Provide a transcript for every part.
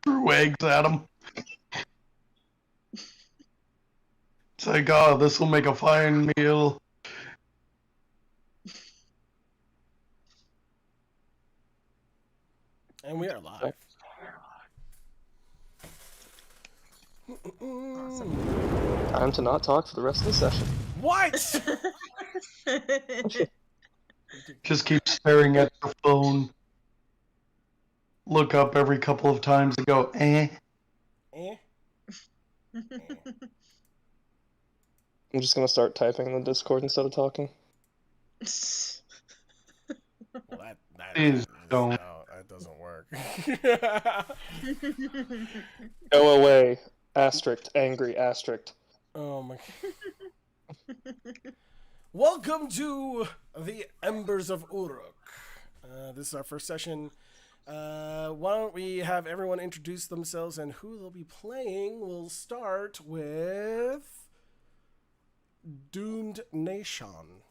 threw eggs at him. It's like, oh, this will make a fine meal. And we are live. Time to not talk for the rest of the session. What? Just keep staring at your phone. Look up every couple of times and go, eh. Eh? I'm just gonna start typing in the Discord instead of talking. Well, that Please don't. No, that doesn't work. Go away. Asterisk. Angry. Asterisk. Oh my. Welcome to the Embers of Uruk. This is our first session. Why don't we have everyone introduce themselves and who they'll be playing? We'll start with Doomed Nation.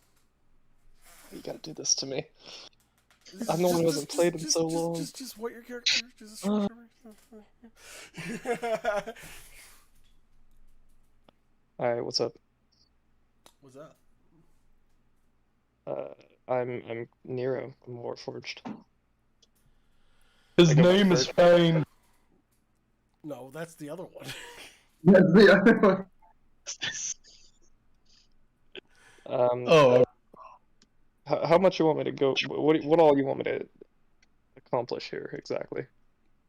You gotta do this to me. I'm the one who hasn't played in so long. Just what your character. Just Alright, what's up? What's up? I'm Nero. I'm Warforged. His name is Fane. No, that's the other one. That's the other one. How much you want me to go? What all you want me to accomplish here exactly?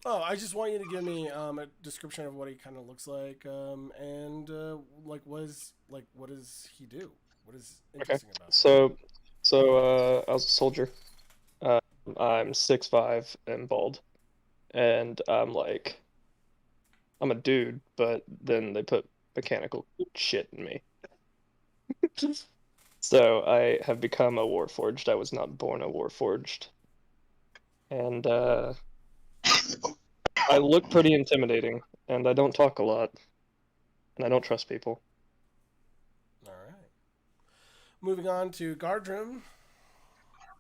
Oh, I just want you to give me a description of what he kind of looks like, and what does he do? What is interesting about him? So I was a soldier. I'm 6'5" and bald, and I'm a dude, but then they put mechanical shit in me. So I have become a Warforged. I was not born a Warforged, and I look pretty intimidating, and I don't talk a lot, and I don't trust people. All right. Moving on to Gardrum.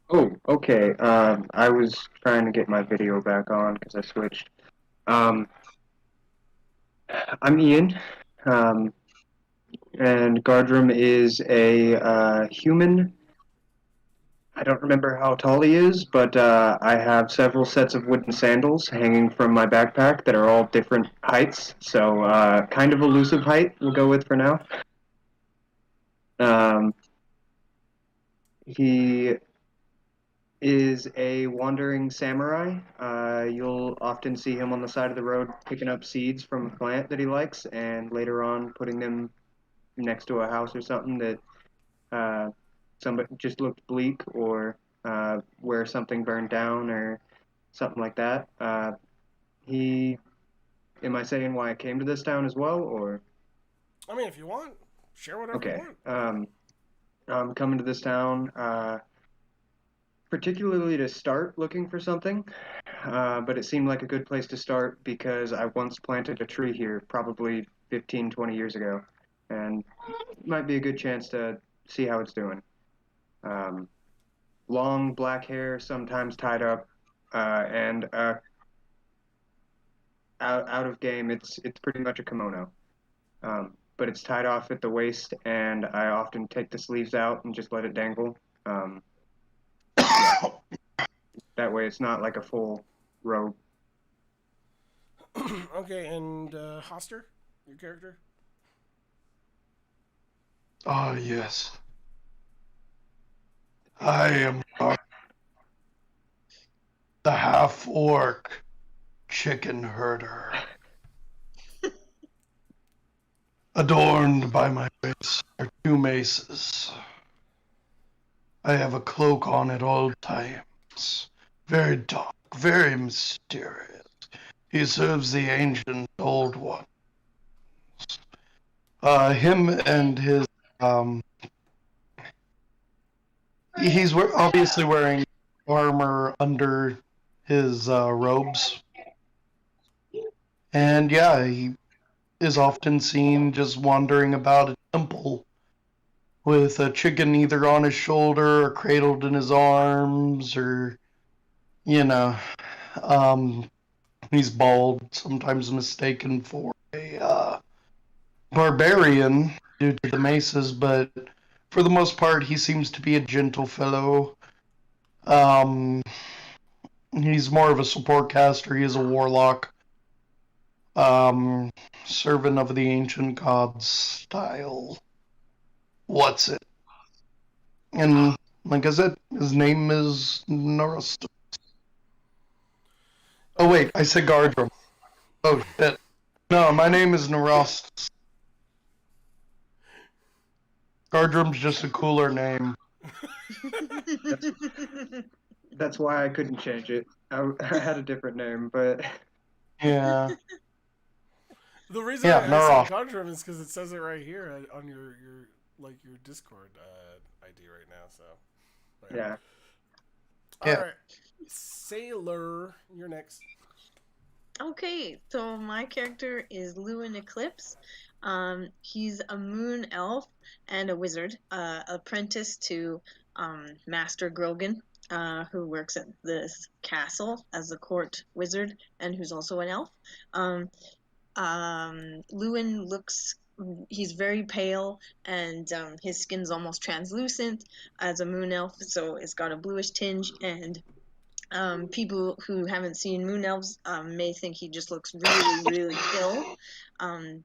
Oh, okay. I was trying to get my video back on because I switched. I'm Ian, and Gardrum is a human. I don't remember how tall he is, but I have several sets of wooden sandals hanging from my backpack that are all different heights, so kind of elusive height we'll go with for now. He is a wandering samurai. You'll often see him on the side of the road picking up seeds from a plant that he likes, and later on putting them next to a house or something that somebody just looked bleak, or where something burned down or something like that. Am I saying why I came to this town as well, or? I mean, if you want, share whatever you want. I'm coming to this town particularly to start looking for something, but it seemed like a good place to start because I once planted a tree here probably 15, 20 years ago, and it might be a good chance to see how it's doing. Long black hair, sometimes tied up, and out of game, it's pretty much a kimono. But it's tied off at the waist, and I often take the sleeves out and just let it dangle. Yeah. That way it's not like a full robe. Okay, and Hoster, your character? Ah, yes. I am the half-orc chicken herder. Adorned by my waist are two maces. I have a cloak on at all times. Very dark, very mysterious. He serves the ancient old ones. Him and his, he's obviously wearing armor under his robes. And yeah, he is often seen just wandering about a temple with a chicken either on his shoulder or cradled in his arms, or, He's bald, sometimes mistaken for a barbarian due to the maces, but for the most part, he seems to be a gentle fellow. Um, he's more of a support caster. He is a warlock. Um, servant of the ancient gods style. What's it? And like I said, his name is Narust. Oh wait, I said Gardrum. Oh shit. No, my name is Narust. Gardrum's just a cooler name. That's why I couldn't change it. I had a different name, but Yeah. The reason Yeah, I Narust. said Gardrum is because it says it right here on your Discord ID right now. So yeah. All Yeah. right, Sailor, you're next. Okay, so my character is Lewin Eclipse. He's a moon elf and a wizard, apprentice to Master Grogan, who works at this castle as a court wizard and who's also an elf. Lewin he's very pale and his skin's almost translucent as a moon elf, so it's got a bluish tinge, and people who haven't seen moon elves may think he just looks really, really ill,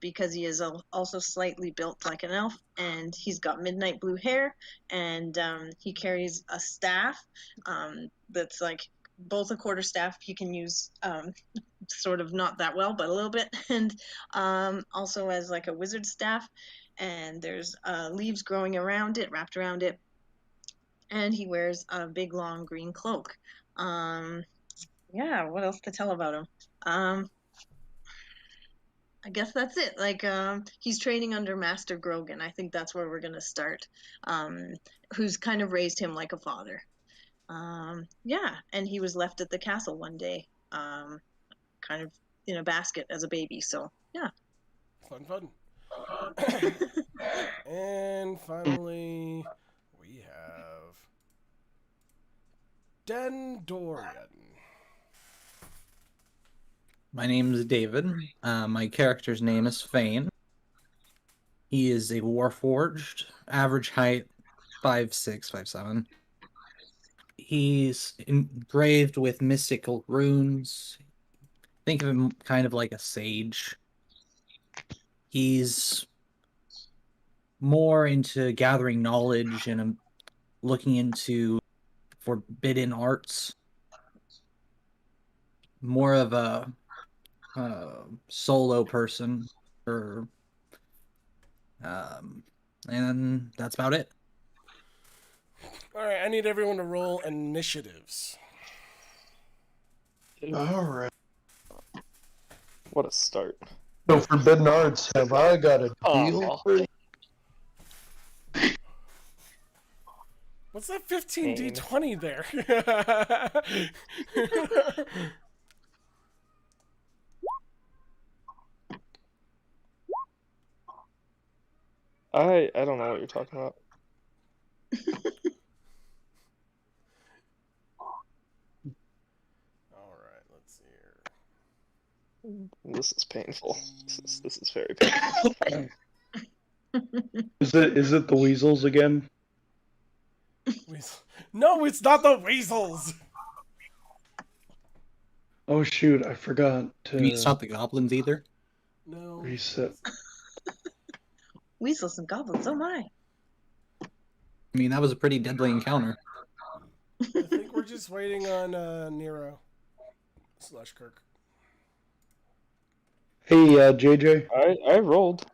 because he is also slightly built like an elf, and he's got midnight blue hair, and he carries a staff that's like both a quarterstaff he can use, sort of not that well, but a little bit, and also as like a wizard staff, and there's leaves growing around it, wrapped around it, and he wears a big long green cloak. Yeah, what else to tell about him? I guess that's it. Like, he's training under Master Grogan. I think that's where we're gonna start. Who's kind of raised him like a father. Yeah, and he was left at the castle one day, kind of in a basket as a baby. So yeah. Fun. And finally, we have Dendorian. My name is David. My character's name is Fane. He is a warforged, average height 5'6", 5'7". He's engraved with mystical runes. Think of him kind of like a sage. He's more into gathering knowledge and looking into forbidden arts. More of a solo person, and that's about it. All right, I need everyone to roll initiatives. All right. What a start. So forbidden arts, have I got a deal? Oh. What's that 15d20 there? I don't know what you're talking about. All right, let's see here. This is painful. This is very painful. Is it the weasels again? No, it's not the weasels. Oh shoot, I forgot I mean, it's to not the goblins either. No. reset. Weasels and goblins, oh my. I mean, that was a pretty deadly encounter. I think we're just waiting on Nero / Kirk. Hey, JJ. I rolled.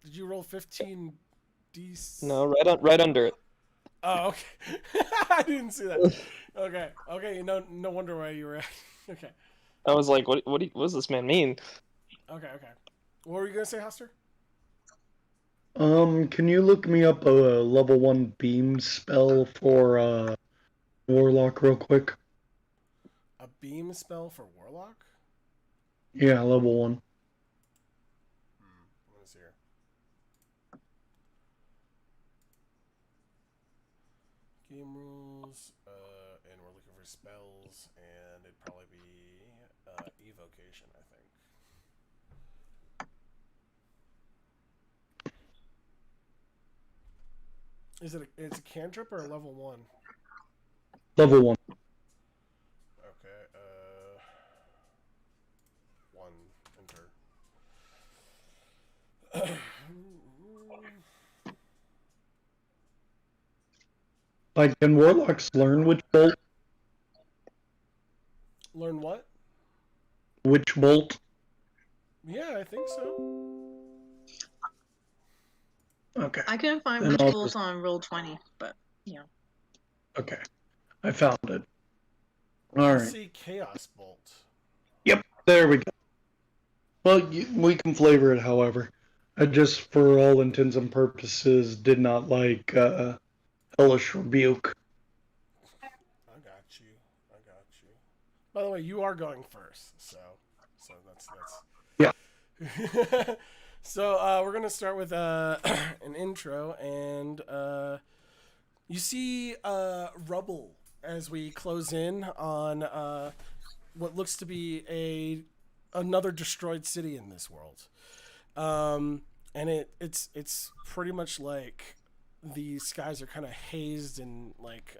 Did you roll 15d? No, right under it. Oh, okay. I didn't see that. Okay. No wonder why you were at. Okay. I was like, what does this man mean? Okay. What were you gonna say, Hoster? Can you look me up a level 1 beam spell for Warlock real quick? A beam spell for Warlock? Yeah, level 1. Let me see here. Game rules, and we're looking for spells, and it'd probably be It's a cantrip or a level 1? Level 1. Okay. 1 enter. Like, can warlocks learn which bolt? Learn what? Which bolt? Yeah, I think so. Okay. I couldn't find Then which I'll bolt just- on roll 20, but yeah. Okay. I found it. All I right. see Chaos Bolt. Yep. There we go. Well, we can flavor it, however. I just, for all intents and purposes, did not like Hellish Rebuke. I got you. I got you. By the way, you are going first, so that's Yeah. So we're gonna start with an intro, and you see rubble as we close in on what looks to be another destroyed city in this world, and it's pretty much like the skies are kind of hazed in like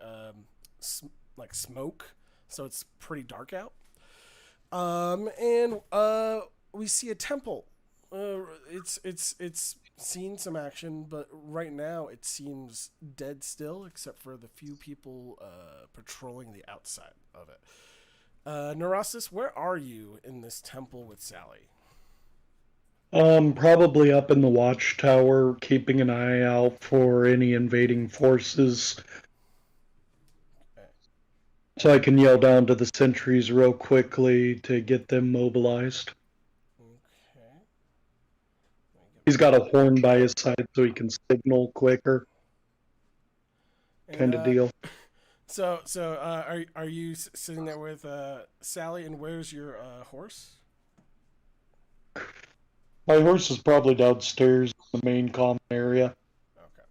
smoke, so it's pretty dark out. And we see a temple. It's seen some action, but right now it seems dead still, except for the few people patrolling the outside of it. Neurostis, where are you in this temple with Sally? Probably up in the watchtower, keeping an eye out for any invading forces, Okay. so I can yell down to the sentries real quickly to get them mobilized. Okay. He's got a horn by his side so he can signal quicker, kind of deal. So are you sitting there with Sally, and where's your horse? My horse is probably downstairs in the main common area. Okay.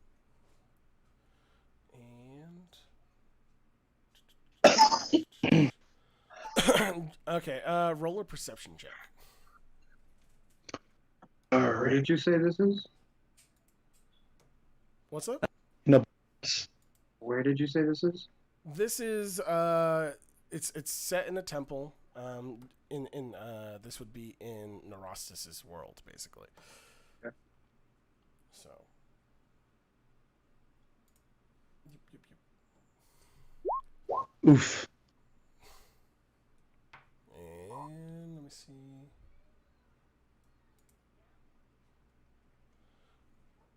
And okay, roll a perception check. Where did you say this is? What's up? No. Where did you say this is? This is it's set in a temple. In this would be in Neurostis's world, basically. Okay. So. Oof. And let me see.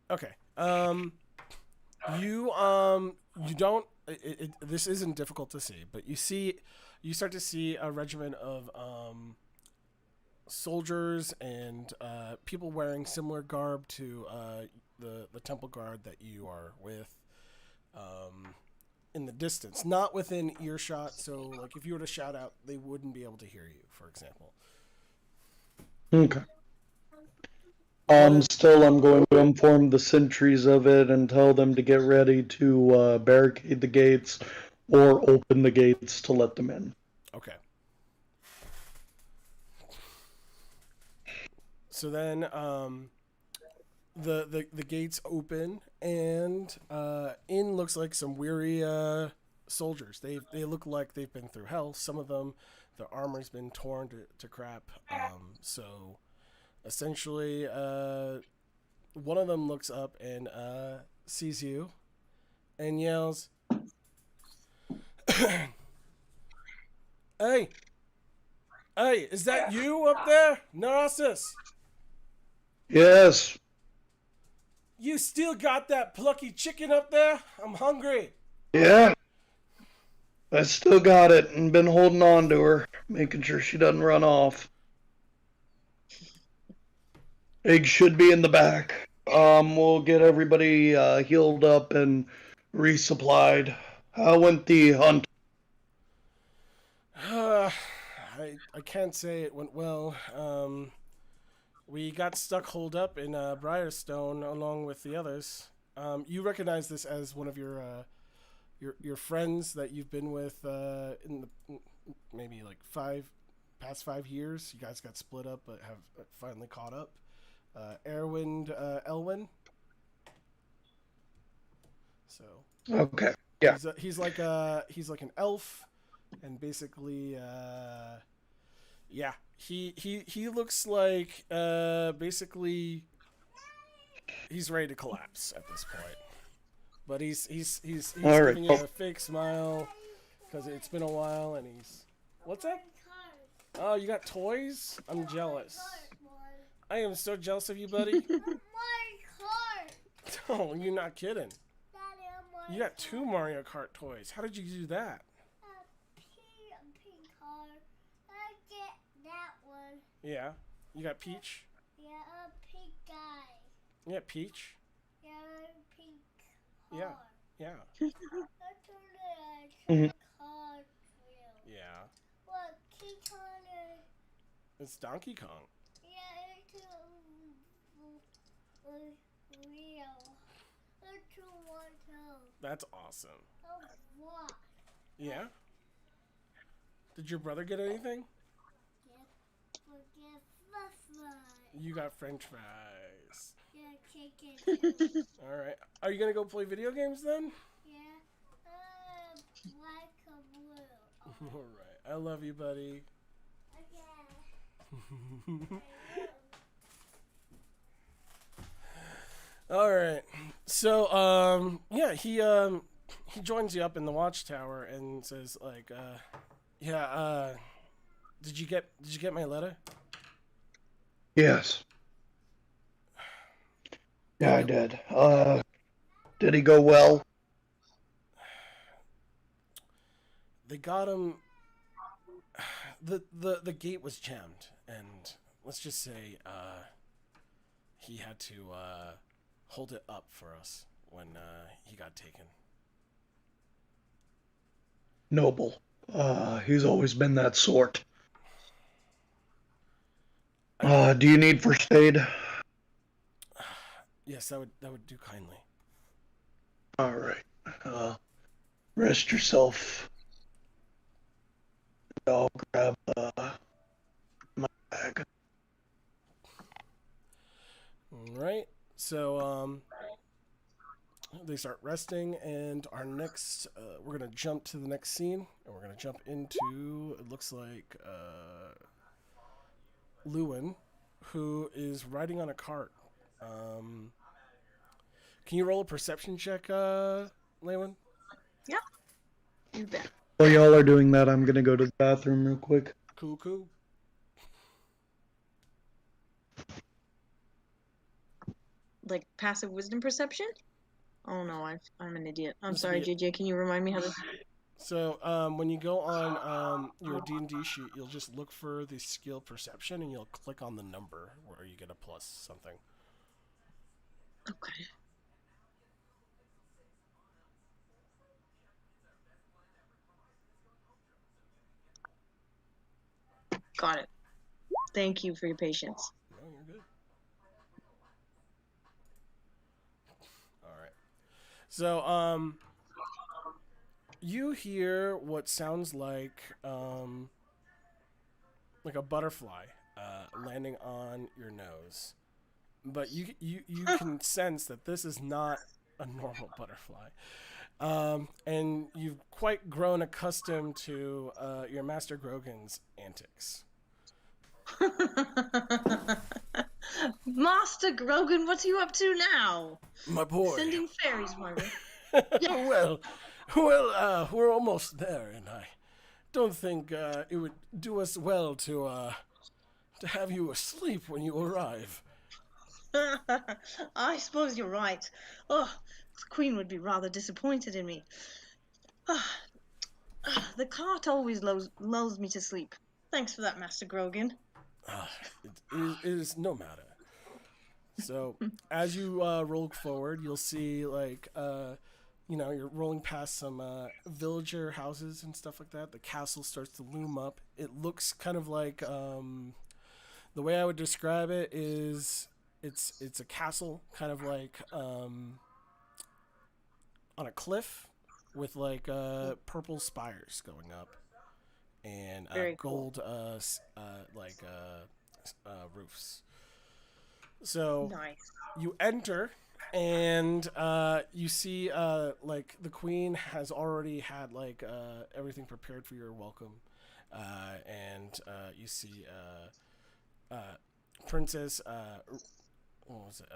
Okay. You don't. This isn't difficult to see, but you start to see a regiment of soldiers and people wearing similar garb to the temple guard that you are with. In the distance, not within earshot. So, like, if you were to shout out, they wouldn't be able to hear you, for example. Okay. Still, I'm going to inform the sentries of it and tell them to get ready to barricade the gates or open the gates to let them in. Okay. So then, the gates open, and in looks like some weary soldiers. They look like they've been through hell. Some of them, their armor's been torn to crap. So essentially, one of them looks up and sees you and yells, "Hey! Hey, is that you up there? Neurostis? Yes. You still got that plucky chicken up there? I'm hungry." Yeah. I still got it and been holding on to her, making sure she doesn't run off. Eggs should be in the back. We'll get everybody healed up and resupplied. How went the hunt? I can't say it went well. We got stuck holed up in Briarstone along with the others. You recognize this as one of your friends that you've been with in the maybe like past 5 years. You guys got split up but have finally caught up. Elwyn. So Okay. Yeah. he's like an elf, and basically, yeah, he looks like basically he's ready to collapse at this point. But he's All right. giving you a fake smile because it's been a while, and he's what's up? Oh, you got toys? I'm jealous. I am so jealous of you, buddy. Oh, you're not kidding. You got 2 Mario Kart toys. How did you do that? Yeah. You got Peach? Yeah, a pink guy. Yeah, Peach? Yeah, a pink Yeah. car. Yeah. That's a Mhm. car wheel. Yeah. What, King Kong? It's Donkey Kong. Yeah, it's a wheel. It's a water. That's awesome. Oh, what? Yeah? Did your brother get anything? Forget fluff. You got French fries. Yeah, chicken. Alright. Are you gonna go play video games then? Yeah, black or blue. Alright. I love you, buddy. Okay. Alright. So, yeah, he joins you up in the watchtower and says, like, yeah, did you get my letter? Yes. Yeah, I did. Did he go well? They got him. The gate was jammed, and let's just say he had to hold it up for us when he got taken. Noble. He's always been that sort. Do you need first aid? Yes, that would do kindly. All right. Rest yourself. I'll grab my bag. All right. So they start resting, and our next we're gonna jump to the next scene, and we're gonna jump into it looks like Lewin, who is riding on a cart. Can you roll a perception check, Lewin? Yeah, you bet. While y'all are doing that, I'm gonna go to the bathroom real quick. Cool. Like passive wisdom perception? Oh no, I'm an idiot. I'm This sorry, would be- JJ. Can you remind me how to? So when you go on your D&D sheet, you'll just look for the skill perception, and you'll click on the number where you get a plus something. Okay. Got it. Thank you for your patience. No, you're good. All right. So you hear what sounds like a butterfly landing on your nose, but you can sense that this is not a normal butterfly. And you've quite grown accustomed to your Master Grogan's antics. Master Grogan, what are you up to now? My boy. Sending fairies my way. well, we're almost there, and I don't think it would do us well to have you asleep when you arrive. I suppose you're right. Oh, the Queen would be rather disappointed in me. The cart always lulls me to sleep. Thanks for that, Master Grogan. It is no matter. So, as you roll forward, you'll see, you're rolling past some villager houses and stuff like that. The castle starts to loom up. It looks kind of like, the way I would describe it is, it's a castle kind of like on a cliff with purple spires going up and Very cool. gold roofs. So Nice. you enter And you see, like the queen has already had like everything prepared for your welcome, and you see Princess. What was it?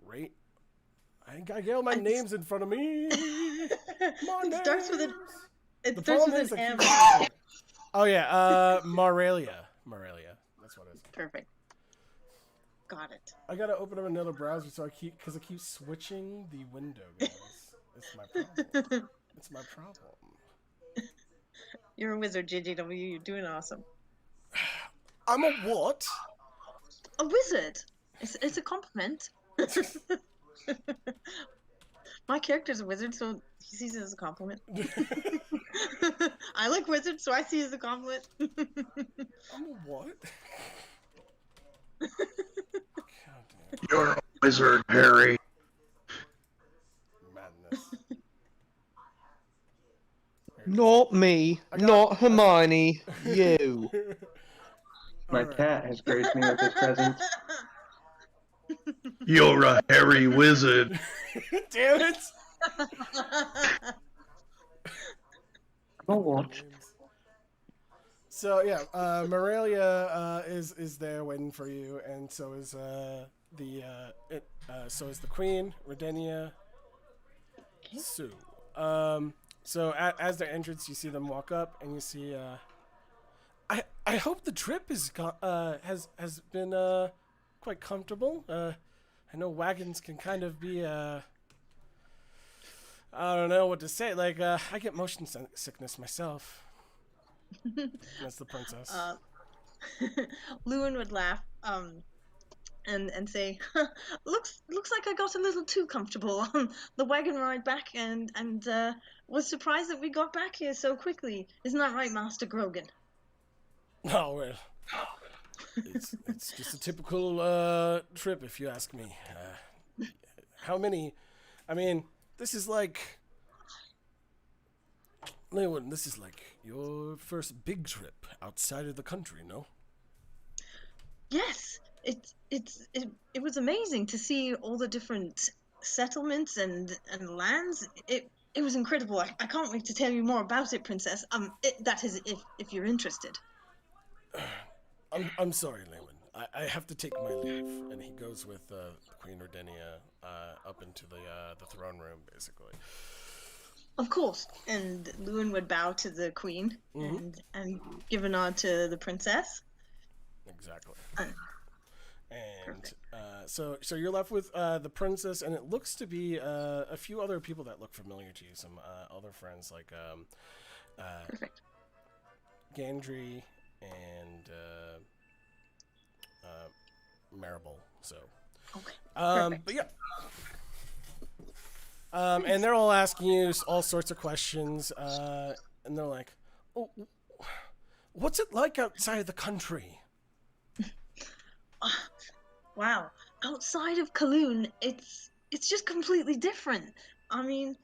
Ray. I gotta get all my names in front of me. My It starts with names. It The starts problem with is an I M. keep forgetting it. Oh yeah, Moralia. Moralia. That's what it is. Perfect. Got it. I gotta open up another browser so I keep switching the window, guys. It's my problem. It's my problem. You're a wizard, JJW. You're doing awesome. I'm a what? A wizard. It's a compliment. My character's a wizard, so he sees it as a compliment. I like wizards, so I see it as a compliment. I'm a what? God damn. You're a wizard, Harry. Madness. Not me. I got- Not Hermione. You. My Alright. cat has graced me with his presence. You're a hairy wizard. Damn it! Oh, what? So yeah, Moralia is there waiting for you, and so is so is the Queen, Redenia, Sue. So as their entrance, you see them walk up, and you see. I hope the trip has been quite comfortable. I know wagons can kind of be I don't know what to say. Like I get motion sickness myself. That's the princess. Lewin would laugh, and say, "Looks like I got a little too comfortable on the wagon ride back, and was surprised that we got back here so quickly. Isn't that right, Master Grogan?" Oh well, it's just a typical trip, if you ask me. How many? I mean, this is like. Lewin, this is like your first big trip outside of the country, no? Yes, it was amazing to see all the different settlements and lands. It was incredible. I can't wait to tell you more about it, Princess. That is, if you're interested. I'm sorry, Lewin. I have to take my leave, and he goes with Queen Redenia up into the throne room, basically. Of course. And Lewin would bow to the queen and give a nod to the princess. Exactly. Perfect. So you're left with the princess, and it looks to be a few other people that look familiar to you. Some other friends like Perfect. Gandry and Marable. So, Okay. but yeah. And they're all asking you all sorts of questions, and they're like, "Oh, what's it like outside of the country?" Wow. Outside of Kaloon, it's just completely different. I mean,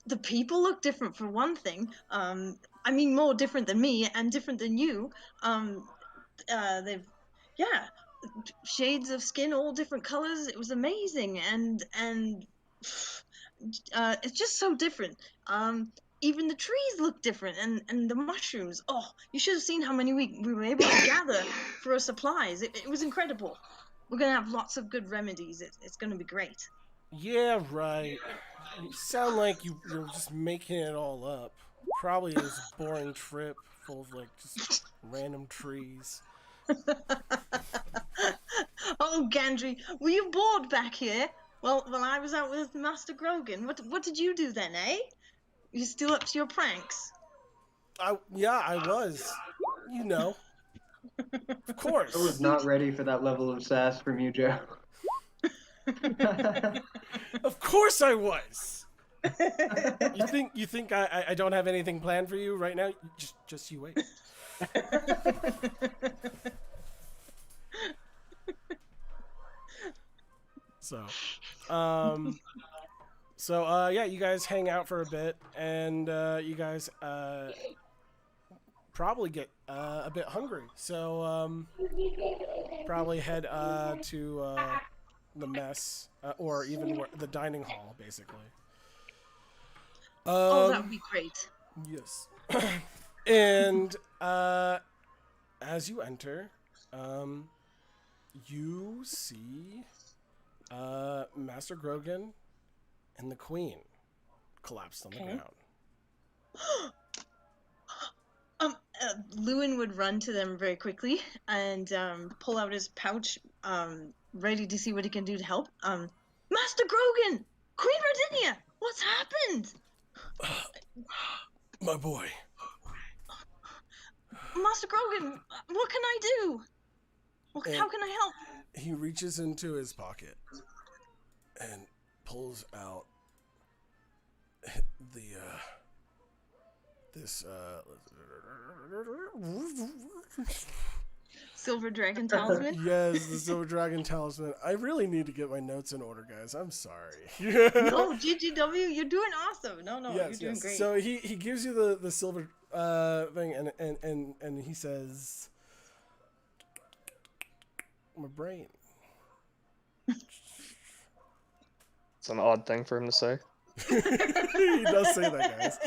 the people look different for one thing. I mean, more different than me and different than you. They've, yeah, shades of skin, all different colors. It was amazing, and it's just so different. Even the trees look different, and the mushrooms. Oh, you should have seen how many we were able to gather for our supplies. It was incredible. We're gonna have lots of good remedies. It's gonna be great. Yeah, right. You sound like you're just making it all up. Probably it was a boring trip full of like just random trees. Oh, Gandry, were you bored back here? Well, I was out with Master Grogan. What did you do then, eh? You still up to your pranks? Yeah, I was. You know. Of course. I was not ready for that level of sass from you, Joe. Of course I was. You think I don't have anything planned for you right now? Just you wait. So, yeah, you guys hang out for a bit, and you guys probably get a bit hungry. So, probably head to the mess, or even the dining hall, basically. Oh, that would be great. Yes. And as you enter, you see Master Grogan and the Queen collapsed on the Okay. ground. Lewin would run to them very quickly and pull out his pouch, ready to see what he can do to help. Master Grogan! Queen Rodinia! What's happened? My boy. Master Grogan, what can I do? How can I help? He reaches into his pocket and pulls out this Silver Dragon Talisman? yes, the Silver Dragon Talisman. I really need to get my notes in order, guys. I'm sorry. No, GGW, you're doing awesome. No, Yes, you're doing great. So he gives you the silver thing, and he says, "My brain." It's an odd thing for him to say. He does say that, guys.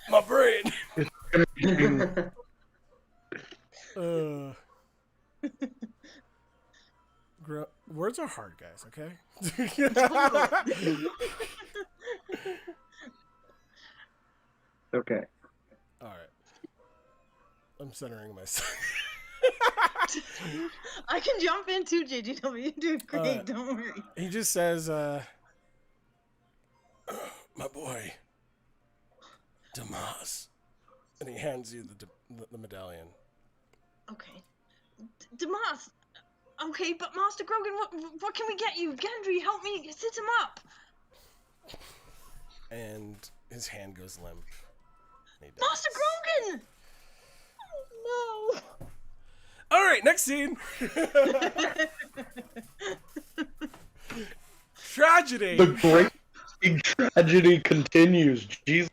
My brain. Words are hard, guys. Okay. Okay. All right. I'm centering myself. I can jump in too, JGW. You're doing great. Alright. Don't worry. He just says, "My boy, Damas," and he hands you the medallion. Okay. Damas. Okay, but Master Grogan, what can we get you? Gendry, help me sit him up. And his hand goes limp. And he dies. Master Grogan! Oh, no. All right, next scene. Tragedy. The great big tragedy continues. Jesus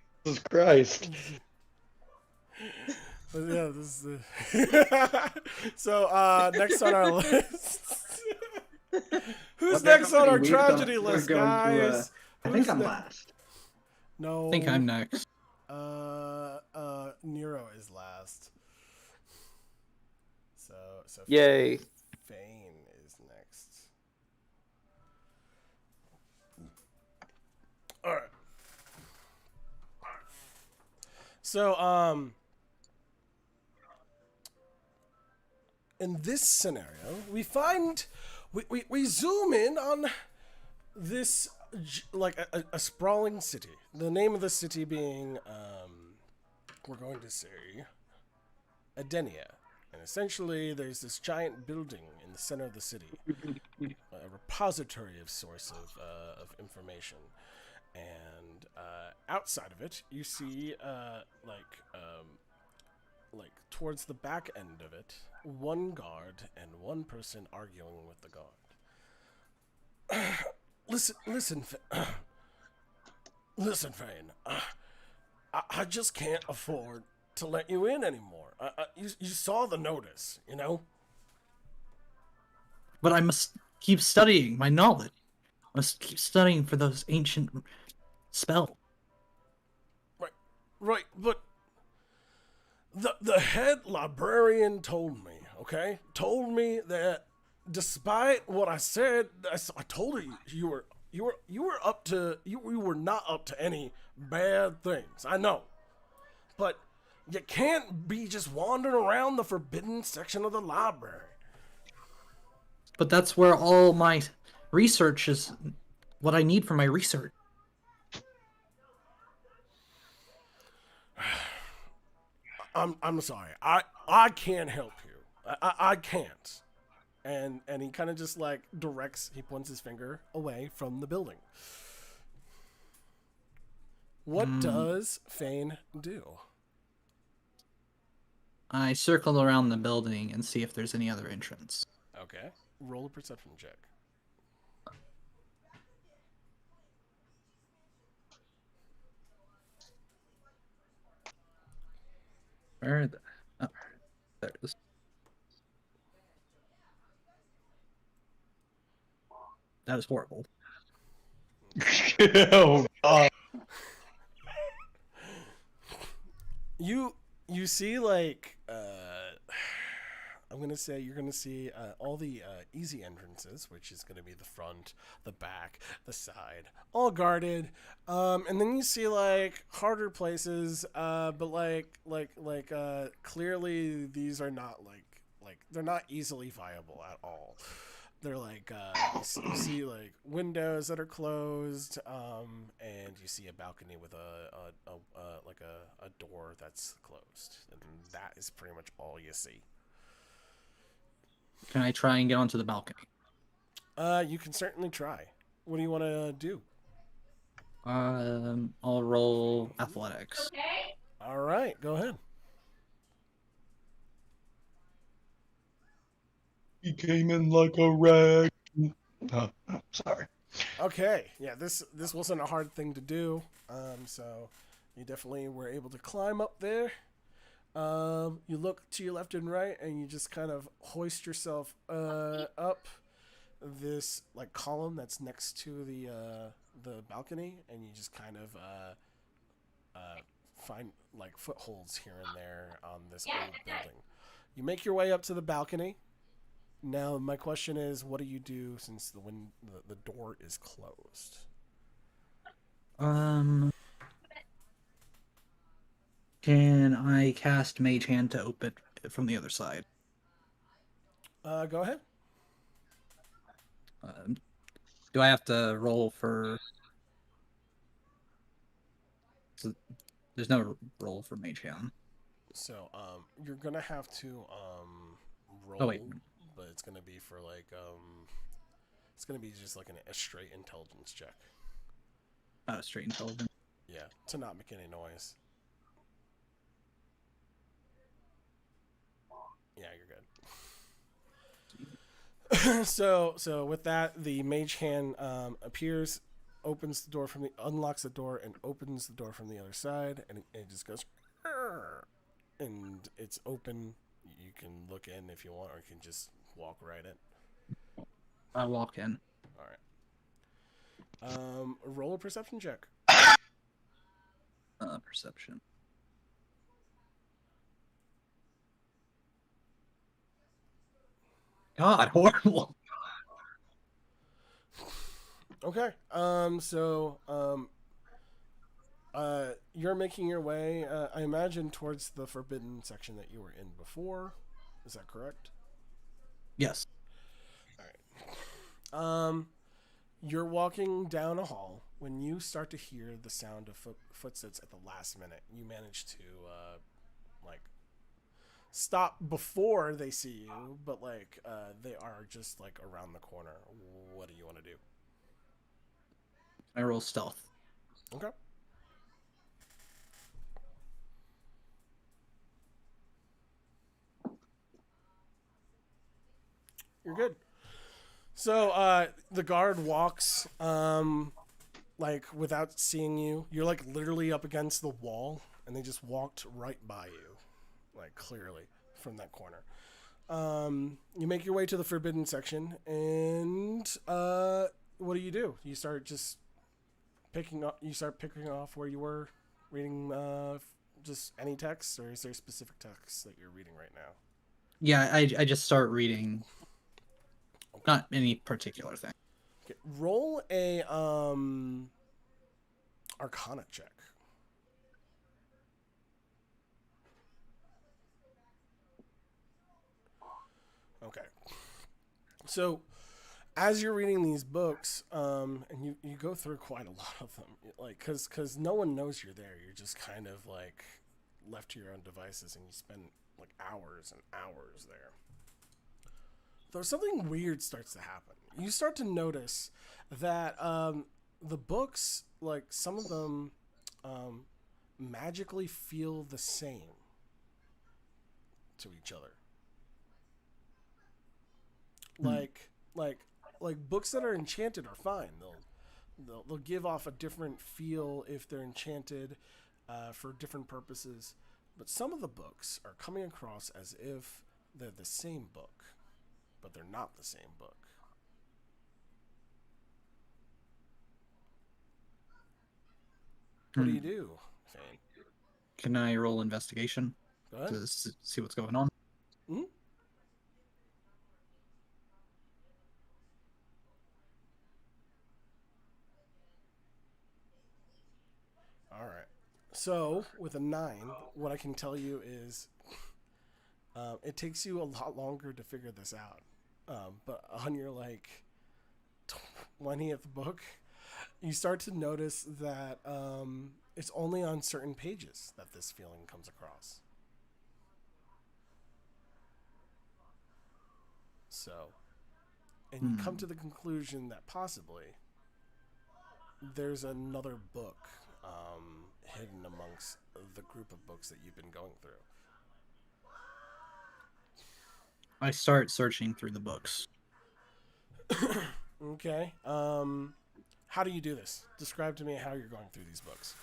Christ. Yeah, this is the... So, next on our list. Who's Well, next on our we've tragedy we're list, going to, guys? I think Who's I'm ne- last. No. I think I'm next. Nero is last. So Yay. Fane is next. All right. So, in this scenario, we find we zoom in on this like a sprawling city. The name of the city being we're going to say Adenia. And essentially, there's this giant building in the center of the city, a repository of source of information. And outside of it, you see, like towards the back end of it, one guard and one person arguing with the guard. Listen, Fane. I just can't afford to let you in anymore. You saw the notice, you know? But I must keep studying my knowledge. I must keep studying for those ancient spells. Right, but the head librarian told me, okay? Told me that despite what I said, I told her you were not up to any bad things. I know. But you can't be just wandering around the forbidden section of the library. But that's where all my research is, what I need for my research. I'm sorry. I can't help you. I can't. And he kind of just like he points his finger away from the building. What does Fane do? I circle around the building and see if there's any other entrance. Okay. Roll a perception check. Where the... Oh, there it is. That was horrible. Oh God. You see like I'm gonna say you're gonna see all the easy entrances, which is gonna be the front, the back, the side, all guarded, and then you see like harder places, but clearly these are not like they're not easily viable at all. They're like you see like windows that are closed, and you see a balcony with a door that's closed, and that is pretty much all you see. Can I try and get onto the balcony? You can certainly try. What do you want to do? I'll roll athletics. All right, go ahead. He came in like a rag. Oh, sorry. Okay, yeah, this wasn't a hard thing to do. So you definitely were able to climb up there. You look to your left and right, and you just kind of hoist yourself up this like column that's next to the balcony, and you just kind of find like footholds here and there on this old building. You make your way up to the balcony. Now, my question is, what do you do since the door is closed? Can I cast Mage Hand to open it from the other side? Go ahead. Do I have to roll for? So there's no roll for Mage Hand. So, you're gonna have to roll, Oh, wait. but it's gonna be for like it's gonna be just like a straight intelligence check. Straight intelligence. Yeah, to not make any noise. Yeah, you're good. So with that, the mage hand appears, opens the door unlocks the door and opens the door from the other side, and it just goes, "Arr!" And it's open. You can look in if you want, or you can just walk right in. I walk in. All right. Roll a perception check. Perception. God, horrible. Okay. You're making your way, I imagine, towards the forbidden section that you were in before. Is that correct? Yes. All right. You're walking down a hall when you start to hear the sound of footsteps at the last minute. You manage to stop before they see you, but they are just like around the corner. What do you want to do? I roll stealth. Okay. You're good. So the guard walks without seeing you. You're like literally up against the wall, and they just walked right by you, like clearly from that corner. You make your way to the forbidden section, and what do? You start just picking off where you were reading just any text, or is there specific text that you're reading right now? Yeah, I just start reading. Not any particular thing. Okay. Roll a Arcana check. Okay. So, as you're reading these books, and you go through quite a lot of them, like, because no one knows you're there. You're just kind of like left to your own devices, and you spend like hours and hours there. Though something weird starts to happen. You start to notice that the books, like some of them, magically feel the same to each other. Like books that are enchanted are fine. They'll give off a different feel if they're enchanted for different purposes. But some of the books are coming across as if they're the same book, but they're not the same book. What do you do, Fane? Can I roll investigation Go ahead. to see what's going on? Mhm. All right. So with a 9, what I can tell you is it takes you a lot longer to figure this out. But on your like 20th book, you start to notice that it's only on certain pages that this feeling comes across. So, and you come to the conclusion that possibly there's another book hidden amongst the group of books that you've been going through. I start searching through the books. Okay. How do you do this? Describe to me how you're going through these books.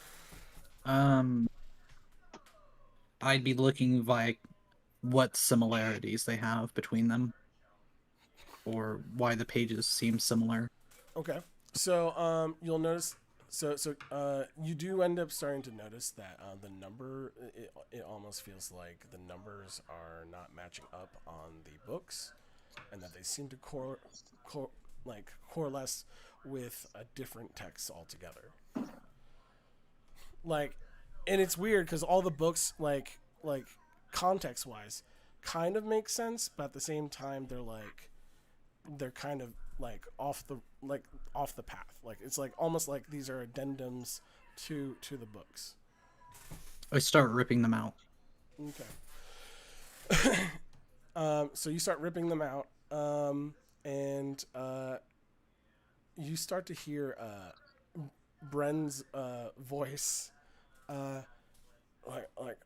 I'd be looking like what similarities they have between them, or why the pages seem similar. Okay. So you'll notice. So you do end up starting to notice that the number it almost feels like the numbers are not matching up on the books, and that they seem to coalesce with a different text altogether. Like, and it's weird because all the books like context wise kind of make sense, but at the same time they're kind of like off the path. Like it's like almost like these are addendums to the books. I start ripping them out. Okay. So you start ripping them out, and you start to hear Bren's voice, like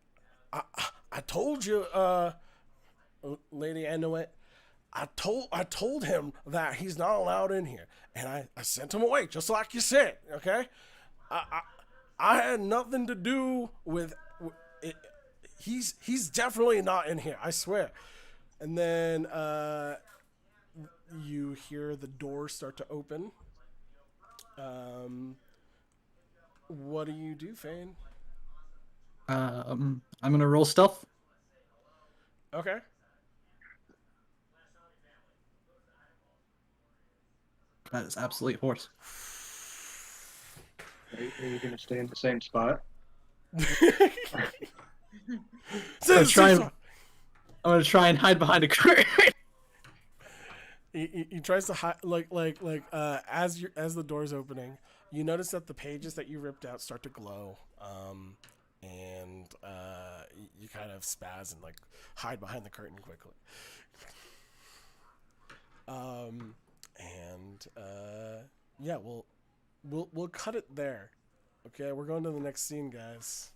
I told you, Lady Inuit. I told him that he's not allowed in here, and I sent him away just like you said. Okay, I had nothing to do with it. He's definitely not in here. I swear. And then you hear the door start to open. What do you do, Fane? I'm gonna roll stealth. Okay. That is absolute horse. Are you going to stay in the same spot? I'm gonna try and hide behind a curtain. He tries to hide, as the door's opening, you notice that the pages that you ripped out start to glow, and you kind of spaz and like hide behind the curtain quickly. Yeah, we'll cut it there. Okay, we're going to the next scene, guys.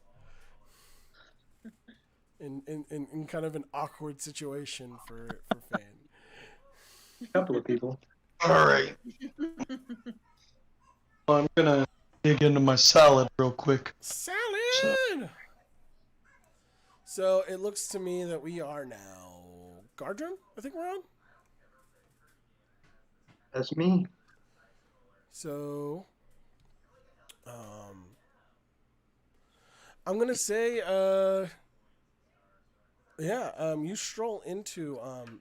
In kind of an awkward situation for Fane. A couple of people. All right. Well, I'm gonna dig into my salad real quick. Salad! So it looks to me that we are now Gardrum, I think we're on. That's me. So I'm gonna say you stroll into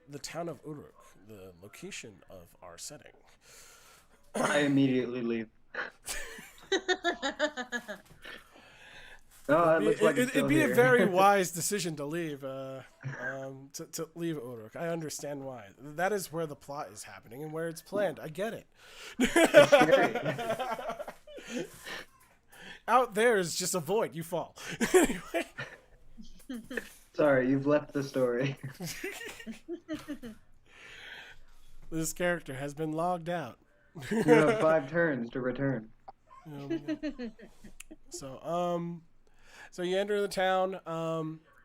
the town of Uruk, the location of our setting. I immediately leave. Oh, it looks like it's It'd be still a here. very wise decision to leave, to leave Uruk. I understand why. That is where the plot is happening and where it's planned. I get it. Out there is just a void. You fall. Anyway. Sorry, you've left the story. This character has been logged out. You have 5 turns to return. So you enter the town,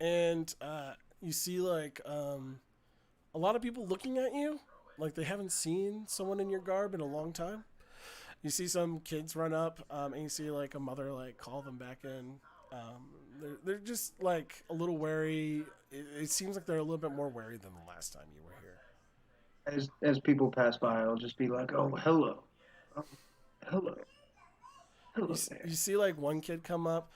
and you see like a lot of people looking at you, like they haven't seen someone in your garb in a long time. You see some kids run up, and you see like a mother like call them back in. They're just like a little wary. It seems like they're a little bit more wary than the last time you were here. As people pass by, I'll just be like, "Oh, hello, oh, hello." Hello You there. see like one kid come up.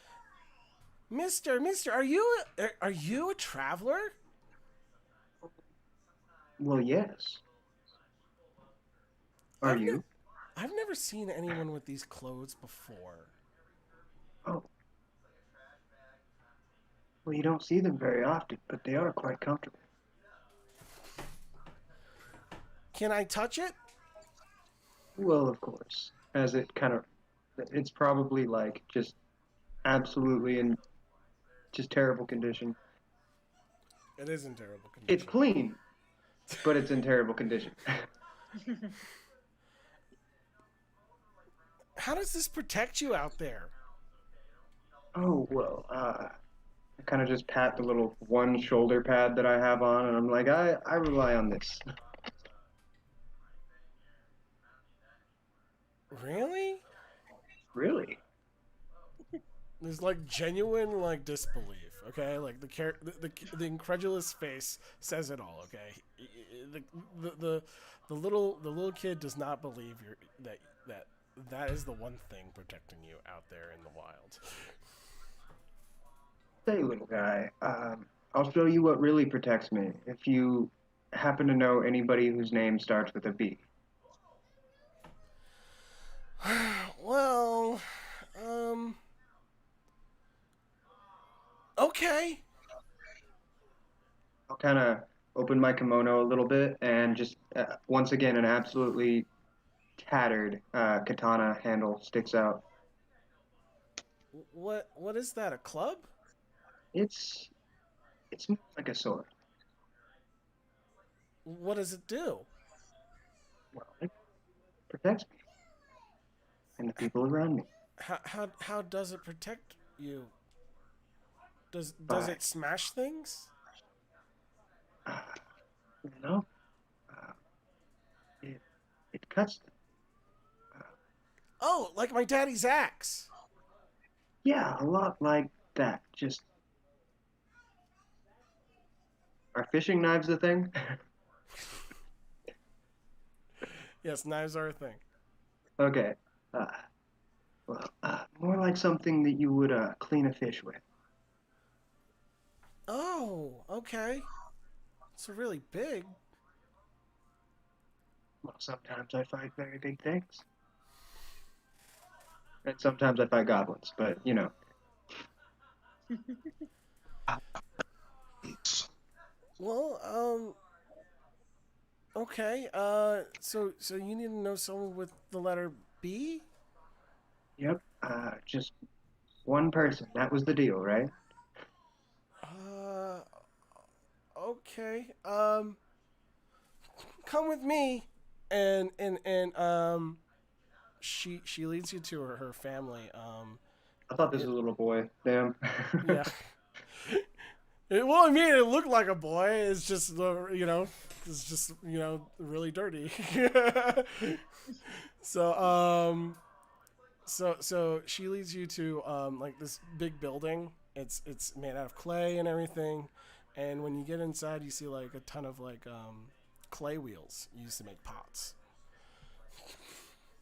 Mister, are you a traveler? Well, yes. Are I've you? I've never seen anyone with these clothes before. Oh, well, you don't see them very often, but they are quite comfortable. Can I touch it? Well, of course. As it kind of, it's probably like just absolutely in just terrible condition. It is in terrible It's condition. clean, but it's in terrible condition. How does this protect you out there? Oh, well, I kind of just pat the little one shoulder pad that I have on, and I'm like, I rely on this. Really? Really? There's like genuine like disbelief. Okay, like the incredulous face says it all. Okay, the the the, the little kid does not believe that is the one thing protecting you out there in the wild. Say, little guy, I'll show you what really protects me. If you happen to know anybody whose name starts with a B. Well, um, okay. I'll kind of open my kimono a little bit and just once again an absolutely tattered katana handle sticks out. What is that? A club? It's it's more like a sword. What does it do? Well, it protects me and the people around me. How does it protect you? Does By it smash things? uh, you know, uh, it it cuts them. Oh, like my daddy's axe. Yeah, a lot like that. Just are fishing knives a thing? Yes, knives are a thing. Okay. Uh, well, more like something that you would clean a fish with. Oh, okay. It's really big. Well, sometimes I fight very big things, and sometimes I fight goblins. But you know, Well, okay. So you need to know someone with the letter B. yep. Just one person. That was the deal, right? Uh, okay. Come with me, and she leads you to her family. I thought this It was a little boy. Damn. yeah. Well, I mean, it looked like a boy. It's just it's just really dirty. so so she leads you to like this big building. It's made out of clay and everything, and when you get inside, you see like a ton of like clay wheels used to make pots.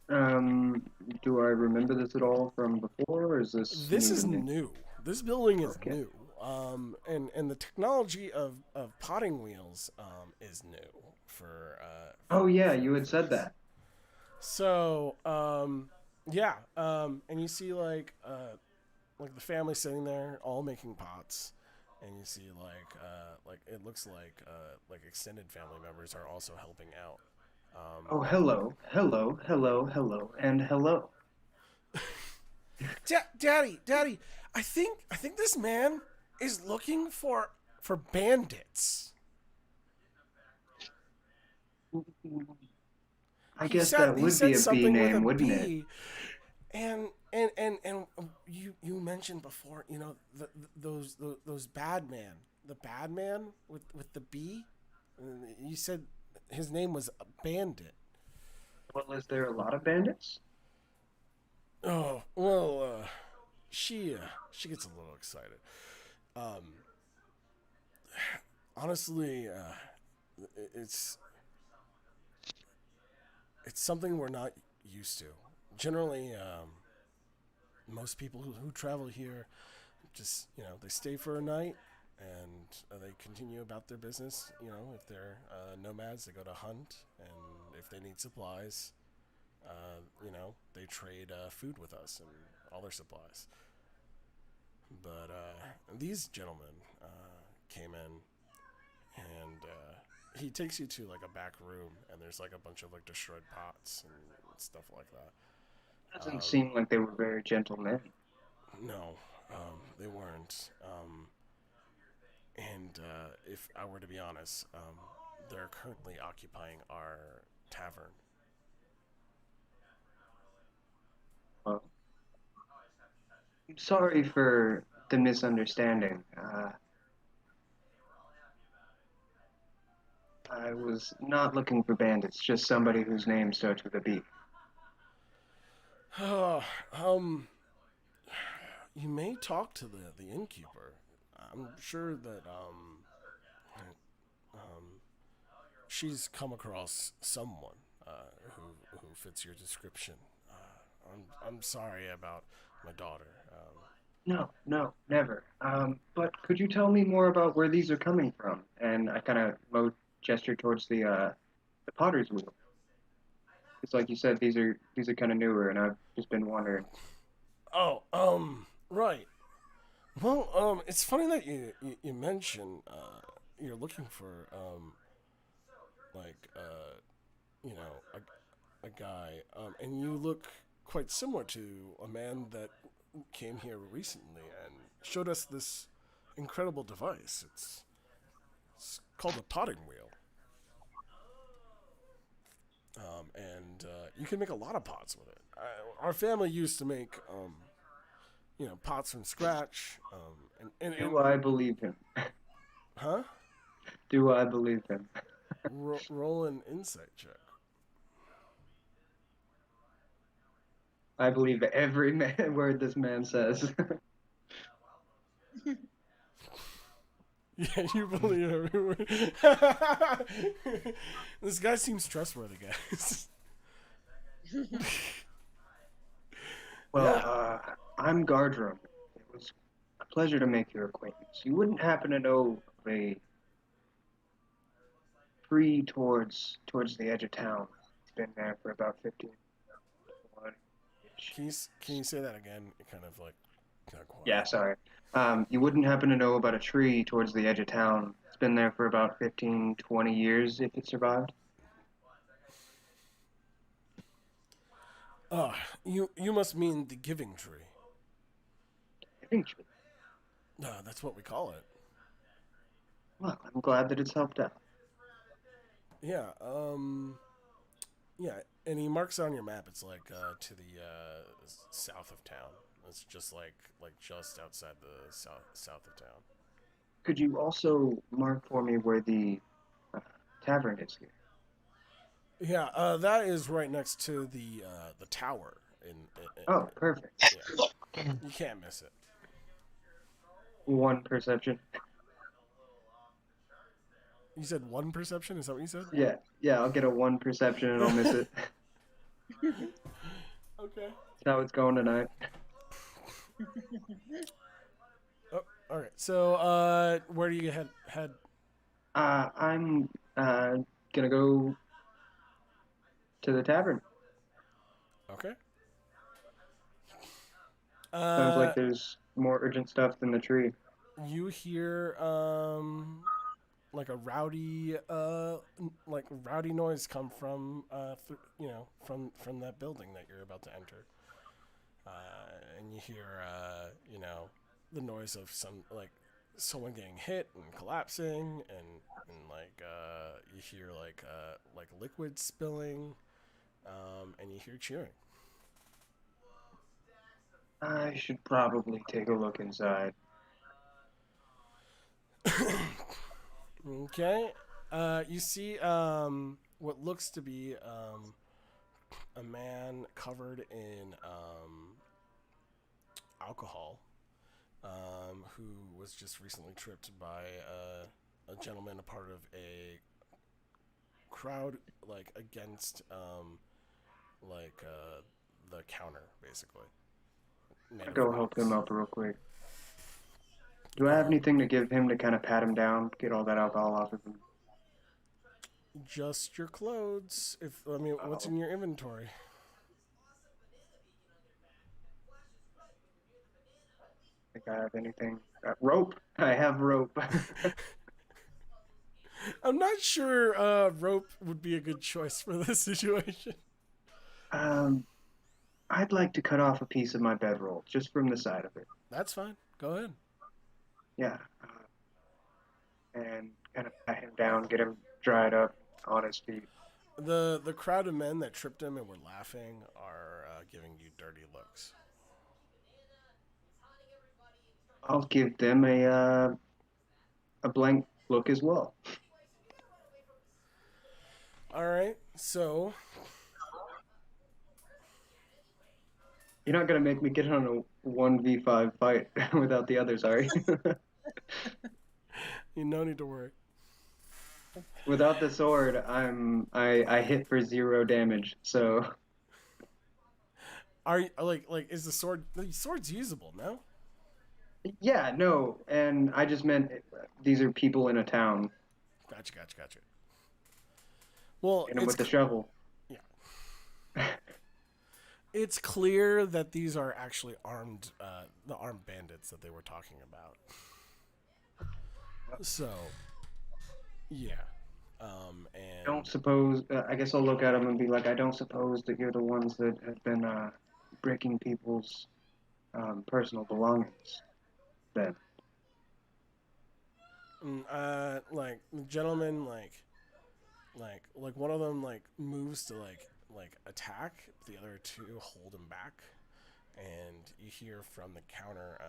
um, do I remember this at all from before, or is this This new is to me? new. This building is Okay. new. And the technology of potting wheels is new Oh yeah, for you had said that. so yeah and you see like the family sitting there all making pots, and you see like it looks like extended family members are also helping out. Oh, hello, hello, hello, hello, and hello. Daddy, I think this man is looking for bandits. I He guess said that he would be said a B something with a name, wouldn't it? B, and you mentioned before, those bad man, the bad man with the B. You said his name was a Bandit. Well, is there a lot of bandits? Oh well, she gets a little excited. Um, honestly, it's it's something we're not used to. Generally, most people who travel here just, they stay for a night and they continue about their business. If they're nomads, they go to hunt, and if they need supplies, they trade food with us and all their supplies. But these gentlemen came in, and he takes you to like a back room, and there's like a bunch of like destroyed pots and stuff like that. Doesn't seem like they were very gentle men. No, they weren't. And if I were to be honest, they're currently occupying our tavern. Well, I'm sorry for the misunderstanding. I was not looking for bandits, just somebody whose name starts with a B. um, you may talk to the innkeeper. I'm sure that she's come across someone who fits your description. I'm sorry about my daughter. No, never. But could you tell me more about where these are coming from? And I kind of gesture towards the potter's wheel. It's like you said, these are kind of newer, and I've just been wondering. Oh, right. Well, it's funny that you mention you're looking for like a guy, and you look quite similar to a man that came here recently and showed us this incredible device. It's called a potting wheel. And you can make a lot of pots with it. Our family used to make, pots from scratch. And Do I believe him? huh? Do I believe him? Roll an insight check. I believe every word this man says. Yeah, you believe every word. This guy seems trustworthy, guys. Well, I'm Gardrum. It was a pleasure to make your acquaintance. You wouldn't happen to know of a tree towards the edge of town? It's been there for about 15. Can you say that again? It kind of like not quiet. Yeah, sorry. You wouldn't happen to know about a tree towards the edge of town. It's been there for about 15, 20 years if it survived. You must mean the giving tree. Giving tree. That's what we call it. Well, I'm glad that it's helped out. Yeah, yeah, and he marks on your map. It's like to the south of town. It's just like just outside the south of town. Could you also mark for me where the tavern is here? Yeah, that is right next to the tower. Oh, perfect. Yeah, you can't miss it. One perception. You said one perception? Is that what you said? Yeah, I'll get a one perception and I'll miss it. Okay. That's how it's going tonight. Oh, all right. So, where do you head? I'm gonna go to the tavern. Okay. Sounds like there's more urgent stuff than the tree. You hear like a rowdy noise come from from that building that you're about to enter, and you hear the noise of someone getting hit and collapsing, and you hear like liquid spilling, and you hear cheering. I should probably take a look inside. Okay. You see what looks to be a man covered in alcohol, who was just recently tripped by a gentleman, a part of a crowd against the counter, basically. made I'll of go help him rocks. up real quick. Do I have anything to give him to kind of pat him down, get all that alcohol off of him? Just your clothes. What's Oh. in your inventory? Think I have anything? Rope. I have rope. I'm not sure rope would be a good choice for this situation. um, I'd like to cut off a piece of my bedroll, just from the side of it. That's fine. Go ahead. Yeah. And kind of pat him down, get him dried up on his feet. The crowd of men that tripped him and were laughing are giving you dirty looks. I'll give them a blank look as well. All right, so You're not gonna make me get on a 1v5 fight without the others, are you? you no need to worry. Without the sword, I hit for 0 damage. So Are you, like is the sword's usable? No. yeah, no, and I just meant these are people in a town. Gotcha. Well, Hit them with the shovel. yeah. It's clear that these are actually armed, the armed bandits that they were talking about. So, yeah. And Don't suppose. I guess I'll look at them and be like, I don't suppose that you're the ones that have been breaking people's personal belongings. Then like the gentleman, like one of them like moves to like attack, the other two hold him back, and you hear from the counter,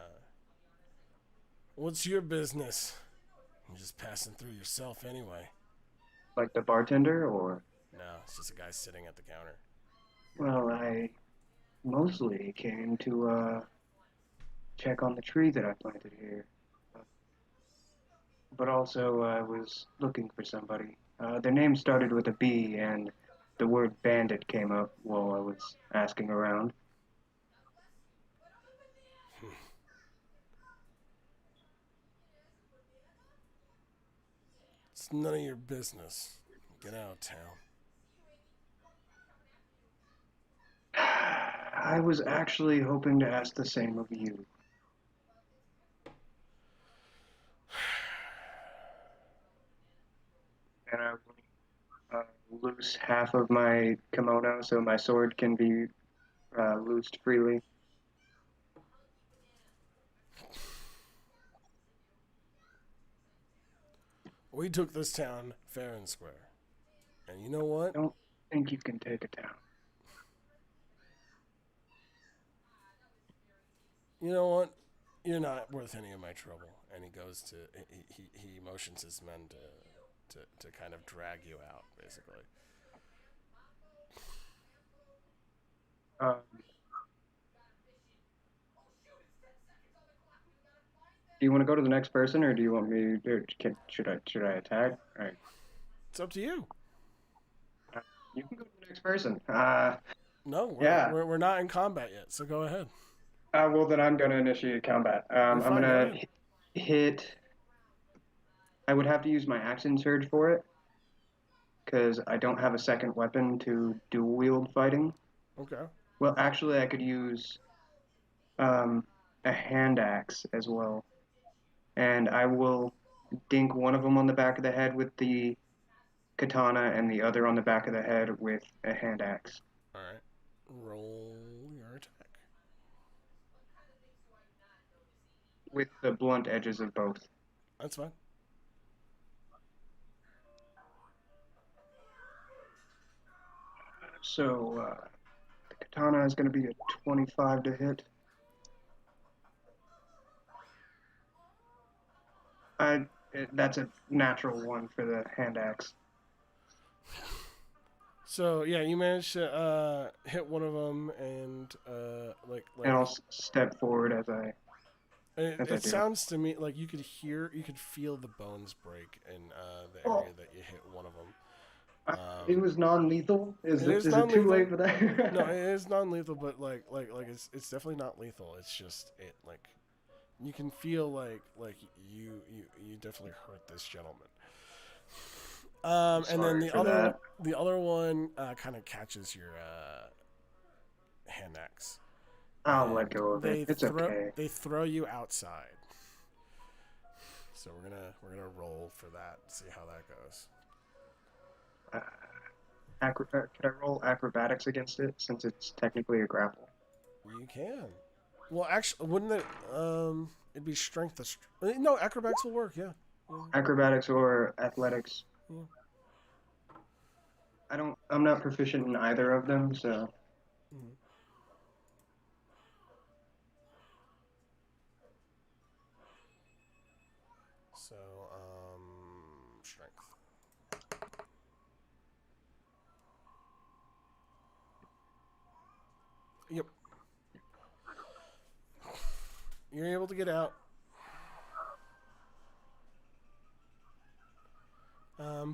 "What's your business? I'm just passing through yourself anyway." like the bartender, or No, it's just a guy sitting at the counter. well, I mostly came to check on the tree that I planted here, but also I was looking for somebody. Their name started with a B, and the word bandit came up while I was asking around. It's none of your business. Get out of town. I was actually hoping to ask the same of you. And I will loose half of my kimono so my sword can be loosed freely. We took this town fair and square. And you know what? I don't think you can take a town. You know what? You're not worth any of my trouble. And he goes to he motions his men to kind of drag you out, basically. Um, do you want to go to the next person, or do you want me? Should I attack? All right, It's up to you. you can go to the next person. No, Yeah. we're not in combat yet, so go ahead. Well, then I'm gonna initiate combat. I'm fine, go gonna ahead. hit. I would have to use my action surge for it, because I don't have a second weapon to dual wield fighting. Okay. Well, actually, I could use um, a hand axe as well, and I will dink one of them on the back of the head with the katana, and the other on the back of the head with a hand axe. All right. Roll your attack. With the blunt edges of both. That's fine. So the katana is going to be a 25 to hit. That's a natural one for the hand axe. So yeah, you managed to hit one of them, and And I'll step forward as I it do. sounds to me like you could feel the bones break in the area that you hit one of them. It was non-lethal. Is It it? is Is it too non-lethal. late for that? No, it is non-lethal, but it's definitely not lethal. It's just it like you can feel like you definitely hurt this gentleman. And then Sorry for that. the other one kind of catches your hand axe. I'll And let go of it. It's okay. they throw you outside. So we're gonna roll for that. See how that goes. Could I roll acrobatics against it since it's technically a grapple? You can. Well, actually, wouldn't it? It'd be strength. No, acrobatics will work. Yeah. Acrobatics or athletics? Yeah. I'm not proficient in either of them, so. Mhm. So, strength. Yep. You're able to get out.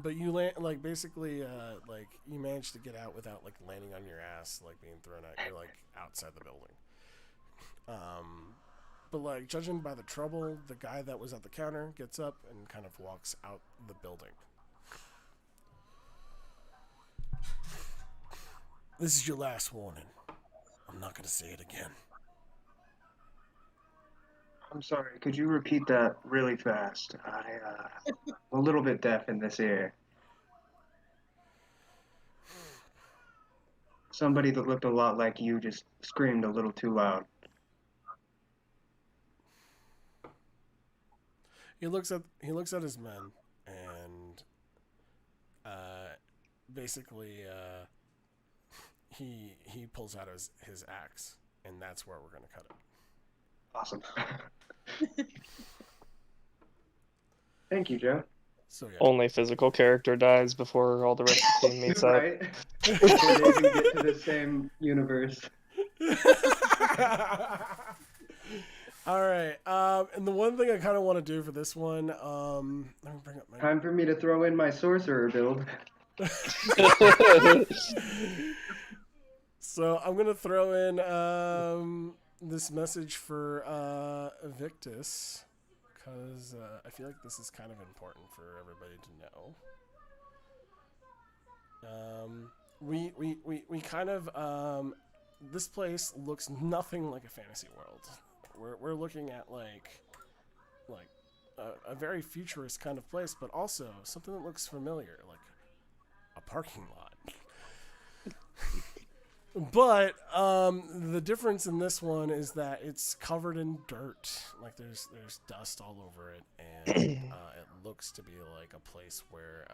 But you land basically like you managed to get out without like landing on your ass, like being thrown out. You're like outside the building. But like judging by the trouble, the guy that was at the counter gets up and kind of walks out the building. This is your last warning. I'm not gonna say it again. I'm sorry, could you repeat that really fast? I'm a little bit deaf in this ear. Somebody that looked a lot like you just screamed a little too loud. He looks at his men and basically he pulls out his axe, and that's where we're gonna cut it. Awesome. Thank you, Joe. So yeah. Only physical character dies before all the rest of the team meets up. Right? Before they even get to the same universe. All right. And the one thing I kind of want to do for this one, let me bring up my. Time for me to throw in my sorcerer build. So I'm gonna throw in this message for Victus, because I feel like this is kind of important for everybody to know. We kind of this place looks nothing like a fantasy world. We're looking at like a very futurist kind of place, but also something that looks familiar, like a parking lot. But the difference in this one is that it's covered in dirt. Like there's dust all over it, and it looks to be like a place where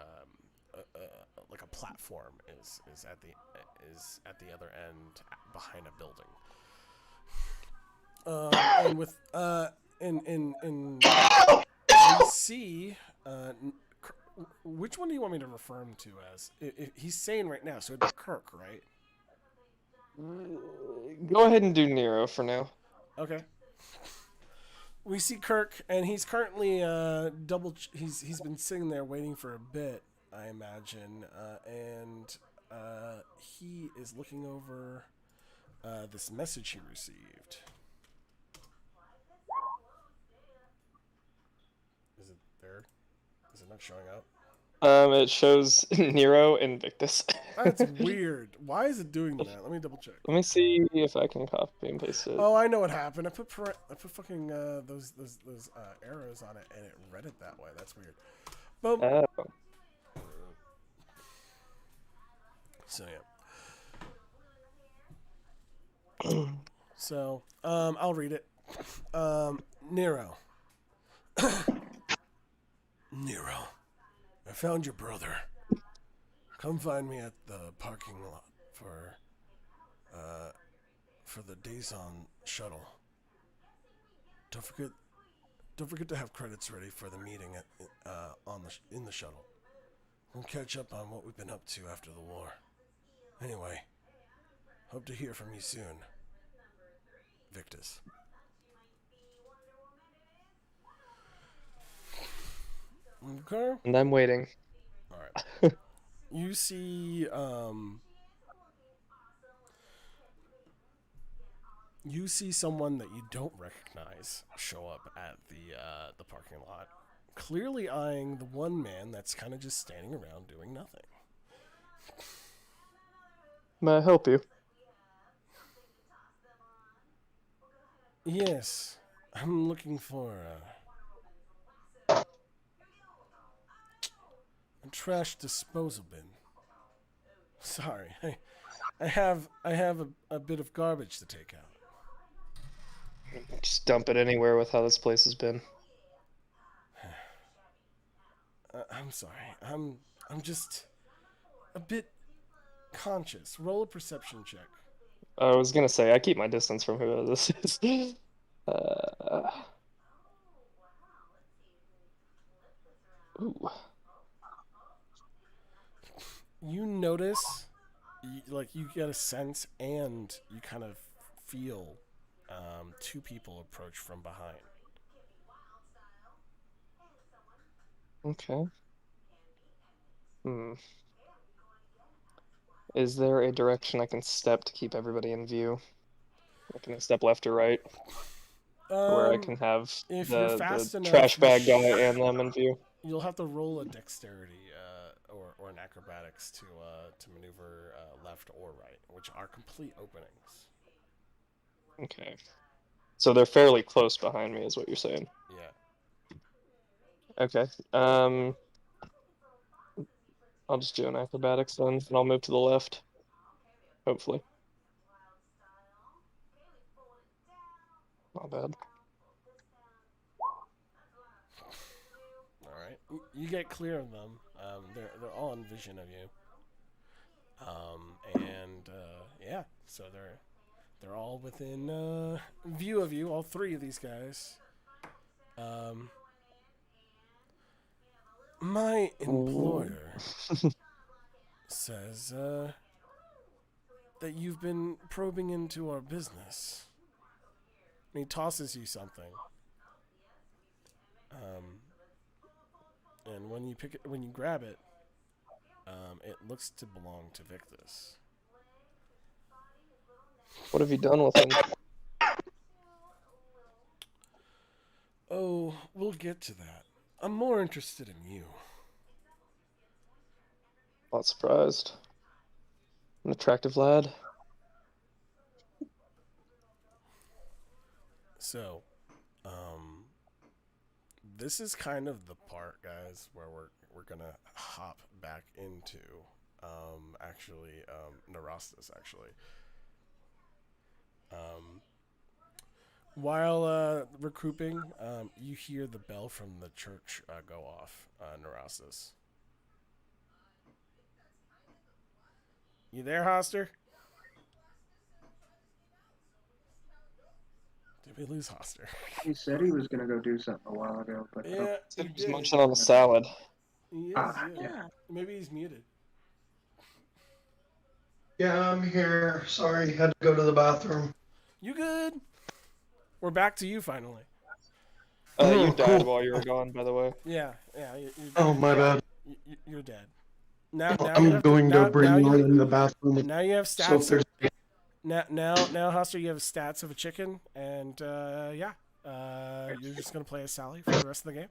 like a platform is at the other end behind a building. And with we see which one do you want me to refer him to as? He's saying right now, so it'd be Kirk, right? Go ahead and do Nero for now. Okay. We see Kirk, and he's currently he's been sitting there waiting for a bit, I imagine, and he is looking over this message he received. Is it there? Is it not showing up? It shows Nero and Victus. That's weird. Why is it doing that? Let me double check. Let me see if I can copy and paste it. Oh, I know what happened. I put fucking those arrows on it, and it read it that way. That's weird. But so yeah. So I'll read it. Nero. Nero, I found your brother. Come find me at the parking lot for the Daison shuttle. Don't forget to have credits ready for the meeting in the shuttle. We'll catch up on what we've been up to after the war. Anyway, hope to hear from you soon. Victus. Okay. And I'm waiting. All right. you see someone that you don't recognize show up at the parking lot, clearly eyeing the one man that's kind of just standing around doing nothing. May I help you? Yes, I'm looking for a trash disposal bin. Sorry, I have a bit of garbage to take out. Just dump it anywhere with how this place has been. I'm sorry. I'm just a bit conscious. Roll a perception check. I was gonna say, I keep my distance from whoever this is. Uh, ooh. You notice, you get a sense, and you kind of feel two people approach from behind. Okay. Hmm. Is there a direction I can step to keep everybody in view? Like, can I step left or right? Where I can have If you're the fast enough, trash bag guy and them in view? You'll have to roll a dexterity or an acrobatics to maneuver left or right, which are complete openings. Okay. So they're fairly close behind me, is what you're saying? Yeah. Okay. I'll just do an acrobatics then, and I'll move to the left. Hopefully. Not bad. All right. You get clear of them. They're all in vision of you. Yeah, so they're all within view of you. All three of these guys. My employer says that you've been probing into our business. And he tosses you something. And when you grab it, it looks to belong to Victus. What have you done with him? Oh, we'll get to that. I'm more interested in you. Not surprised. An attractive lad. So, this is kind of the part, guys, where we're gonna hop back into Neurostis actually. While recouping, you hear the bell from the church go off. Neurostis, you there, Hoster? Did we lose Hoster? He said he was gonna go do something a while ago, but I don't- Yeah, you He's did. munching on a salad. He is, Ah, yeah. Yeah. Maybe he's muted. Yeah, I'm here. Sorry, had to go to the bathroom. You good? We're back to you finally. You Oh, died cool. while you were gone, by the way. Yeah. Oh, my bad. You're dead. Now you I'm have going to bring now you you in the bathroom. now you have So if stats. there's Now, Hoster, you have stats of a chicken, and you're just gonna play as Sally for the rest of the game.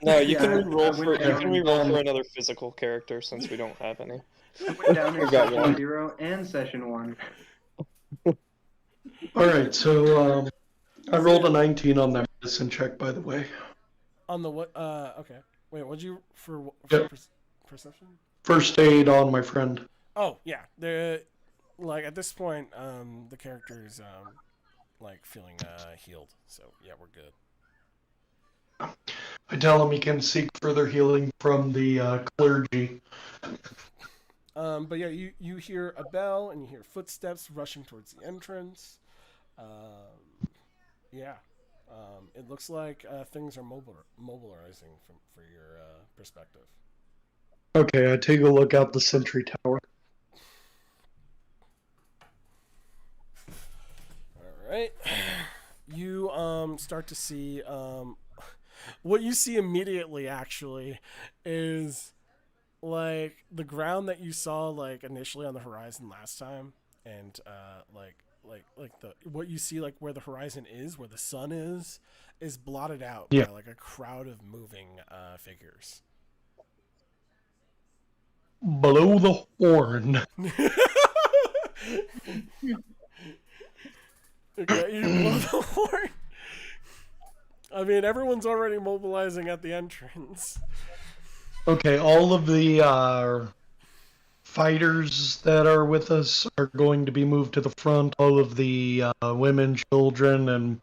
No, you Yeah, can I re-roll went for you down can re-roll for another physical character since we don't have any. I went down in We got session one. 0 and session 1. all right, so I rolled a 19 on that medicine check, by the way. On the what? Okay. Wait, what'd you for Yep. perception? First aid on my friend. Oh yeah, the like at this point, the character's like feeling healed. So yeah, we're good. I tell him he can seek further healing from the clergy. But yeah, you hear a bell and you hear footsteps rushing towards the entrance. Yeah, it looks like things are mobilizing for your perspective. Okay, I take a look out the sentry tower. All right, you start to see what you see immediately. Actually, is like the ground that you saw like initially on the horizon last time, and like the what you see like where the horizon is, where the sun is blotted out Yeah. by like a crowd of moving figures. Blow the horn. Okay, you blow the horn. I mean, everyone's already mobilizing at the entrance. Okay, all of the fighters that are with us are going to be moved to the front. All of the women, children, and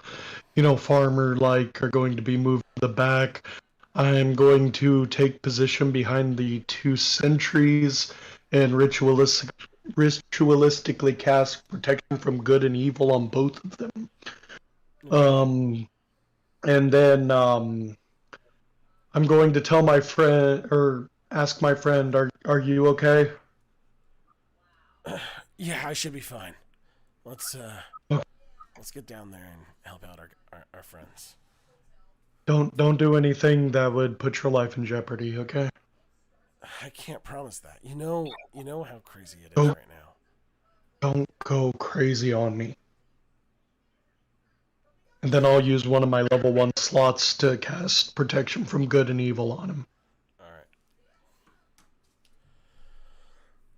farmer like are going to be moved to the back. I'm going to take position behind the two sentries and ritualistically cast protection from good and evil on both of them. And then I'm going to tell my friend or ask my friend, are you okay? Yeah, I should be fine. Let's get down there and help out our friends. Don't do anything that would put your life in jeopardy, okay? I can't promise that. You know how crazy it is Don't right now. don't go crazy on me. And then I'll use one of my level 1 slots to cast protection from good and evil on him. All right.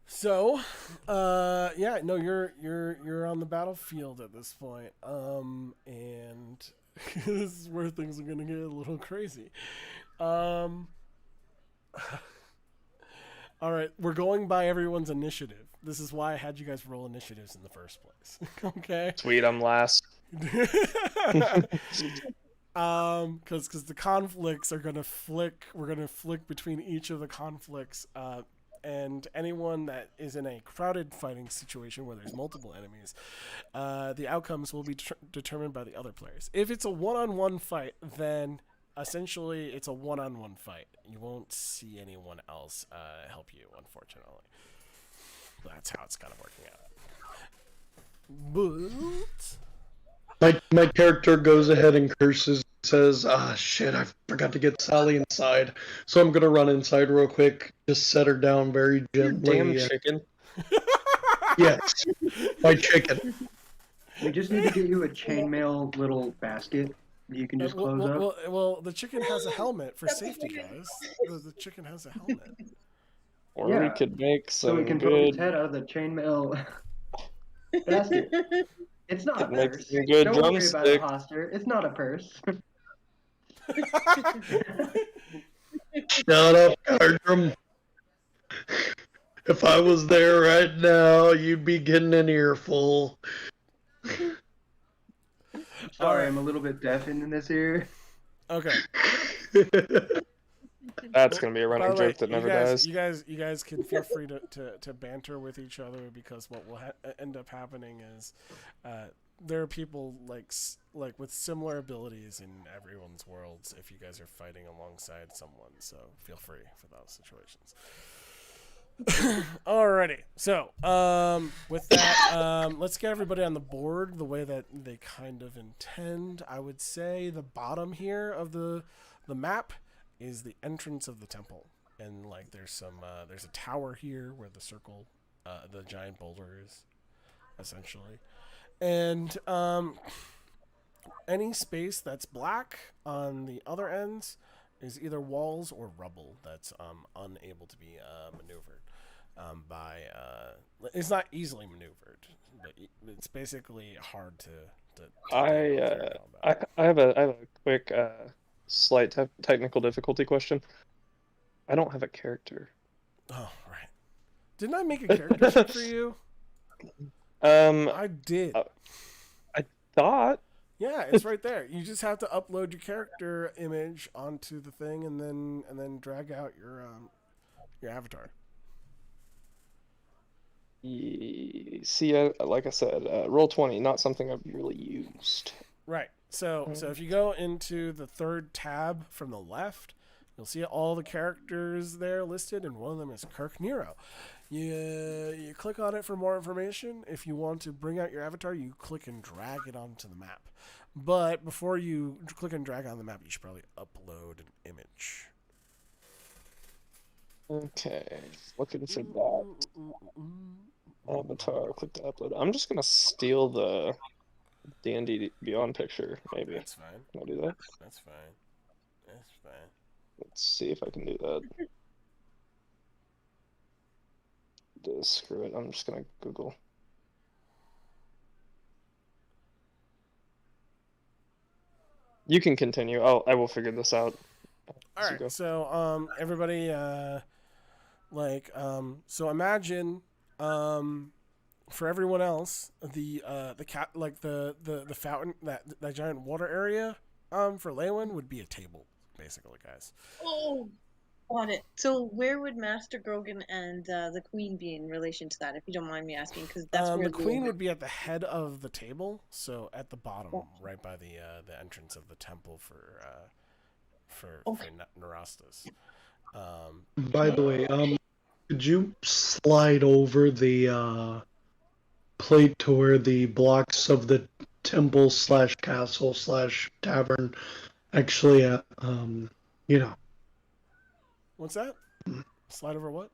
So, yeah, no, you're on the battlefield at this point, and this is where things are gonna get a little crazy. All right, we're going by everyone's initiative. This is why I had you guys roll initiatives in the first place. Okay. Sweet, I'm last. Because the conflicts are gonna flick. We're gonna flick between each of the conflicts. And anyone that is in a crowded fighting situation where there's multiple enemies, the outcomes will be determined by the other players. If it's a one-on-one fight, then essentially it's a one-on-one fight. You won't see anyone else help you, unfortunately. That's how it's kind of working out. But My character goes ahead and curses, says, shit, I forgot to get Sally inside. So I'm gonna run inside real quick, just set her down very gently. Damn chicken. Yes, my chicken. We just need to get you a chainmail little basket that you can just close up. Well, the chicken has a helmet for safety, guys. The chicken has a helmet. Or we Yeah. could make So some we can poke his good. head out of the chainmail basket. It's not a Make purse. some good Don't worry about it, drumstick. Hoster. It's not a purse. Shut up, Cardrum. If I was there right now, you'd be getting an earful. Sorry, I'm a little bit deaf in this ear. Okay. That's gonna be a By running the way, joke that never dies. You guys can feel free to banter with each other, because what will end up happening is there are people like with similar abilities in everyone's worlds if you guys are fighting alongside someone. So feel free for those situations. Alrighty, so with that, let's get everybody on the board the way that they kind of intend. I would say the bottom here of the map is the entrance of the temple, and like there's a tower here where the circle, the giant boulder is, essentially, and any space that's black on the other ends is either walls or rubble that's unable to be maneuvered by. It's not easily maneuvered, but it's basically hard to I have a quick slight technical difficulty question. I don't have a character. Oh, right. Didn't I make a character sheet for you? I did. I thought. Yeah, it's right there. You just have to upload your character image onto the thing, and then drag out your avatar. See, like I said, Roll20, not something I've really used. Right. So if you go into the third tab from the left, you'll see all the characters there listed, and one of them is Kirk Nero. You click on it for more information. If you want to bring out your avatar, you click and drag it onto the map. But before you click and drag on the map, you should probably upload an image. Okay, looking for that avatar. Click to upload. I'm just gonna steal the D&D Beyond picture. Maybe That's fine. can I do that? That's fine. That's fine. Let's see if I can do that. Screw it. I'm just gonna Google. You can continue. I will figure this out. All as you go. right. So everybody so imagine for everyone else the cat like the fountain that giant water area for Lewin would be a table basically, guys. Oh, got it. So where would Master Grogan and the Queen be in relation to that, if you don't mind me asking? Because that's where The queen would be at the head of the table, so at the bottom, right by the entrance of the temple for Nerastus. By the way, could you slide over the plate to where the blocks of the temple slash castle slash tavern actually, What's that? Slide over what?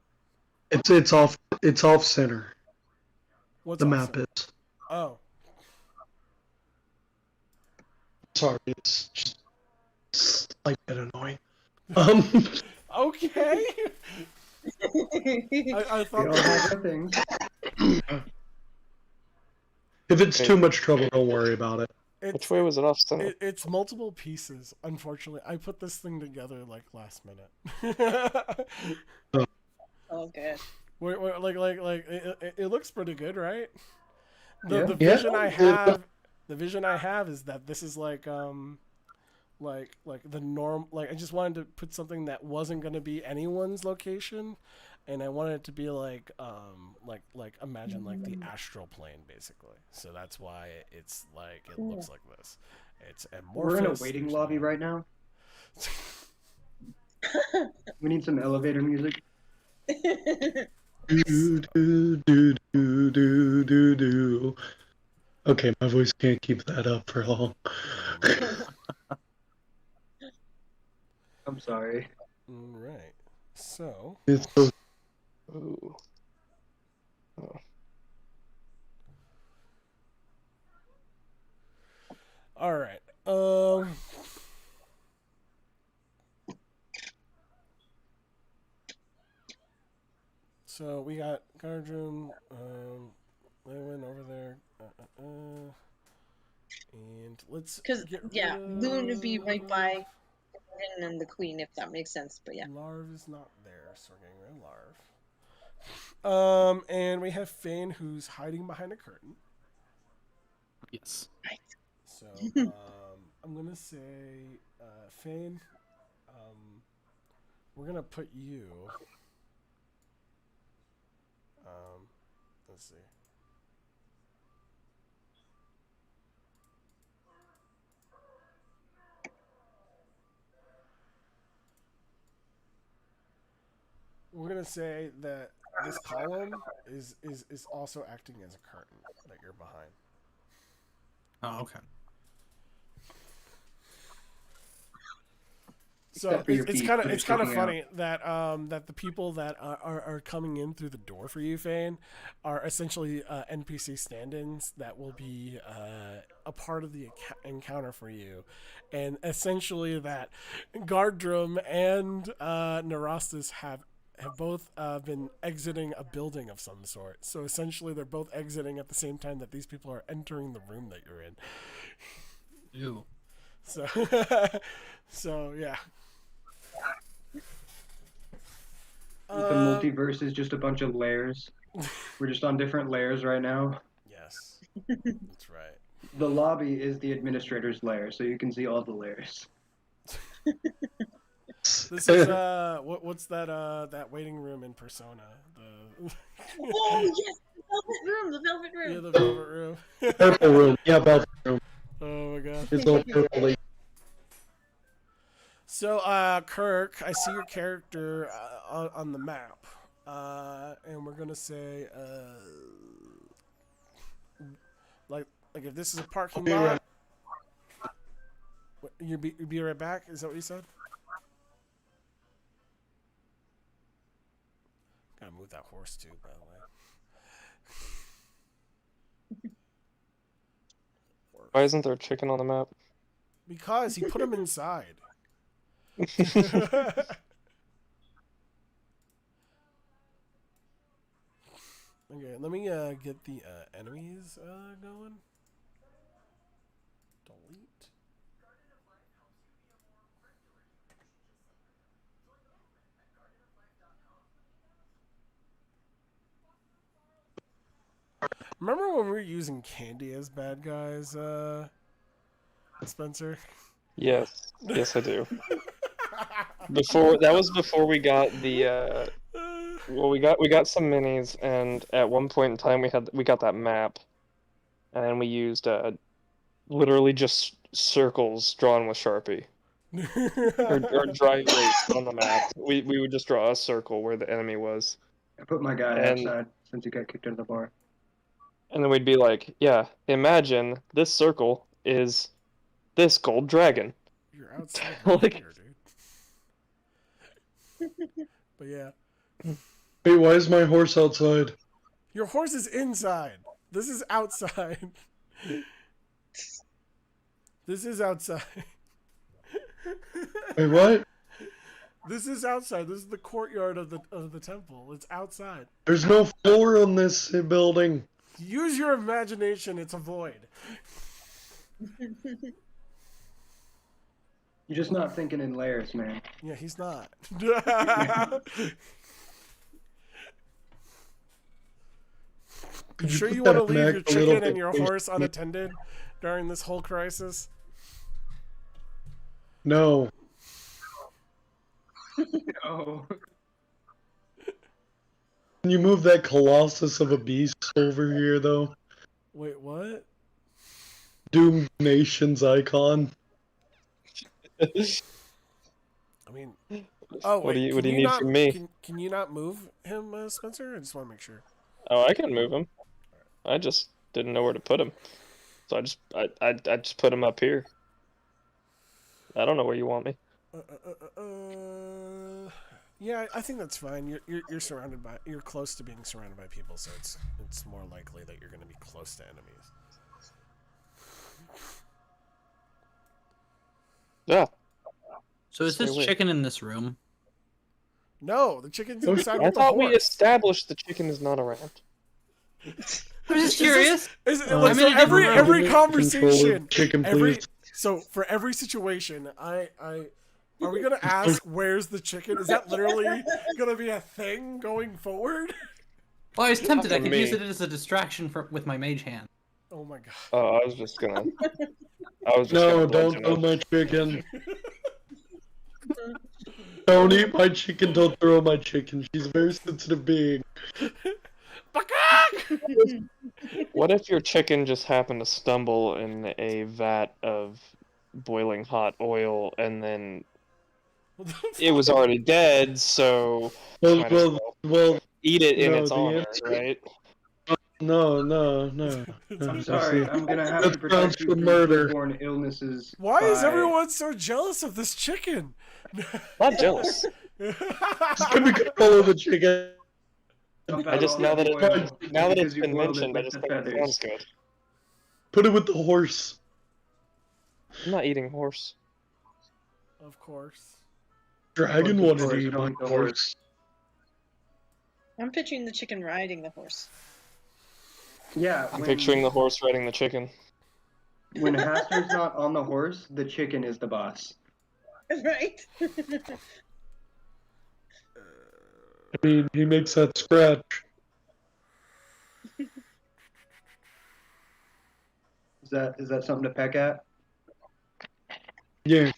it's off center. What's The awesome? map is. Oh, Sorry, it's just like that annoying. okay. I We thought all have our things. If it's too much trouble, don't worry about it. Which way was it off center? It's multiple pieces. Unfortunately, I put this thing together like last minute. Oh, good. It looks pretty good, right? Yeah. The Yeah. vision I have is that this is like the norm. Like I just wanted to put something that wasn't gonna be anyone's location, and I wanted it to be like imagine like the astral plane basically. So that's why it's like it looks like this. It's amorphous. We're in a waiting lobby right now. We need some elevator music. Do, do, do, do, do, do, do. Okay, my voice can't keep that up for long. I'm sorry. Right. So It's so Ooh. Oh. all right. So we got Gardrum, Lewin over there, and let's Because get yeah, rid Loon would be right of- by Grogan and the Queen, if that makes sense. But yeah. Larv is not there, so we're getting rid of Larv. And we have Fane who's hiding behind a curtain. Yes. So I'm gonna say, Fane, we're gonna put you. Let's see. We're gonna say that this column is also acting as a curtain that you're behind. Oh, okay. So Except for your it's feet, kind of they're it's kind of sticking out. funny that the people that are coming in through the door for you, Fane, are essentially NPC stand-ins that will be a part of the encounter for you, and essentially that Gardrum and Nerastus have both been exiting a building of some sort. So essentially, they're both exiting at the same time that these people are entering the room that you're in. Ew. So, so yeah. The multiverse is just a bunch of layers. We're just on different layers right now. Yes, that's right. The lobby is the administrator's layer, so you can see all the layers. This is what's that waiting room in Persona? Oh yes, the velvet room. The velvet room. Yeah, the velvet room. purple room. Yeah, velvet room. Oh my god. It's all purpley. So, Kirk, I see your character on the map, and we're gonna say, like if this is a parking be lot, right- you'd be right back. Is that what you said? Gotta move that horse too, by the way. Why isn't there a chicken on the map? Because he put him inside. Okay, let me get the enemies going. Delete. Remember when we were using candy as bad guys, Spencer? Yes, yes, I do. Before we got the well, we got some minis, and at one point in time we got that map, and we used literally just circles drawn with Sharpie or dry erase on the map. We would just draw a circle where the enemy was, I put my guy And- outside since he got kicked out of the bar. and then we'd be like, "Yeah, imagine this circle is this gold dragon." You're outside right Like- here, dude. But yeah. Wait, why is my horse outside? Your horse is inside. This is outside. This is outside. Wait, what? This is outside. This is the courtyard of the temple. It's outside. There's no floor on this building. Use your imagination. It's a void. You're just not thinking in layers, man. Yeah, he's not. You you sure put you want to that leave back your a little chicken bit, and your please? horse unattended during this whole crisis? No. Oh. Can you move that colossus of a beast over here, though? Wait, what? Doomed Nation's icon. I mean, oh wait, What do you can need not, from me? Can you not move him, Spencer? I just want to make sure. Oh, I can move him. I just didn't know where to put him, so I just put him up here. I don't know where you want me. Yeah, I think that's fine. You're surrounded by, you're close to being surrounded by people, so it's more likely that you're going to be close to enemies. Yeah, So is Stay this away. chicken in this room? No, the chicken's Oh, inside I with the thought we horse. established the chicken is not around. I'm just curious. Like, I'm so in a different room. every Give me control of conversation, chicken, every please. so for every situation, I are we gonna ask where's the chicken? Is that literally gonna be a thing going forward? Well, I was tempted. I for could me. use it as a distraction with my mage hand. Oh my god! Oh, I was just gonna. No, bludgeon don't it. throw my chicken. Don't eat my chicken, don't throw my chicken. She's a very sensitive being. What if your chicken just happened to stumble in a vat of boiling hot oil and then it was already dead, so Well, might as well, eat it in No, its the honor, answer- right? no. I'm sorry, I'm gonna have to That protect sounds you for from murder. foodborne illnesses. Why is by- everyone so jealous of this chicken? Not jealous. Just give me control of the chicken. Dump I out just all now that oil it's because you been boiled it mentioned, I with just the think it sounds feathers. good. Put it with the horse. I'm not eating horse. Of course. Dragon Of wanted course, to you eat don't my eat the horse. I'm picturing the chicken riding the horse. Yeah, I'm when, picturing the horse riding the chicken. when Haster's not on the horse, the chicken is the boss. Right? I mean, he makes that scratch. Is that something to peck at? Yeah.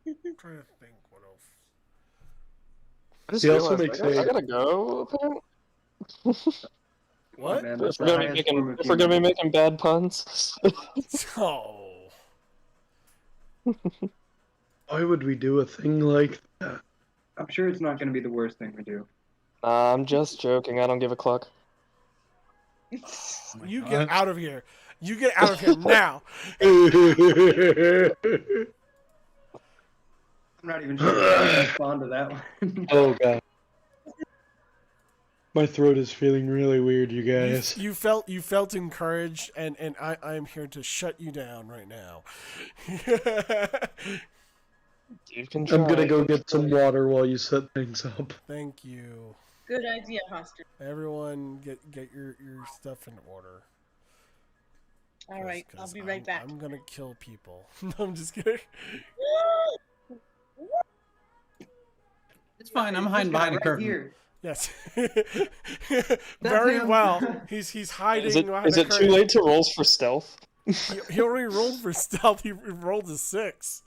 I'm trying to think what else. I just He also realized makes I a- gotta go. Apparently. What? Man, If that's we're the gonna be highest form making, of if we're gonna be human. making bad puns. Oh. Why would we do a thing like that? I'm sure it's not gonna be the worst thing we do. I'm just joking. I don't give a cluck. You get out of here. You get out of here now. I'm not even sure if I can respond to that one. Oh god. My throat is feeling really weird, you guys. You felt encouraged, and I am here to shut you down right now. You can I'm gonna try. go get some water while you set things up. Thank you. Good idea, Hoster. Everyone, get your stuff in order. All right, I'll 'Cause be right back. I'm gonna kill people. No, I'm just kidding. It's fine. I'm hiding behind a curtain. Here. Yes. Very him. well. He's hiding Is it behind a too curtain. late to rolls for stealth? He already rolled for stealth. He rolled a 6.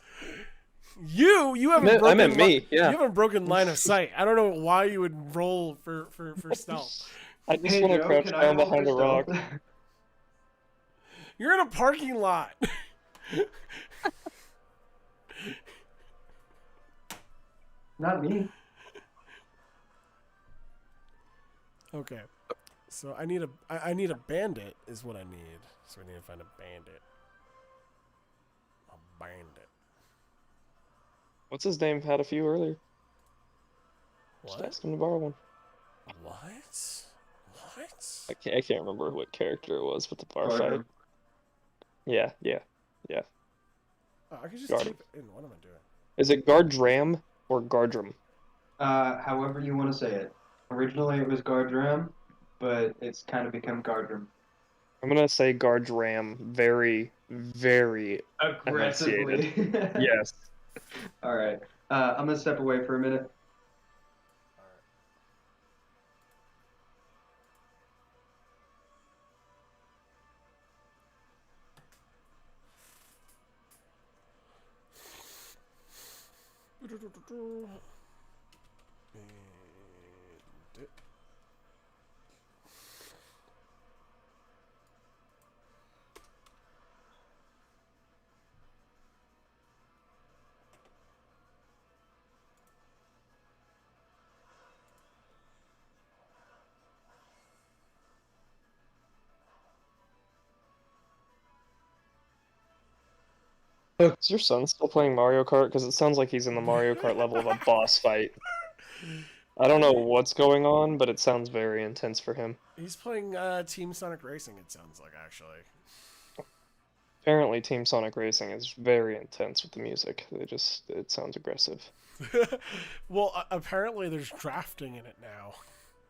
You haven't broken I meant me. Yeah. You haven't broken line of sight. I don't know why you would roll for stealth. I just Hey, want to Joe, crouch can I down roll behind a for rock. stealth? You're in a parking lot. Not me. Okay. So I need a bandit is what I need. So we need to find a bandit. A bandit. What's his name? Had a few earlier. Just What? ask him to borrow one. What? I can't remember what character it was with the bar Gardner. fight. Yeah. Oh, I could just Guard type it in. What am I doing? Is it Gardram or Gardram? However you want to say it. Originally it was Gardram, but it's kind of become Gardram. I'm gonna say Gardram. Very, very. Aggressively. Yes. All right. I'm gonna step away for a minute. Bandit. Is your son still playing Mario Kart? Because it sounds like he's in the Mario Kart level of a boss fight. I don't know what's going on, but it sounds very intense for him. He's playing Team Sonic Racing. It sounds like actually. Apparently, Team Sonic Racing is very intense with the music. It sounds aggressive. Well, apparently there's drafting in it now.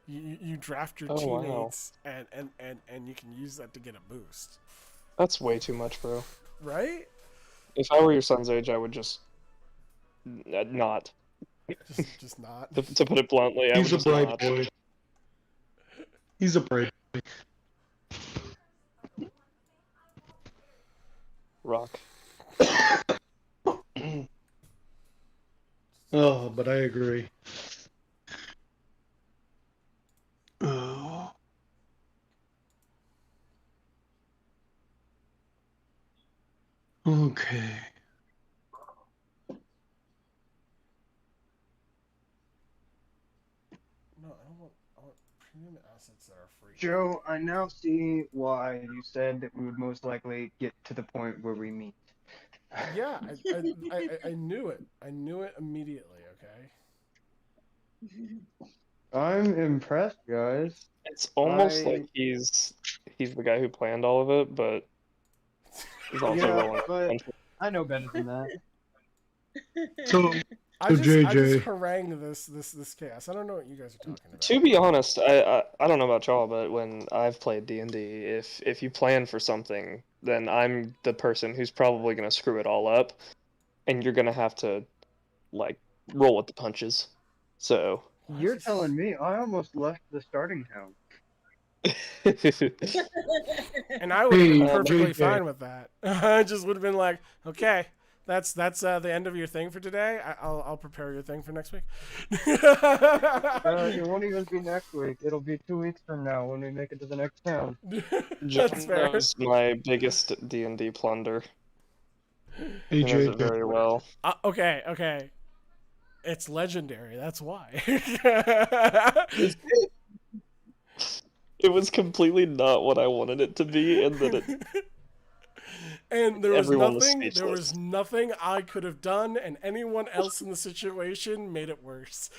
You draft your Oh, wow. teammates, and you can use that to get a boost. That's way too much, bro. Right? If I were your son's age, I would just not. Just not. To put it bluntly, I would He's a just bright not. boy. He's a bright boy. Rock. Oh, but I agree. Oh. Okay. No, I want premium assets that are free. Joe, I now see why you said that we would most likely get to the point where we meet. Yeah, I knew it. I knew it immediately. Okay. I'm impressed, guys. It's almost I- like he's the guy who planned all of it, but he's also Yeah, rolling. but I know better than that. So, I just JJ. harangued this chaos. I don't know what you guys are talking about. To be honest, I don't know about y'all, but when I've played D&D, if you plan for something, then I'm the person who's probably gonna screw it all up, and you're gonna have to like roll with the punches. So You're telling me I almost left the starting town. And I would have been Hey, perfectly JJ. fine with that. I just would have been like, okay, that's the end of your thing for today. I'll prepare your thing for next week. It won't even be next week. It'll be 2 weeks from now when we make it to the next town. John That's fair. knows my biggest D&D plunder. Hey, He knows it JJ. very well. Okay. It's legendary. That's why. It was completely not what I wanted it to be, and then it. And there was Everyone was nothing. There speechless. was nothing I could have done, and anyone else in the situation made it worse.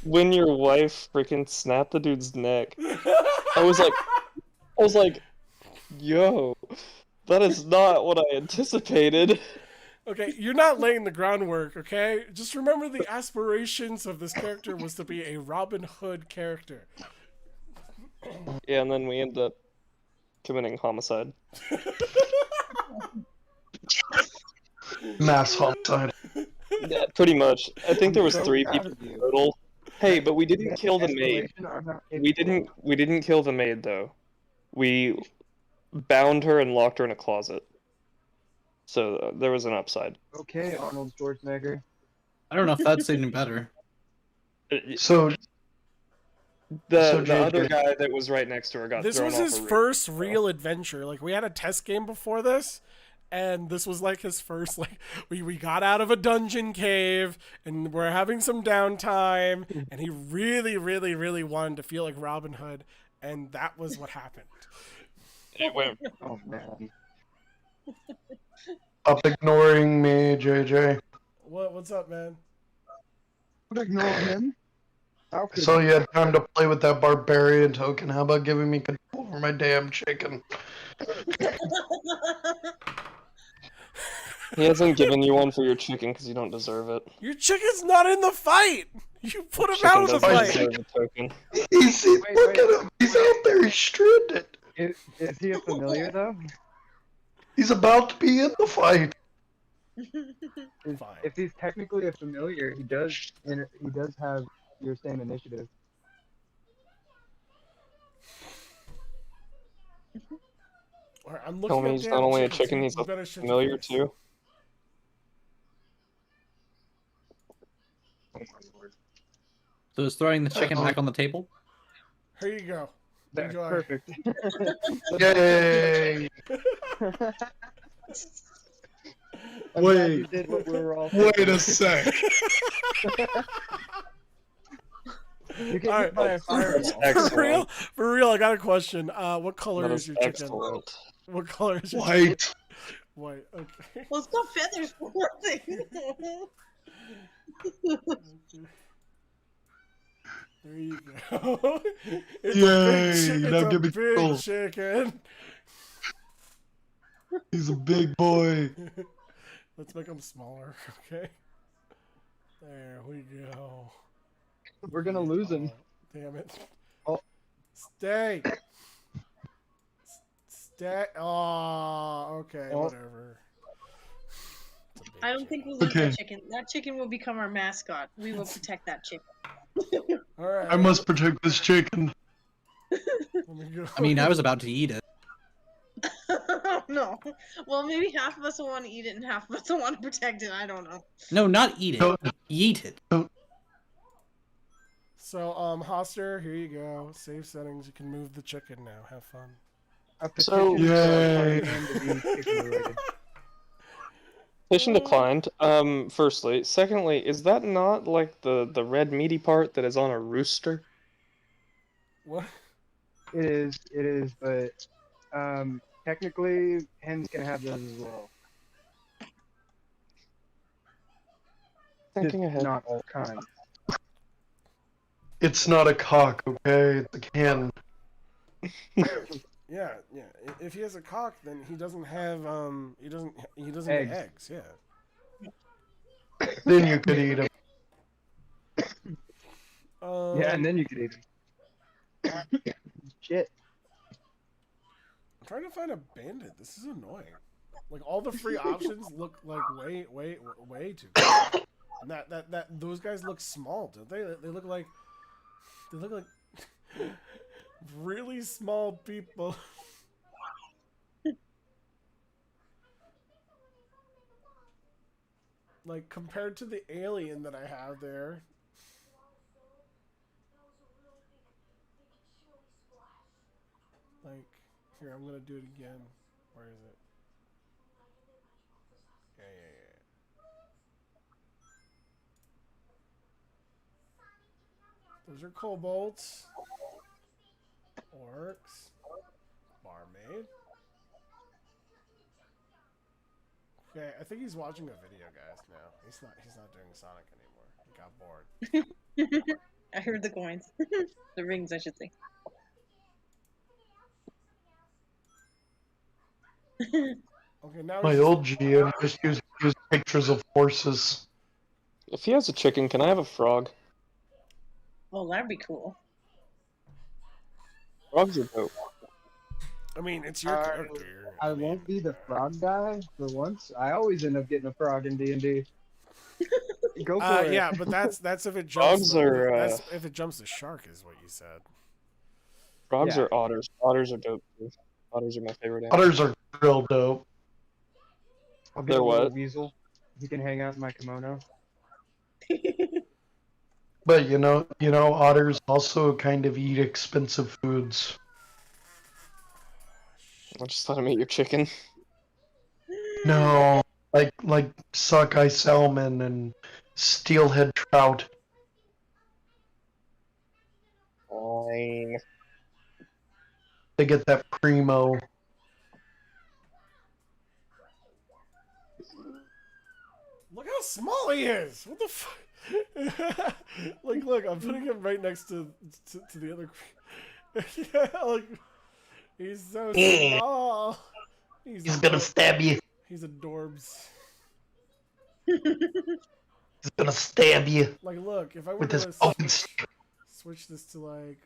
when your wife freaking snapped the dude's neck, I was like, yo, that is not what I anticipated. Okay, you're not laying the groundwork, okay? Just remember the aspirations of this character was to be a Robin Hood character. Yeah, and then we end up committing homicide. Mass homicide. Yeah, pretty much. I think there was so 3 proud people of you. total. Hey, but we didn't That's kill the an maid. escalation I'm not We capable didn't kill the maid though. We bound her and locked her in a closet. So there was an upside. of. Okay, Arnold Schwarzenegger. I don't know if that's any better. So, The JJ. other guy that was right next to her got This thrown was off his a roof. first real adventure. Like, we had a test game before this, and this was like his first, like, we got out of a dungeon cave, and we're having some downtime, and he really, really, really wanted to feel like Robin Hood, and that was what happened. It went. Oh man. Stop ignoring me, JJ. What's up, man? Would ignore him. How could So you had time to play with that barbarian token. How about giving me control over my damn chicken? He hasn't given you one for your chicken because you don't deserve it. Your chicken's not in the fight! You put him Chicken out of the doesn't fight! deserve a token. Look at him. He's out there. He's stranded. is he a familiar though? He's about to be in the fight. Fine. If he's technically a familiar, he does have your same initiative. All right, I'm looking Tell me at he's damn not only a chickens. chicken, You he's a better shut your familiar face. too. So is throwing the chicken back on the table? Here you go. That's Enjoy. perfect. Yay! I'm glad you did what we were all Wait a sec. You get All hit by a fireball. For Excellent. real? For real, I got a question. What color That is is your chicken? excellent. What color is your chicken? White. White. Okay. Well, it's got feathers for one thing. There you go. It's Yay, now it's give me a big control. chicken. He's a big boy. Let's make him smaller, okay? There we go. We're gonna lose him. Oh, damn it. Oh. Stay. Stay. Oh, okay, Oh. whatever. It's a big I don't chicken. think we'll lose Okay. that chicken. That chicken will become our mascot. We will protect that chicken. All right. I must protect this chicken. Let me go. I mean, I was about to eat it. Oh no. Well, maybe half of us will want to eat it and half of us will want to protect it. I don't know. No, not eat it. No. Eat it. So, Hoster, here you go. Save settings. You can move the chicken now. Have fun. A So- petition Yay. for him to be chicken related. Petition declined. Firstly, secondly, is that not like the red meaty part that is on a rooster? What? It is, but technically hens can have those as well. Thinking Just ahead. not all kinds. It's not a cock, okay? It's a hen. Yeah, yeah. If he has a cock, then he doesn't have he doesn't Eggs. get eggs. Yeah. Then you could eat him. Yeah, and then you could eat them. Shit. I'm trying to find a bandit. This is annoying. Like, all the free options look like way too good. And that those guys look small, don't they? They look like really small people. Like, compared to the alien that I have there. Like, here, I'm gonna do it again. Where is it? Yeah. Those are kobolds. Orcs. Barmaid. Okay, I think he's watching a video, guys, now. He's not doing Sonic anymore. He got bored. I heard the coins. The rings, I should say. Okay, now My he's just... old GM just used pictures of horses. If he has a chicken, can I have a frog? Well, that'd be cool. Frogs are dope. I mean, it's your character. I mean, won't be the frog guy for once. I always end up getting a frog in D&D. Go for it. Yeah, but that's if it jumps. Frogs are, That's if it jumps the shark, is what you said. Frogs Yeah. are otters. Otters are dope too. Otters are my favorite animal. Otters are real dope. I'll get They're a little what? weasel. He can hang out in my kimono. But you know, otters also kind of eat expensive foods. I just thought I ate your chicken. No, like sockeye salmon and steelhead trout. Fine. They get that primo. Look how small he is. What the fuck? Like, look, I'm putting him right next to the other. Yeah, like he's so small. He's gonna stab you. He's adorbs. He's gonna stab you Like, look, if I were with his to open stick. switch this to like,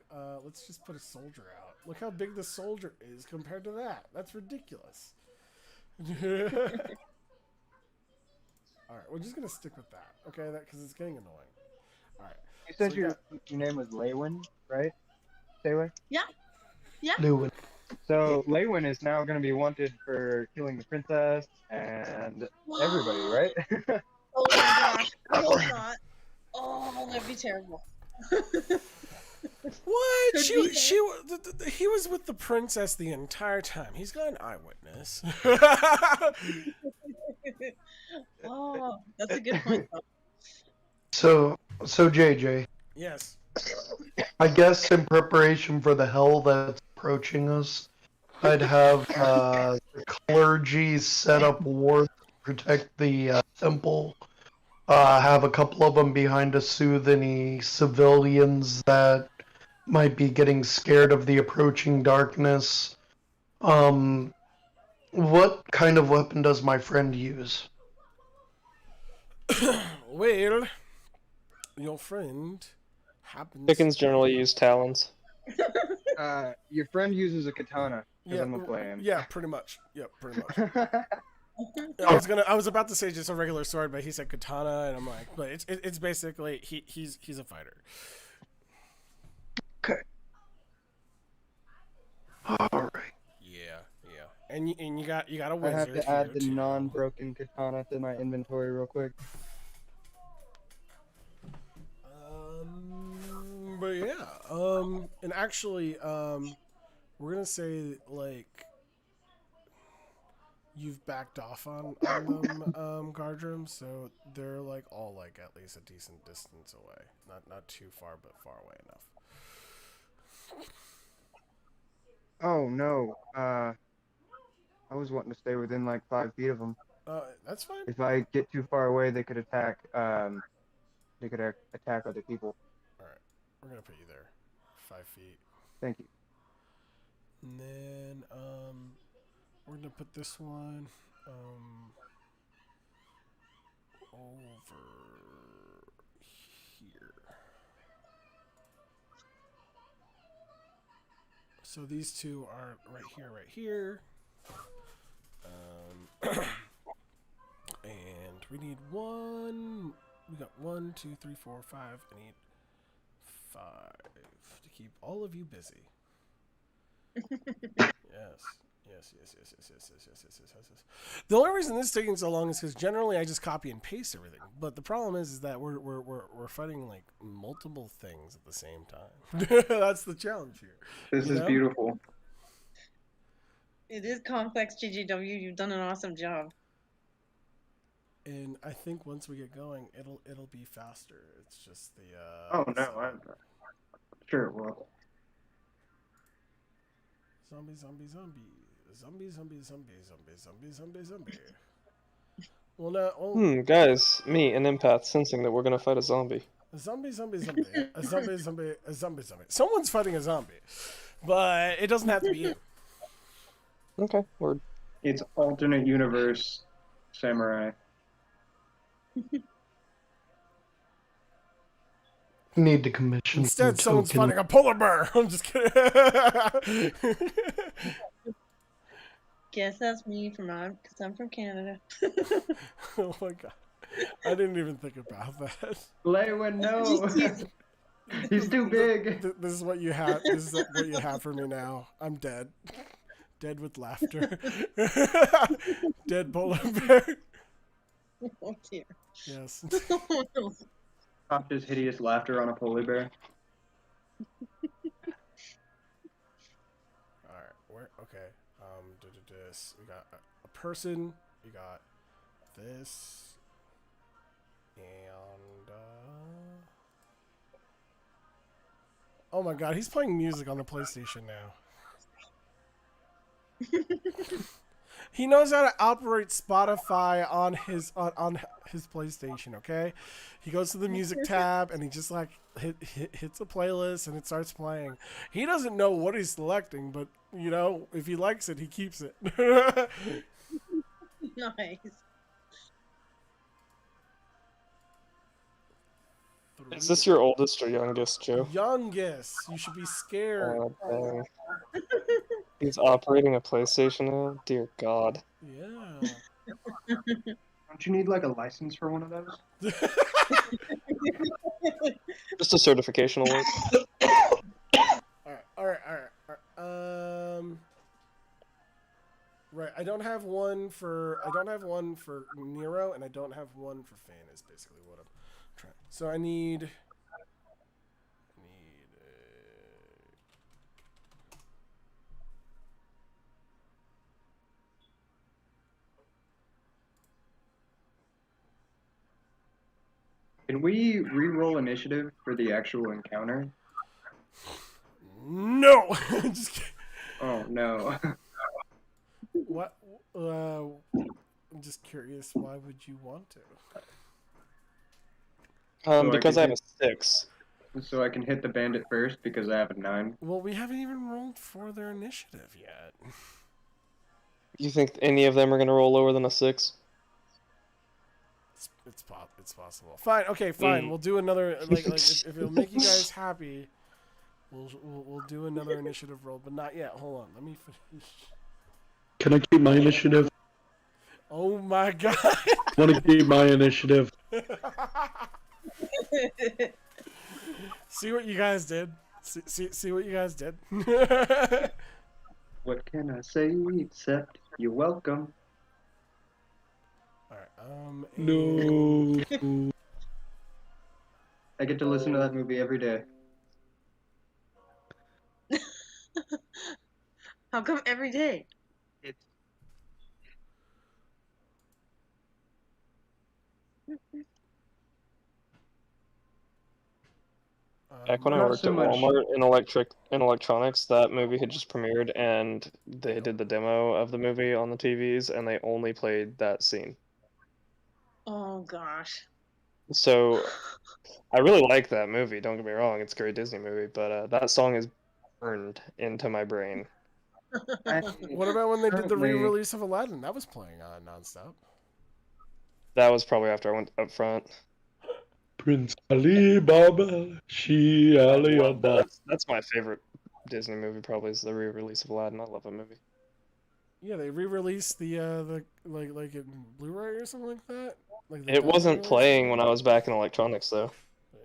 let's just put a soldier out. Look how big the soldier is compared to that. That's ridiculous. All right, we're just gonna stick with that, okay? That because it's getting annoying. All right. You said So we your got- your name was Leywin, right? Sayway? Lewin. So Leywin is now going to be wanted for killing the princess and everybody, right? Oh my gosh. I hope not. Oh, that'd be terrible. What? Could She be he was with the princess the entire time. He's got an eyewitness. Oh, that's a good point, though. So JJ, Yes. I guess in preparation for the hell that's approaching us, I'd have the clergy set up wards to protect the temple. Have a couple of them behind to soothe any civilians that might be getting scared of the approaching darkness. What kind of weapon does my friend use? Well, your friend happens. Chickens generally use talons. Your friend uses a katana. 'Cause Yeah, I'm a flame. yeah, pretty much. Yeah, pretty much. Oh. I was about to say just a regular sword, but he said katana, and I'm like, but it's basically he's a fighter. Okay. All right. Yeah. And you got a I wizard. have to add here, the too. non-broken katana to my inventory real quick. But yeah, and actually, we're gonna say like you've backed off on them, Gardrum, so they're like all like at least a decent distance away, not too far, but far away enough. Oh no. I was wanting to stay within like 5 feet of them. That's fine. If I get too far away, they could attack. They could attack other people. All right, we're gonna put you there, 5 feet, Thank you. and then we're gonna put this one over here. So these two are right here. And we need one. We got 1, 2, 3, 4, 5. I need 5 to keep all of you busy. Yes. The only reason this is taking so long is because generally I just copy and paste everything. But the problem is that we're fighting like multiple things at the same time. That's the challenge here. This You is know? beautiful. It is complex, GGW. You've done an awesome job. And I think once we get going, it'll be faster. It's just the Oh no, I'm sure it will. Zombie. Well, no. Oh, Guys, me, an empath, sensing that we're gonna fight a zombie. A zombie. A zombie. Someone's fighting a zombie, but it doesn't have to be you. Okay, word. It's alternate universe samurai. Need to commission some Instead, someone's token. fighting a polar bear. I'm just kidding. Guess that's me because I'm from Canada. Oh my god. I didn't even think about that. Leywin, no! He's too big! This is what you have. This is what you have for me now. I'm dead. Dead with laughter. Dead polar bear. Oh dear. Yes. Popped his hideous laughter on a polar bear. Alright, where? Okay. This. We got a person. We got this. And, oh my god, he's playing music on the PlayStation now. He knows how to operate Spotify on his PlayStation, okay? He goes to the music tab and he just like hits a playlist and it starts playing. He doesn't know what he's selecting, but you know, if he likes it, he keeps it. Nice. Is this your oldest or youngest, Joe? Youngest? You should be scared. Dang. He's operating a PlayStation now? Dear God. Yeah. Don't you need like a license for one of those? Just a certification award. Alright. Right, I don't have one for Nero, and I don't have one for Fan. Is basically what I'm trying. So I need. Can we re-roll initiative for the actual encounter? No. Just kidding. Oh no. What? I'm just curious. Why would you want to? Because I have a 6. So I can hit the bandit first because I have a 9. Well, we haven't even rolled for their initiative yet. You think any of them are going to roll lower than a 6? It's possible. Fine. Okay. Fine. We'll do another. Like if it'll make you guys happy, we'll do another initiative roll, but not yet. Hold on. Let me finish. Can I keep my initiative? Oh my god. I want to keep my initiative. See what you guys did. See what you guys did. What can I say except you're welcome? Alright, No. I get to listen to that movie every day. How come every day? It's Back when I Not worked so at much. Walmart in electronics, that movie had just premiered, and they did the demo of the movie on the TVs, and they only played that scene. Oh gosh. So, I really like that movie. Don't get me wrong; it's a great Disney movie, but that song is burned into my brain. What about when they did the Currently- re-release of Aladdin? That was playing nonstop. That was probably after I went up front. Prince Ali Baba, She Ali Baba. That's my favorite Disney movie. Probably is the re-release of Aladdin. I love that movie. Yeah, they re-released the like in Blu-ray or something like that. Like the It wasn't download? playing when I was back in electronics though. Yeah.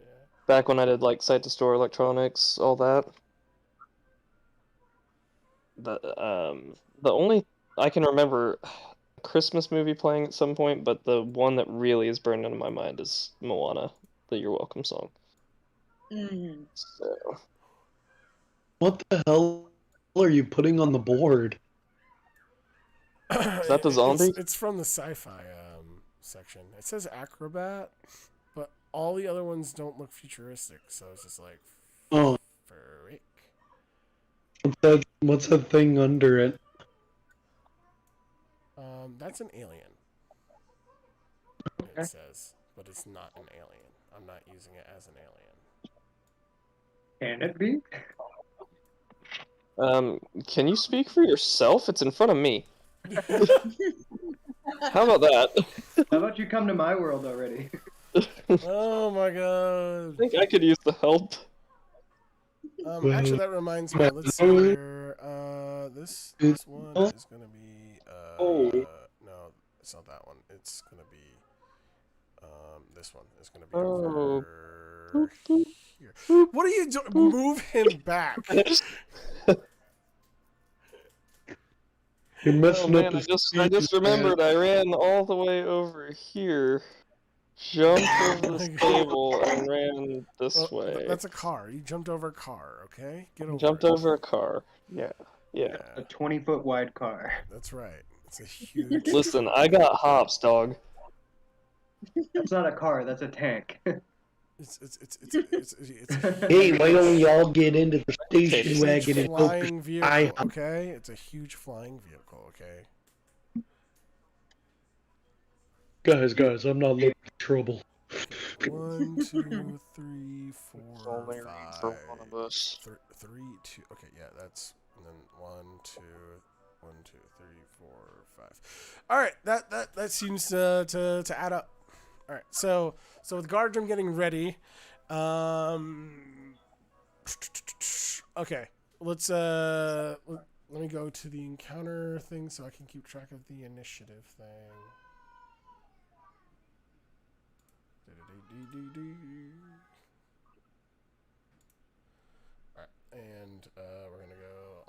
Back when I did like site to store electronics, all that. The only I can remember a Christmas movie playing at some point, but the one that really is burned into my mind is Moana, the You're Welcome song. Mm. So What the hell are you putting on the board? Is that the zombie? It's from the sci-fi section. It says acrobat, but all the other ones don't look futuristic, so it's just like Oh, frick. what's that thing under it? That's an alien. Okay. It says, but it's not an alien. I'm not using it as an alien. Can it be? Can you speak for yourself? It's in front of me. How about that? How about you come to my world already? Oh my I god. think I could use the help. Actually, that reminds me. Let's see here. This one is gonna be. No, it's not that one. It's gonna be. This one is gonna be over here. What are you doing? Move him back. You're Oh messing up man, I his just speeches, remembered man. I ran all the way over here, jumped over this table, and ran this way. That's a car. You jumped over a car. Okay, get over Jumped it. over a car. Yeah. A 20-foot wide car. That's right. It's a huge. Listen, I got hops, dog. That's not a car, that's a tank. It's Hey, why don't y'all get into the station It's a wagon and go flying vehicle. Okay, it's a huge flying vehicle. Okay. Guys, I'm not looking for trouble. 1, 2, 3, 4, Only 5. for one of us. 3, 2. Okay, yeah, that's. And then 1, 2, 1, 2, 3, 4, 5. All right, that seems to add up. All right, so with Guardrum getting ready, okay, let's let me go to the encounter thing so I can keep track of the initiative thing. Alright, and we're gonna go,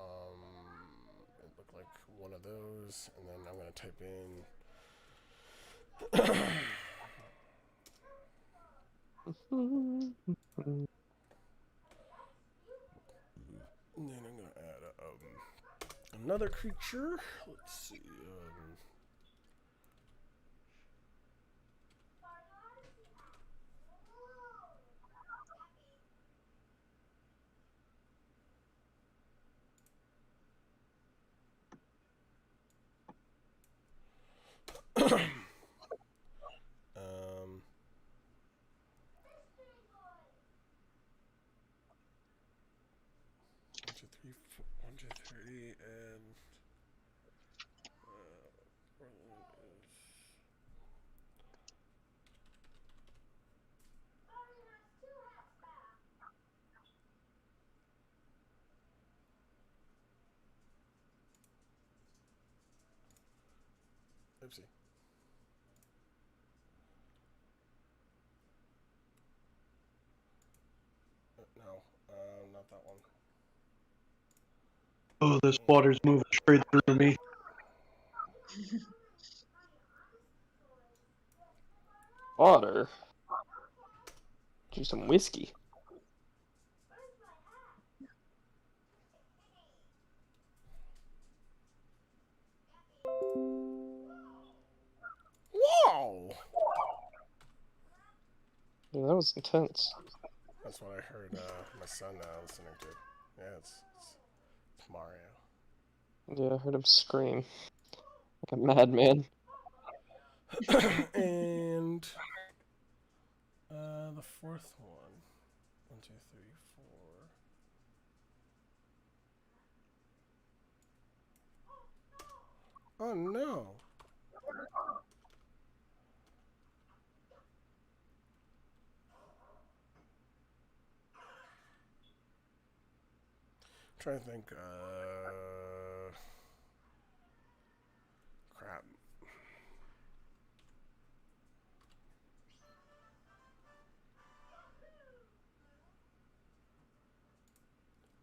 it looked like one of those, and then I'm gonna type in and then I'm gonna add another creature. Let's see. One, two, three, and oopsie. No, not that one. Oh, this water's moving straight through me. Water. Do some whiskey. Whoa! Yeah, that was intense. That's what I heard my son listening to. Yeah, it's Mario. Yeah, I heard him scream like a madman. And the fourth one. 1, 2, 3, 4. Oh no! I'm trying to think. Crap.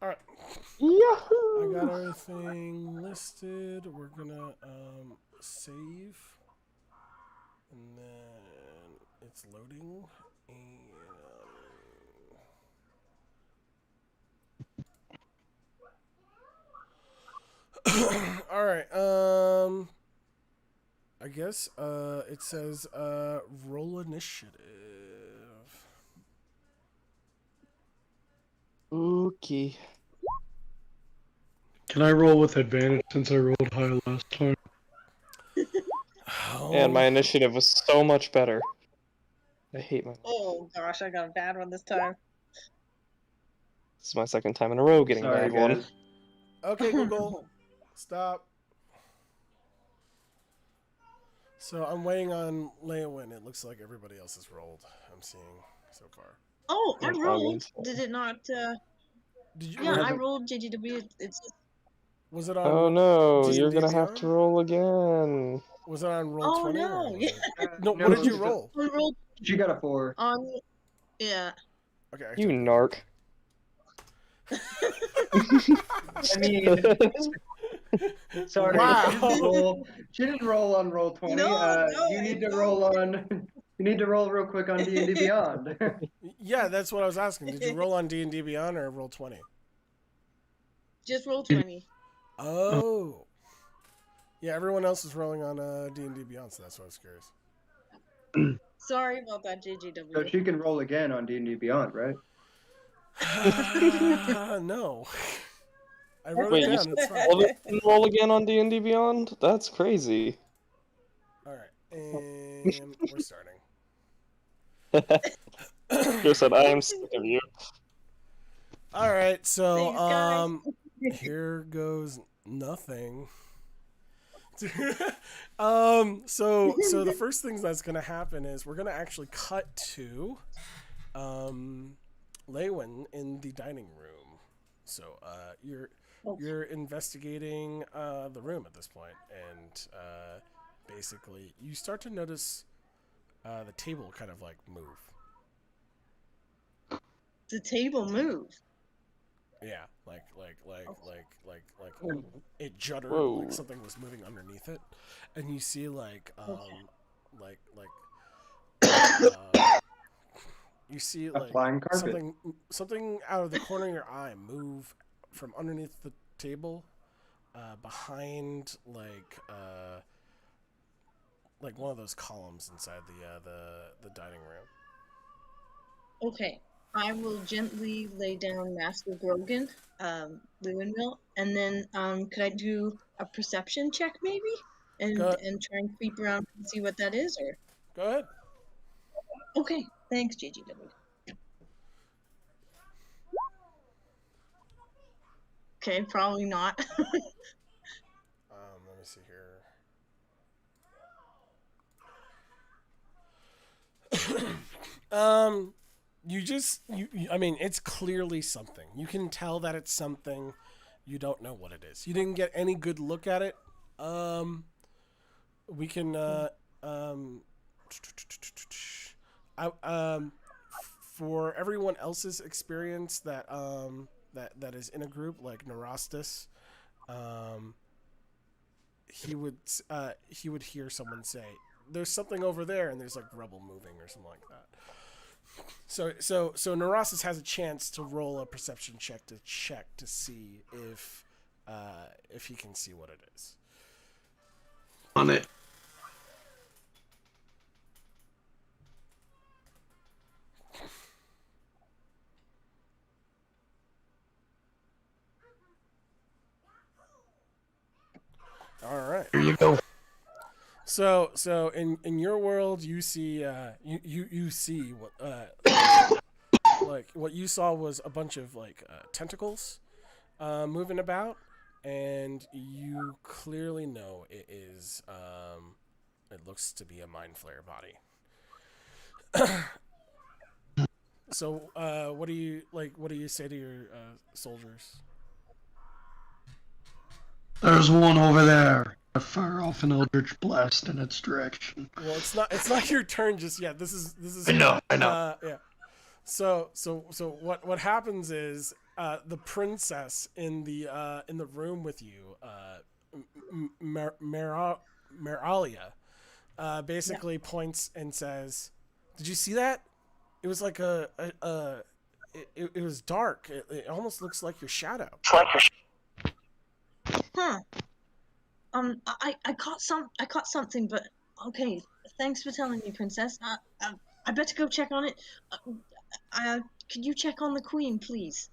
All right. Yahoo! I got everything listed. We're gonna save, and then it's loading. And all right. I guess it says roll initiative. Okay. Can I roll with advantage since I rolled high last time? And my initiative was so much better. I hate my. Oh gosh, I got a bad one this time. This is my second time in a row getting a Sorry, bad one. guys. Okay, Google, stop. So I'm waiting on Leowin. It looks like everybody else has rolled. I'm seeing so far. Oh, I Yeah, rolled. Did it not? Did you? Yeah, I Was, rolled JGW. It's was it on? Oh no, you're D&D gonna have to Beyond? roll again. Was it on roll oh 20 or no, was yeah. it? No, what did you roll? I rolled She got a 4. on. Yeah. Okay. I You took- narc. I mean, sorry. Wow. She didn't roll on roll 20. No, You need to it's roll on. You need to roll real quick on D&D Beyond. Yeah, that's what I was asking. Did you roll on D&D Beyond or roll 20? Just roll 20. Oh. Yeah, everyone else is rolling on D&D Beyond, so that's why I was curious. Sorry about that, So JGW. she can roll again on D&D Beyond, right? No. I wrote Wait, it you down. It's fine. All of it can roll again on D&D Beyond? That's crazy. All right, and we're starting. Chris said, I am sick of you. All right, so Thanks, guys. here goes nothing. So the first thing that's gonna happen is we're gonna actually cut to Leywin in the dining room. So you're investigating the room at this point, and basically you start to notice the table kind of like move. The table moved. Yeah, like it juddered, Whoa. like something was moving underneath it, and you see you see A like flying carpet. something out of the corner of your eye move from underneath the table, behind like one of those columns inside the dining room. Okay. I will gently lay down Master Grogan, Lewinville, and then could I do a perception check maybe? And Go- and try and creep around and see what that is, or Go ahead. okay. Thanks, JGW. Okay, probably not. Let me see here. I mean, it's clearly something. You can tell that it's something. You don't know what it is. You didn't get any good look at it. We can, for everyone else's experience that is in a group like Neurostis, he would hear someone say, "There's something over there," and there's like rubble moving or something like that. So Neurosis has a chance to roll a perception check to see if he can see what it is. On it. All right. Here you go. So in your world, you see you see what like what you saw was a bunch of like tentacles moving about, and you clearly know it is it looks to be a mind flayer body. So what do you say to your soldiers? There's one over there. I fire off an eldritch blast in its direction. Well, it's not your turn just yet. This is I know. yeah. So what happens is the princess in the room with you, Meralia, basically points and says, "Did you see that? It was like it was dark. It almost looks like your shadow." Huh. I caught something, but okay. Thanks for telling me, Princess. I better go check on it. Could you check on the Queen, please?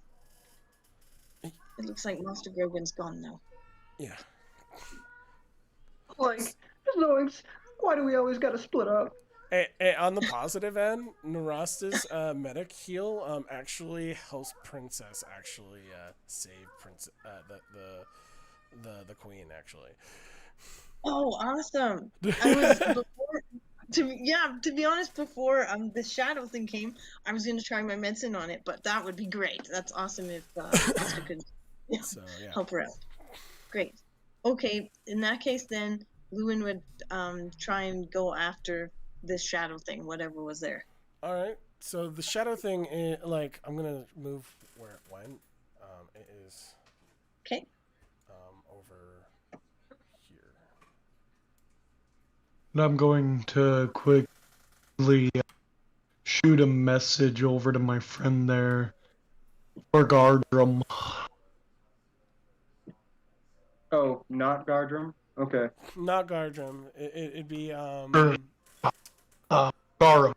It looks like Master Grogan's gone now. Yeah. Like, Zoinks, why do we always gotta split up? On the positive end, Narasta's medic heal actually helps Princess actually save the queen actually. Oh, awesome! I was before. To be honest, before the shadow thing came, I was gonna try my medicine on it, but that would be great. That's awesome if Asta could So yeah. help her out. Great. Okay, in that case, then Lewin would try and go after this shadow thing, whatever was there. All right. So the shadow thing, is, like, I'm gonna move where it went. It is Okay. over here. And I'm going to quickly shoot a message over to my friend there for Gardrum. Oh, not Gardrum? Okay. Not Gardrum. It'd be Or, Garum.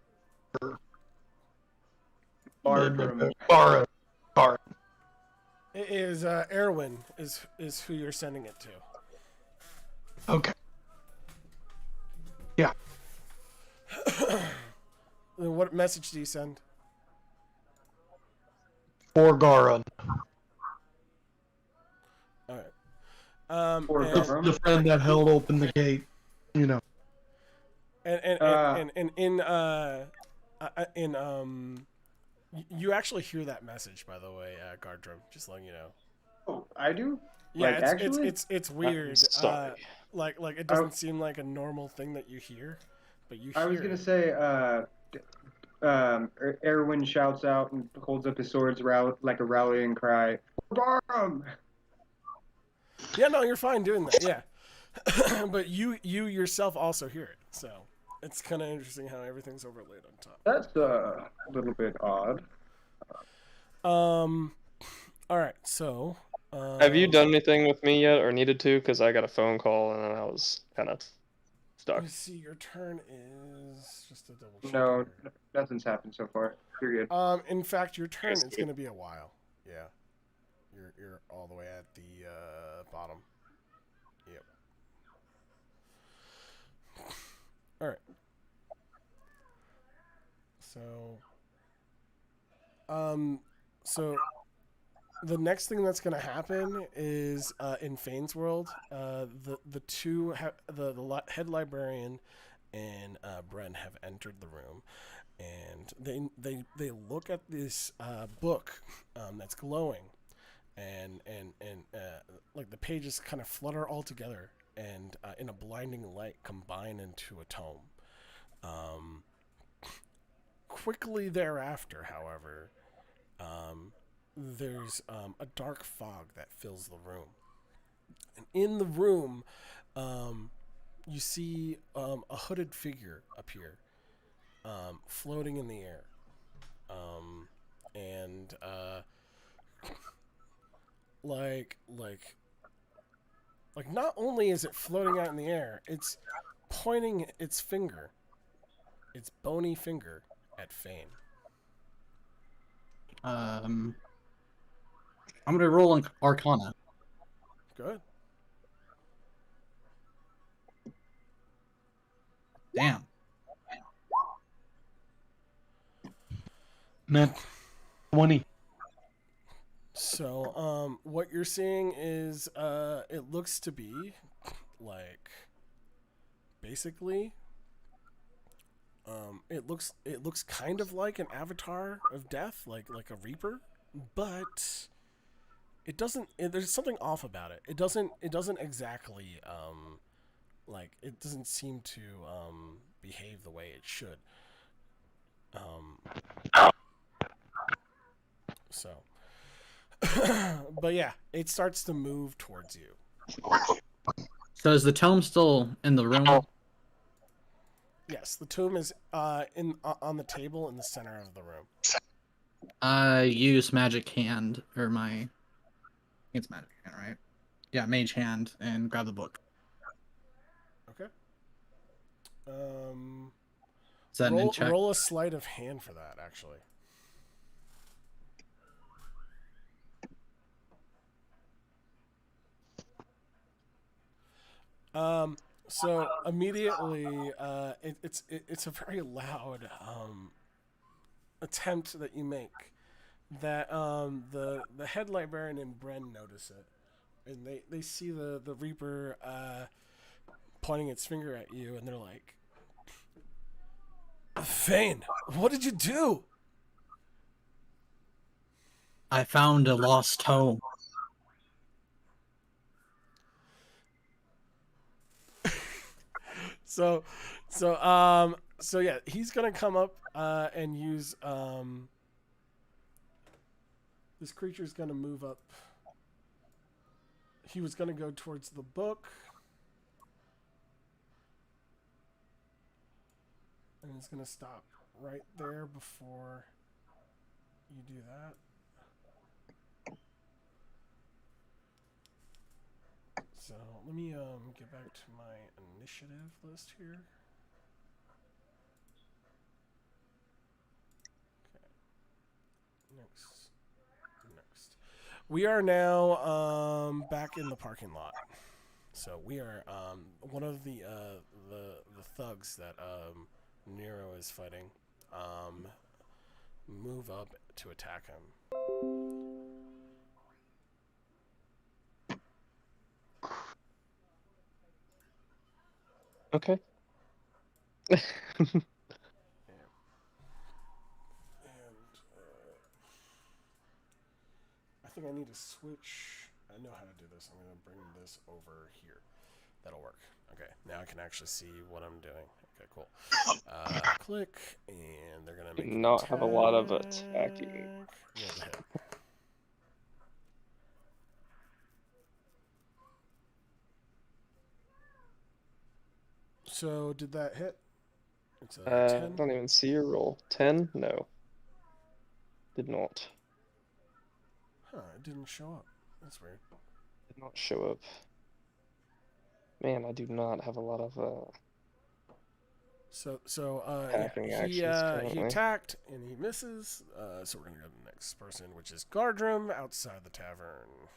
Bardrum. Garum. It is Erwin is who you're sending it to. Okay. Yeah. What message do you send? For Garum. All right. Or And, Garum. The friend that held open the gate. You know. and you actually hear that message, by the way, Gardrum. Just letting you know. Oh, I do? Yeah, Like, it's actually? it's weird. Sorry. Like it doesn't seem like a normal thing that you hear, but you hear. I was gonna it. say, Erwin shouts out and holds up his swords like a rallying cry. Garum! Yeah, no, you're fine doing that. Yeah, but you yourself also hear it, so it's kind of interesting how everything's overlaid on top. That's a little bit odd. All right, so. Have you done anything with me yet, or needed to? Because I got a phone call and then I was kind of stuck. Let me see. Your turn is just a double check. No, here. nothing's happened so far. Period. In fact, your turn is going to be a while. Yeah, you're all the way at the bottom. Yep. All right. So the next thing that's going to happen is in Fane's world, the two the head librarian and Bren have entered the room, and they look at this book that's glowing, and like the pages kind of flutter all together, and in a blinding light combine into a tome. Quickly thereafter, however, there's a dark fog that fills the room, and in the room, you see a hooded figure appear, floating in the air, and like not only is it floating out in the air, it's pointing its bony finger at Fane. I'm gonna roll an Arcana. Good. Damn. Net 20. So, what you're seeing is, it looks to be like, basically, it looks kind of like an avatar of death, like a reaper, but it doesn't. There's something off about it. It doesn't exactly, like it doesn't seem to behave the way it should. So. But yeah, it starts to move towards you. So is the tome still in the room? Yes, the tomb is on the table in the center of the room. I use magic hand, or I think it's magic hand, right? Yeah, mage hand, and grab the book. Okay. Is that an check? Roll a sleight of hand for that, actually. So immediately, it's a very loud attempt that you make. That the head librarian and Bren notice it, and they see the Reaper pointing its finger at you, and they're like, "Fane, what did you do?" I found a lost home. So, so yeah, he's gonna come up and use this creature's gonna move up. He was gonna go towards the book, and he's gonna stop right there before you do that. So let me get back to my initiative list here. Next. We are now back in the parking lot. So we are one of the thugs that Nero is fighting. Move up to attack him. Okay. I think I need to switch. I know how to do this. I'm going to bring this over here. That'll work. Okay, now I can actually see what I'm doing. Okay, cool. Click, and they're going to Do make not have a lot of attacking. Roll the hit. So, did that hit? It's a 10. Don't even see your roll. 10? No. Did not. Huh, it didn't show up. That's weird. Did not show up. Man, I do not have a lot of attacking he actions he currently. attacked and he misses. So we're gonna go to the next person, which is Gardrum outside the tavern.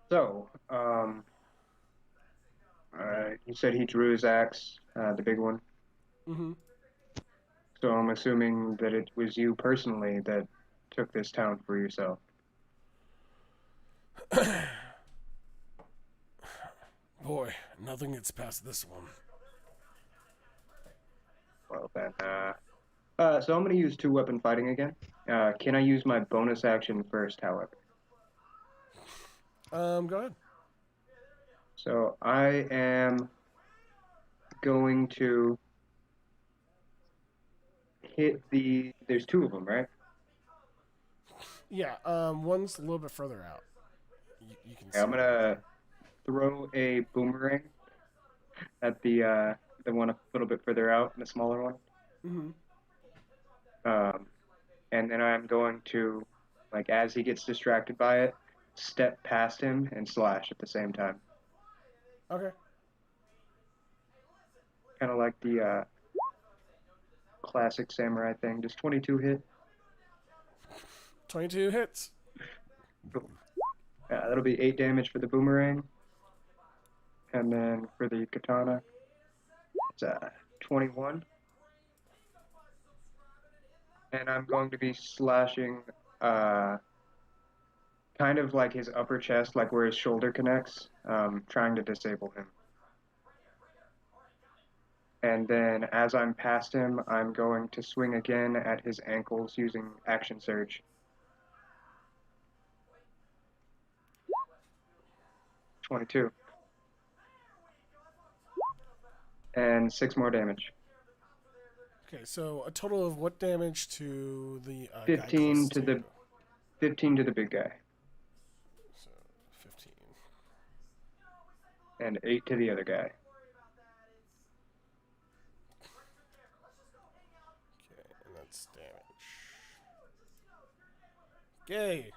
So, you said he drew his axe, the big one. Mm-hmm. So I'm assuming that it was you personally that took this town for yourself. Boy, nothing gets past this one. Well then, so I'm gonna use two-weapon fighting again. Can I use my bonus action first, however? Go ahead. So I am going to hit the. There's two of them, right? Yeah. One's a little bit further out. You can see. I'm gonna throw a boomerang at the one a little bit further out, the smaller one. Mm-hmm. And then I'm going to, like, as he gets distracted by it, step past him and slash at the same time. Okay. Kind of like the classic samurai thing. Does 22 hit? 22 hits. Cool. That'll be 8 damage for the boomerang. And then for the katana, it's 21. And I'm going to be slashing kind of like his upper chest, like where his shoulder connects, trying to disable him. And then as I'm past him, I'm going to swing again at his ankles using action surge. 22. And 6 more damage. Okay, so a total of what damage to the 15 guy to the 15 to the big guy. So 15. And 8 to the other guy. Okay, and that's damage. Okay.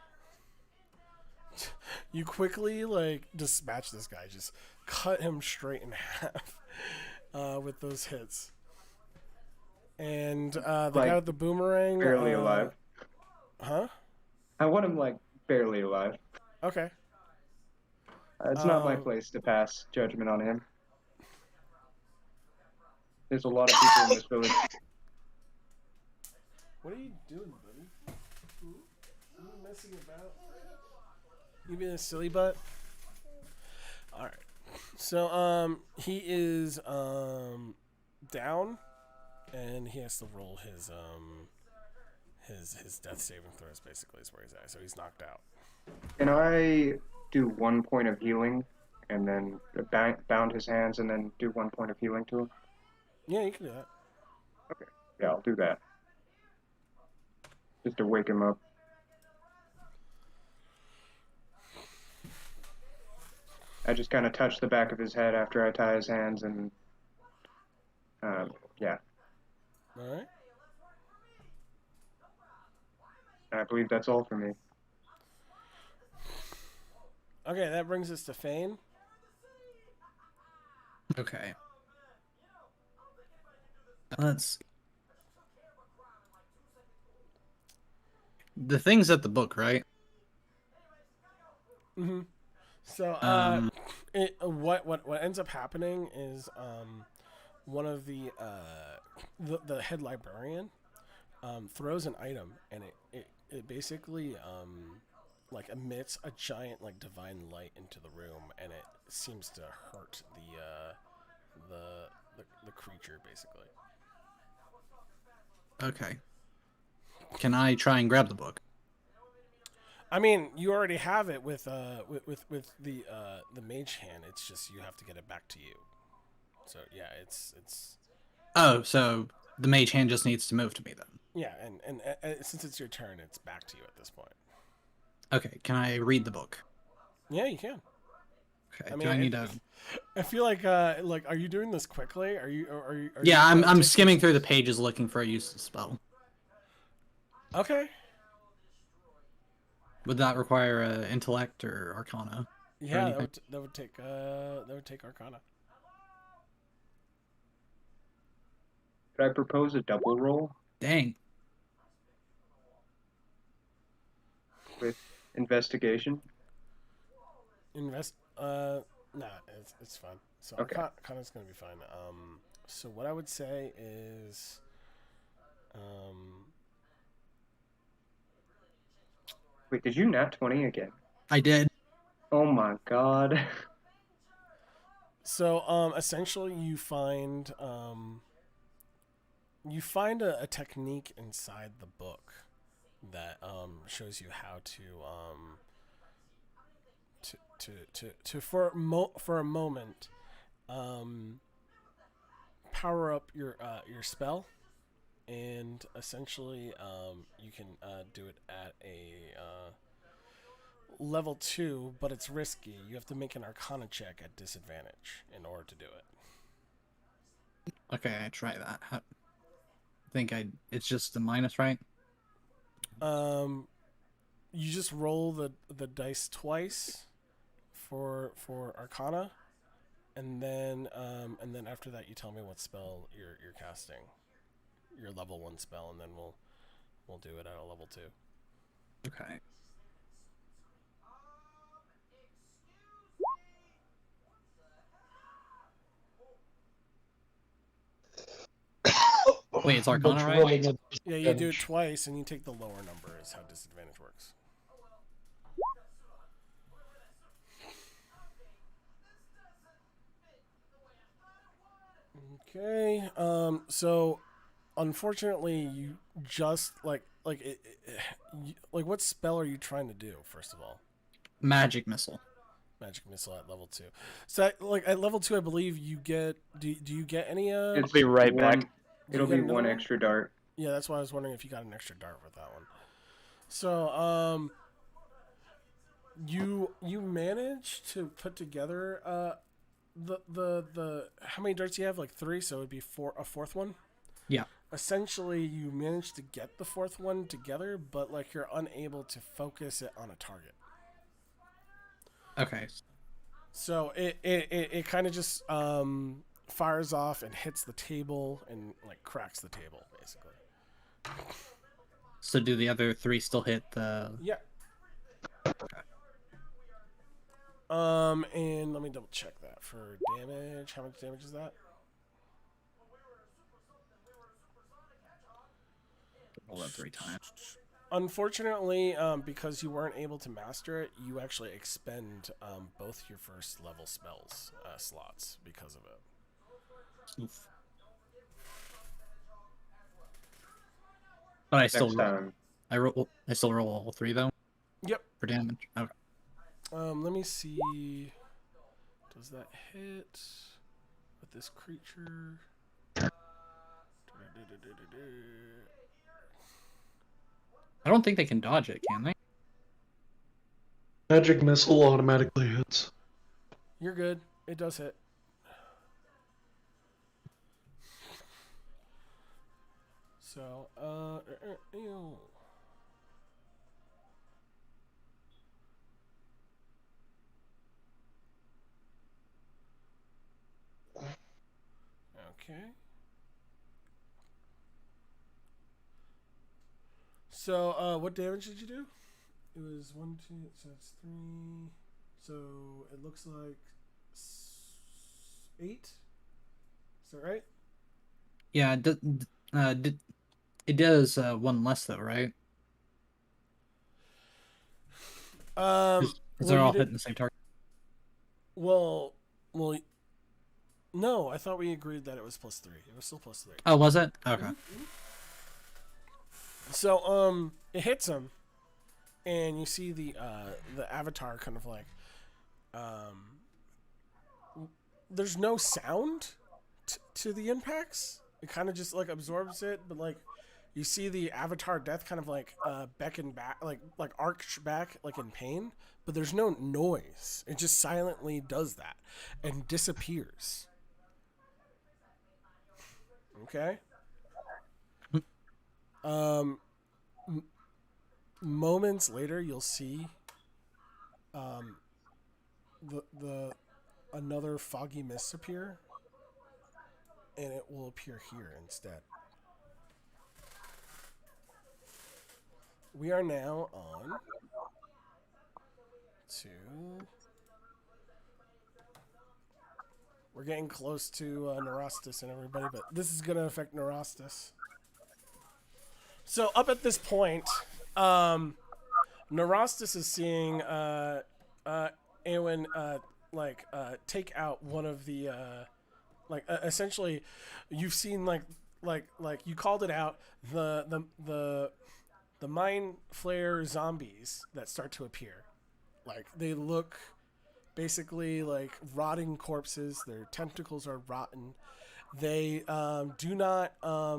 You quickly dispatch this guy, just cut him straight in half with those hits. And the Like, guy with the boomerang. barely alive. Huh? I want him like barely alive. Okay. It's not my place to pass judgment on him. There's a lot of people in this village. What are you doing, buddy? You messing about? You being a silly butt? Alright. So, he is, down, and he has to roll his death saving throws, basically, is where he's at. So he's knocked out. Can I do 1 point of healing and then bound his hands and then do 1 point of healing to him? Yeah, you can do that. Okay. Yeah, I'll do that. Just to wake him up. I just kind of touch the back of his head after I tie his hands and, yeah. Alright. I believe that's all for me. Okay, that brings us to Fane. Okay. Let's. The thing's at the book, right? Mm-hmm. So, what ends up happening is one of the head librarian throws an item, and it basically like emits a giant like divine light into the room, and it seems to hurt the creature basically. Okay. Can I try and grab the book? I mean, you already have it with the mage hand. It's just you have to get it back to you. So yeah, it's. Oh, so the mage hand just needs to move to me then. Yeah, and since it's your turn, it's back to you at this point. Okay, can I read the book? Yeah, you can. Okay, I do I need to? I feel like are you doing this quickly? Are you? Yeah, I'm skimming through the pages looking for a useless spell. Okay. Would that require intellect or arcana? Yeah, that would take arcana. Could I propose a double roll Dang. with investigation? Nah, it's fine. So Okay. arcana's gonna be fine. So what I would say is, Wait, did you nat 20 again? I did. Oh my god. so essentially you find a technique inside the book that shows you how to for a moment power up your spell, and essentially you can do it at a level 2, but it's risky. You have to make an arcana check at disadvantage in order to do it. Okay, I try that. I think it's just the minus, right? You just roll the dice twice for arcana, and then after that you tell me what spell you're casting, your level 1 spell, and then we'll do it at a level 2. Okay. Wait, it's arcana, right? Yeah, you do it twice, and you take the lower number is how disadvantage works. Okay. So, unfortunately, you just like what spell are you trying to do? First of all, Magic missile. magic missile at level 2. So, at level 2, I believe you get. Do you get any? I'll be right back. It'll be one extra dart. Yeah, that's why I was wondering if you got an extra dart with that one. So, you managed to put together the how many darts do you have? Like 3, so it'd be a fourth one. Yeah. Essentially, you managed to get the fourth one together, but like you're unable to focus it on a target. Okay. So it kind of just fires off and hits the table and like cracks the table basically. So do the other 3 still hit the? Yeah. And let me double check that for damage. How much damage is that? Roll that 3 times. Unfortunately, because you weren't able to master it, you actually expend both your first level spells slots because of it. Oof. But I still Next roll. time. I still roll all 3 though. Yep. For damage. Okay. Let me see. Does that hit with this creature? I don't think they can dodge it, can they? Magic missile automatically hits. You're good. It does hit. So, ew. Okay. So, what damage did you do? It was 1, 2, so that's 3. So it looks like 8. Is that right? Yeah. It does 1 less though, right? Because they're all hitting the same target. Well, no. I thought we agreed that it was +3. It was still +3. Oh, was it? Okay. So, it hits him, and you see the avatar kind of like, there's no sound to the impacts. It kind of just like absorbs it, but like you see the avatar death kind of like beckon back, like arch back, like in pain, but there's no noise. It just silently does that and disappears. Okay. Moments later, you'll see the another foggy mist appear, and it will appear here instead. We are now on to. We're getting close to Neurostis and everybody, but this is going to affect Neurostis. So up at this point, Neurostis is seeing Eowyn take out one of the essentially, you've seen like you called it out, the mind flare zombies that start to appear. Like they look basically like rotting corpses. Their tentacles are rotten. They do not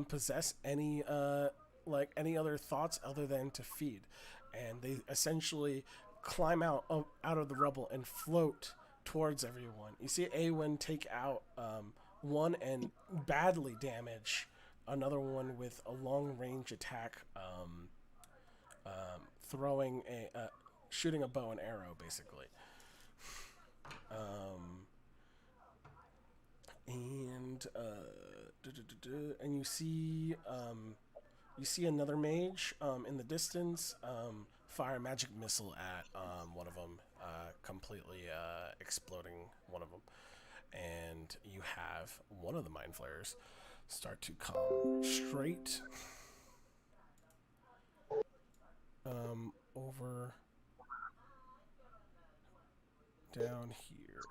possess any other thoughts other than to feed, and they essentially climb out of the rubble and float towards everyone. You see Awen take out one and badly damage another one with a long range attack, shooting a bow and arrow basically. And you see another mage in the distance fire a magic missile at one of them, completely exploding one of them. And you have one of the mind flayers start to come straight over down here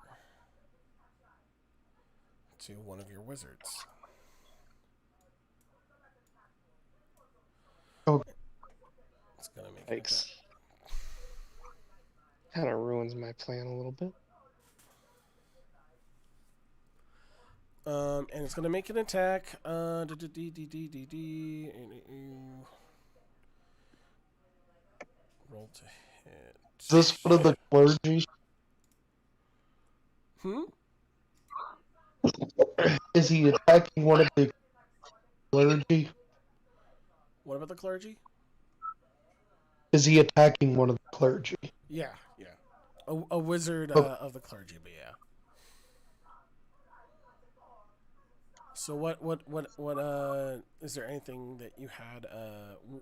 to one of your wizards. Oh. It's gonna make Yikes. Kind of ruins my plan a little bit. And it's gonna make an attack. Roll to hit. Is this one of the clergy? Is he attacking one of the clergy? What about the clergy? Is he attacking one of the clergy? Yeah. A wizard of the clergy, but yeah. So what is there anything that you had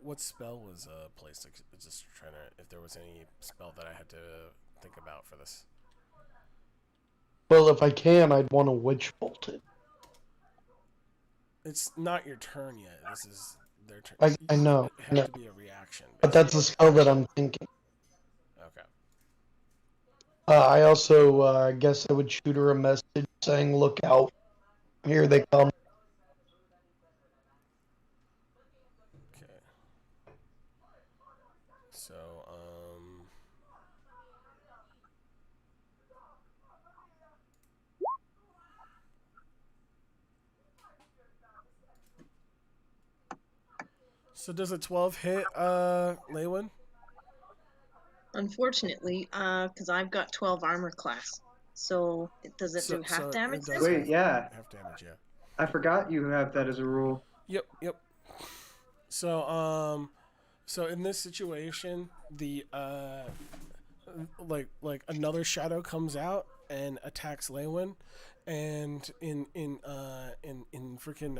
what spell was placed? Like, just trying to, if there was any spell that I had to think about for this. Well, if I can, I'd want to witch bolt it. It's not your turn yet. This is their turn. I know, It I have know. to be a reaction. But that's the spell that I'm thinking. Okay. I also guess I would shoot her a message saying, "Look out! Here they come." Okay. So So does a 12 hit Leywin? Unfortunately, because I've got 12 armor class. So does it do half damage it then? does Wait, yeah. half damage, yeah. I forgot you have that as a rule. Yep. So in this situation, the like another shadow comes out and attacks Leywin, and in freaking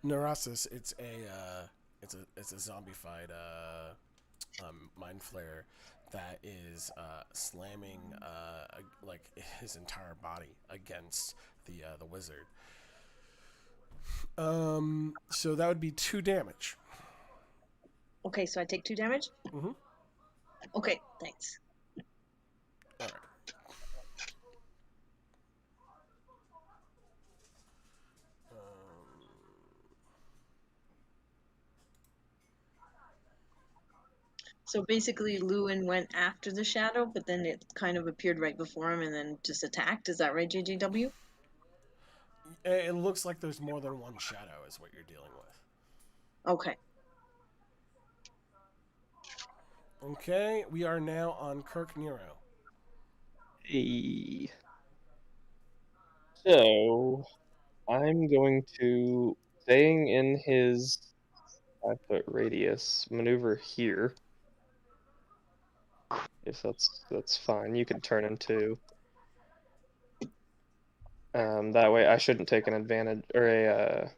Neurasis, it's a zombified mind flare that is slamming like his entire body against the wizard. So that would be 2 damage. Okay, so I take 2 damage? Mm-hmm. Okay, thanks. All right. So basically, Lewin went after the shadow, but then it kind of appeared right before him and then just attacked. Is that right, JJW? It looks like there's more than one shadow is what you're dealing with. Okay. Okay, we are now on Kirk Nero. Hey. So, I'm going to, staying in his 5-foot radius, maneuver here. If that's fine. You can turn him too. That way I shouldn't take an advantage or a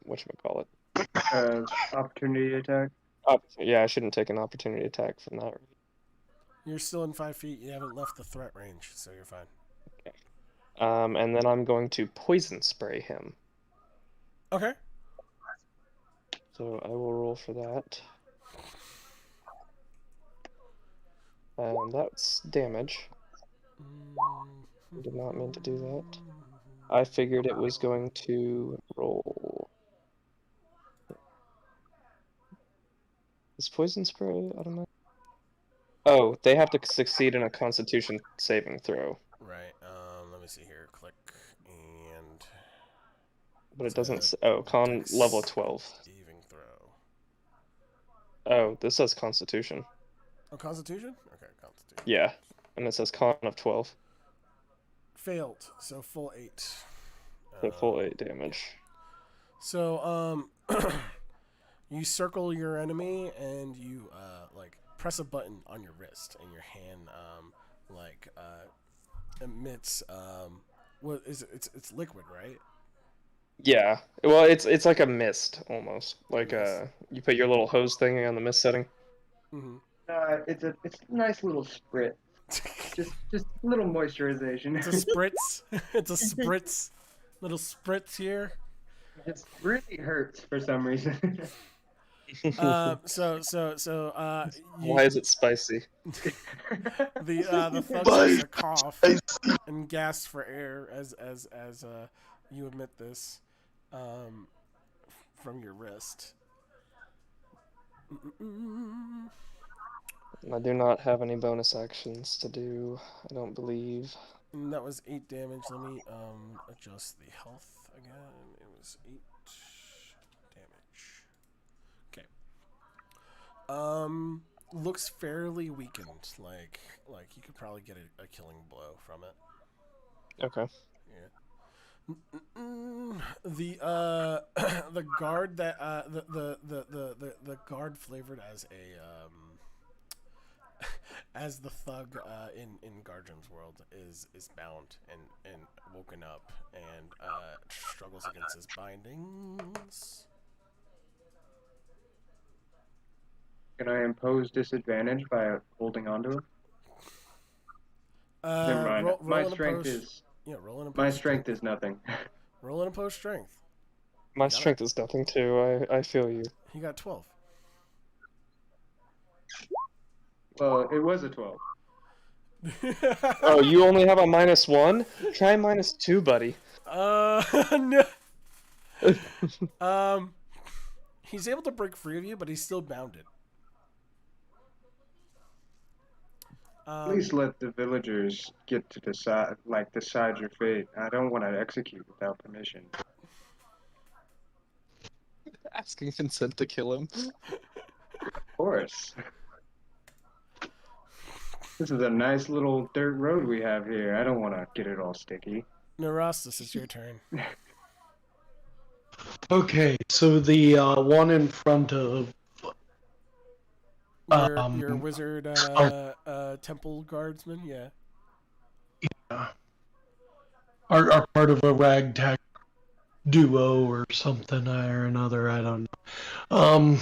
whatchamacallit. Opportunity attack. Yeah, I shouldn't take an opportunity attack from that. You're still in 5 feet. You haven't left the threat range, so you're fine. Okay. And then I'm going to poison spray him. Okay. So I will roll for that. That's damage. I did not mean to do that. I figured it was going to roll. Is poison spray? I don't know. Oh, they have to succeed in a Constitution saving throw. Right. Let me see here. Click and. But it doesn't. Oh, con level 12. Saving throw. Oh, this says Constitution. Oh, Constitution? Okay, Constitution. Yeah, and it says con of 12. Failed. So full 8. So full 8 damage. So you circle your enemy and you like press a button on your wrist, and your hand emits what is it? It's liquid, right? Yeah. Well, it's like a mist almost. Like Mist. you put your little hose thing on the mist setting. Mm-hmm. It's a nice little spritz. Just a little moisturization. It's a spritz. It's a spritz. Little spritz here. It really hurts for some reason. Why is it spicy? The thug starts to cough and gasp for air as you emit this from your wrist. I do not have any bonus actions to do, I don't believe. And that was 8 damage. Let me adjust the health again. It was 8 damage. Okay. Looks fairly weakened. Like you could probably get a killing blow from it. Okay. Yeah. The guard that the guard flavored as a as the thug in Gardrum's world is bound and woken up and struggles against his bindings. Can I impose disadvantage by holding onto him? Never mind. Roll My an strength opposed. is Yeah, roll an opposed. my strength is nothing. Roll an opposed strength. My got it. strength is nothing too. I feel you. He got 12. Well, it was a 12. Oh, you only have a -1? Try -2, buddy. No. He's able to break free of you, but he's still bounded. Please let the villagers get to decide your fate. I don't want to execute without permission. Asking Vincent to kill him. Of course. This is a nice little dirt road we have here. I don't want to get it all sticky. Neurostis, it's your turn. Okay, so the one in front of Your wizard temple guardsman, yeah. are part of a ragtag duo or something or another. I don't know.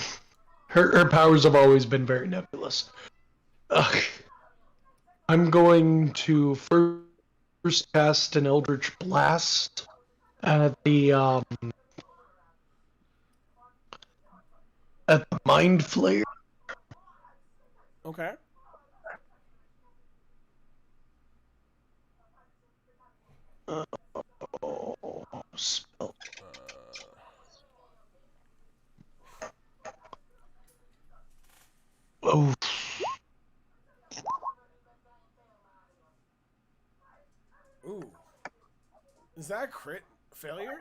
Her powers have always been very nebulous. I'm going to first cast an Eldritch Blast at the Mind Flayer. Okay. Spell. Oh. Ooh. Is that a crit failure?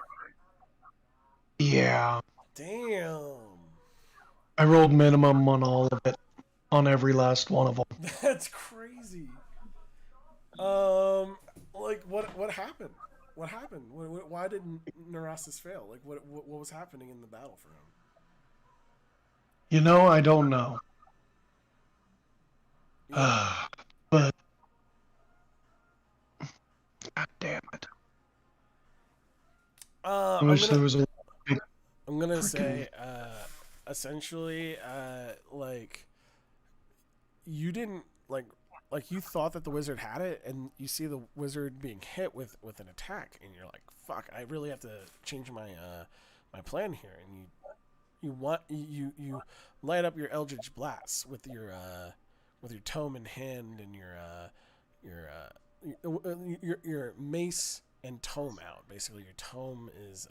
Yeah. Damn. I rolled minimum on all of it. On every last one of them. That's crazy. Like what happened? What happened? Why did Neurostis fail? Like what was happening in the battle for him? You know, I don't know. Yeah. But God damn it. I wish there was a I'm gonna say, essentially, like, you didn't like you thought that the wizard had it, and you see the wizard being hit with an attack, and you're like, "Fuck! I really have to change my my plan here." And you light up your Eldritch Blast with your tome in hand and your mace and tome out. Basically, your tome is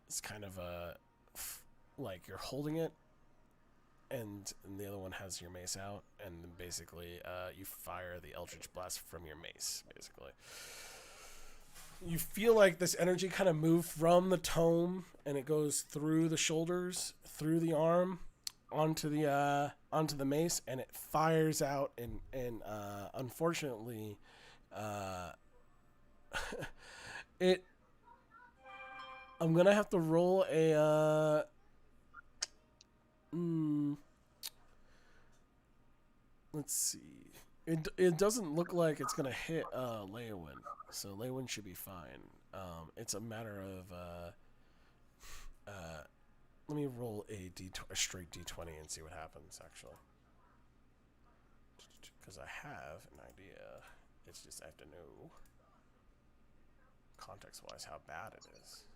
it's kind of like you're holding it, and the other one has your mace out, and then basically you fire the Eldritch Blast from your mace. Basically, you feel like this energy kind of move from the tome, and it goes through the shoulders, through the arm, onto the mace, and it fires out, and unfortunately, it. I'm gonna have to roll a. Let's see. It doesn't look like it's gonna hit Leowin, so Leowin should be fine. It's a matter of let me roll a straight d20 and see what happens actually, because I have an idea. It's just I have to know context-wise how bad it is.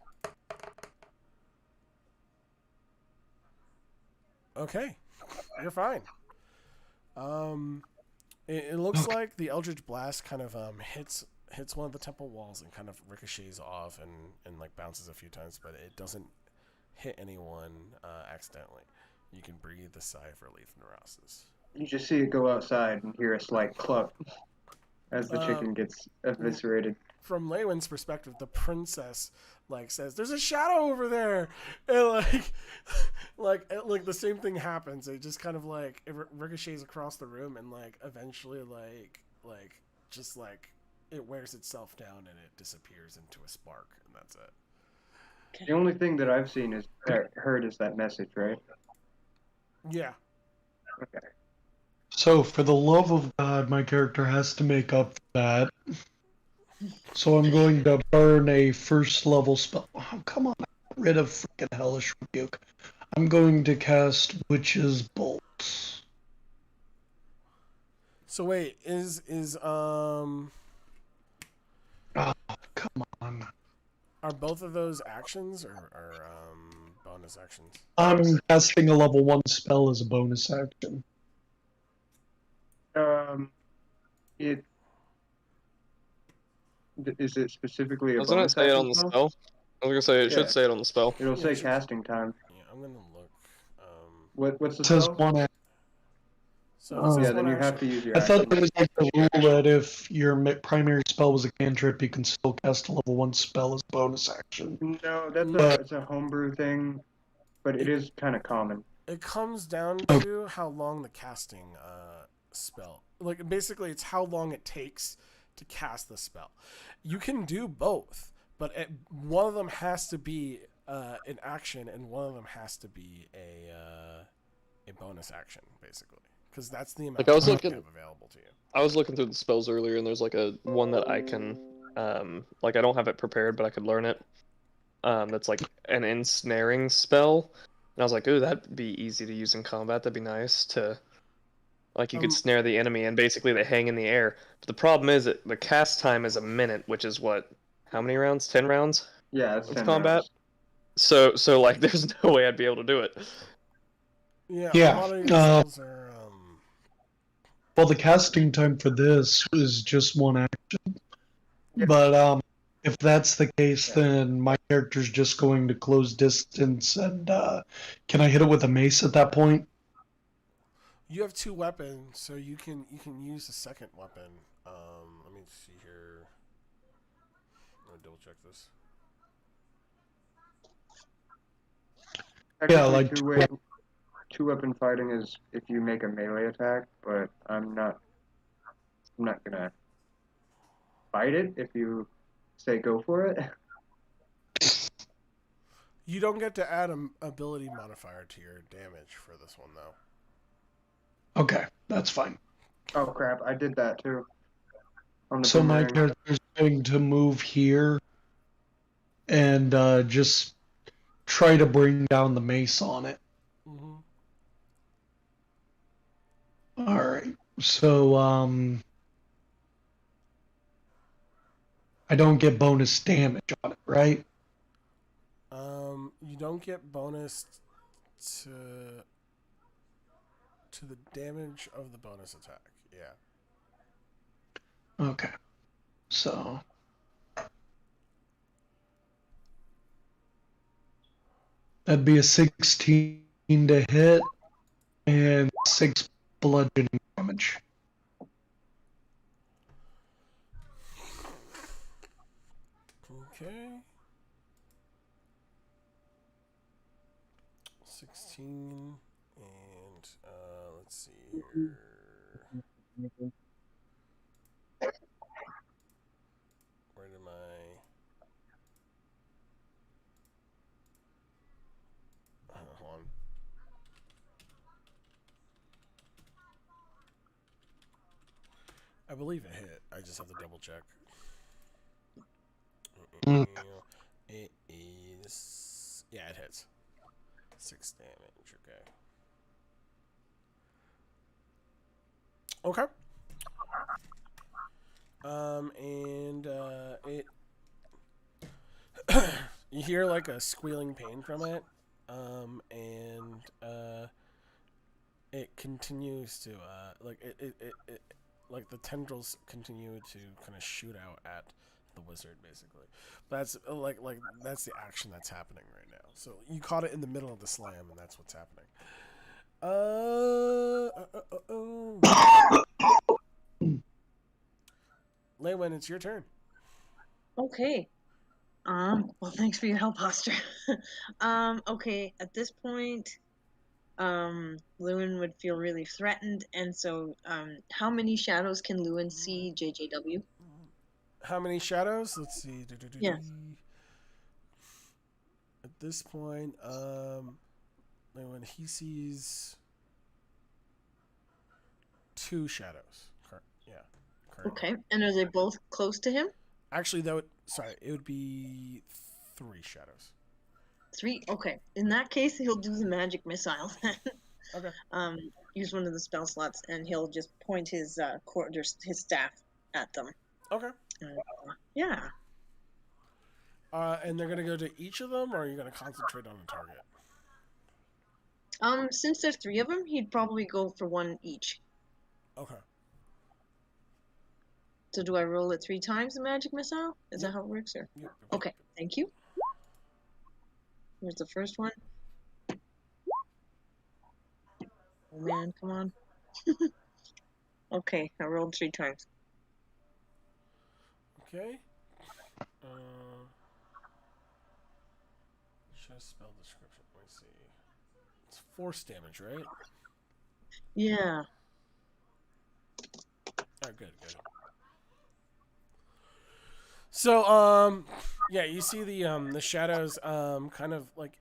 Okay, you're fine. It looks like the Eldritch Blast kind of hits one of the temple walls and kind of ricochets off and like bounces a few times, but it doesn't hit anyone accidentally. You can breathe a sigh of relief, Neurostis. You just see it go outside and hear a slight cluck as the chicken gets eviscerated. From Leywin's perspective, the princess like says, "There's a shadow over there," and like the same thing happens. It just kind of like it ricochets across the room, and like eventually like just like it wears itself down and it disappears into a spark, and that's it. The only thing that I've seen is heard is that message, right? Yeah. Okay. So, for the love of God, my character has to make up for that. So I'm going to burn a first level spell. Oh, come on, I got rid of freaking Hellish Rebuke. I'm going to cast Witch's Bolt. So wait, Oh, come on. are both of those actions or bonus actions? I'm casting a level 1 spell as a bonus action. It is it specifically a I was gonna bonus say it action on the spell? spell. I was gonna say it should Yeah. say it on the spell. It'll Yeah, say it should- casting time. Yeah, I'm gonna look. What's the It says spell? 1 action. So it says Yeah, one then you have action. to use your I action. thought there was like the rule that if your primary spell was a cantrip, you can still cast a level 1 spell as a bonus action. No, that's But- it's a homebrew thing, but it is kind of common. It comes down Oh. to how long the casting spell. Like basically, it's how long it takes to cast the spell. You can do both, but one of them has to be an action, and one of them has to be a bonus action, basically, because that's the amount Like, I was of time looking- you have available to you. I was looking through the spells earlier, and there's like a one that I can, like I don't have it prepared, but I could learn it. That's like an ensnaring spell, and I was like, ooh, that'd be easy to use in combat. That'd be nice to, like, you could snare the enemy, and basically they hang in the air. But the problem is that the cast time is a minute, which is what, how many rounds? 10 rounds? Yeah, it's With 10 combat? rounds. So like, there's no way I'd be able to do it. Yeah, Yeah, a lot of your spells are. Well, the casting time for this is just 1 action. Yeah. But if that's the case, Yeah. then my character's just going to close distance and can I hit it with a mace at that point? You have 2 weapons, so you can use the second weapon. Let me see here. I'm gonna double check this. Yeah, Technically, like two-weapon fighting is if you make a melee attack, but I'm not gonna fight it if you say go for it. You don't get to add an ability modifier to your damage for this one, though. Okay, that's fine. Oh crap, I did that too. On the So my boomerang. character's going to move here and just try to bring down the mace on it. Mm-hmm. All right. So I don't get bonus damage on it, right? You don't get bonus to the damage of the bonus attack. Yeah. Okay. So that'd be a 16 to hit and 6 bludgeoning damage. Okay. 16 and let's see here. Where did my hold on. I believe it hit. I just have to double check. Mm. It is, yeah, it hits. 6 damage. Okay. Okay. And it you hear like a squealing pain from it, and it continues to like it like the tendrils continue to kind of shoot out at the wizard, basically. That's like that's the action that's happening right now. So you caught it in the middle of the slam, and that's what's happening. Leywin, it's your turn. Okay. Well, thanks for your help, Hoster. Okay, at this point, Lewin would feel really threatened, and so, how many shadows can Lewin see, JJW? How many shadows? Let's see. Yeah. At this point, when he sees 2 shadows. Yeah. Currently. Okay, and are they both close to him? Actually, sorry, it would be 3 shadows. 3. Okay. In that case, he'll do the magic missile. Okay. Use one of the spell slots, and he'll just point his his staff at them. Okay. Yeah. And they're gonna go to each of them, or are you gonna concentrate on a target? Since there's 3 of them, he'd probably go for 1 each. Okay. So do I roll it 3 times the magic missile? Is that how it works, or? Yep. Okay. Thank you. Here's the first one. Oh man, come on. Okay, I rolled 3 times. Okay. Just spell description. Let me see. It's force damage, right? Yeah. Oh, good. So, yeah, you see the shadows, kind of like,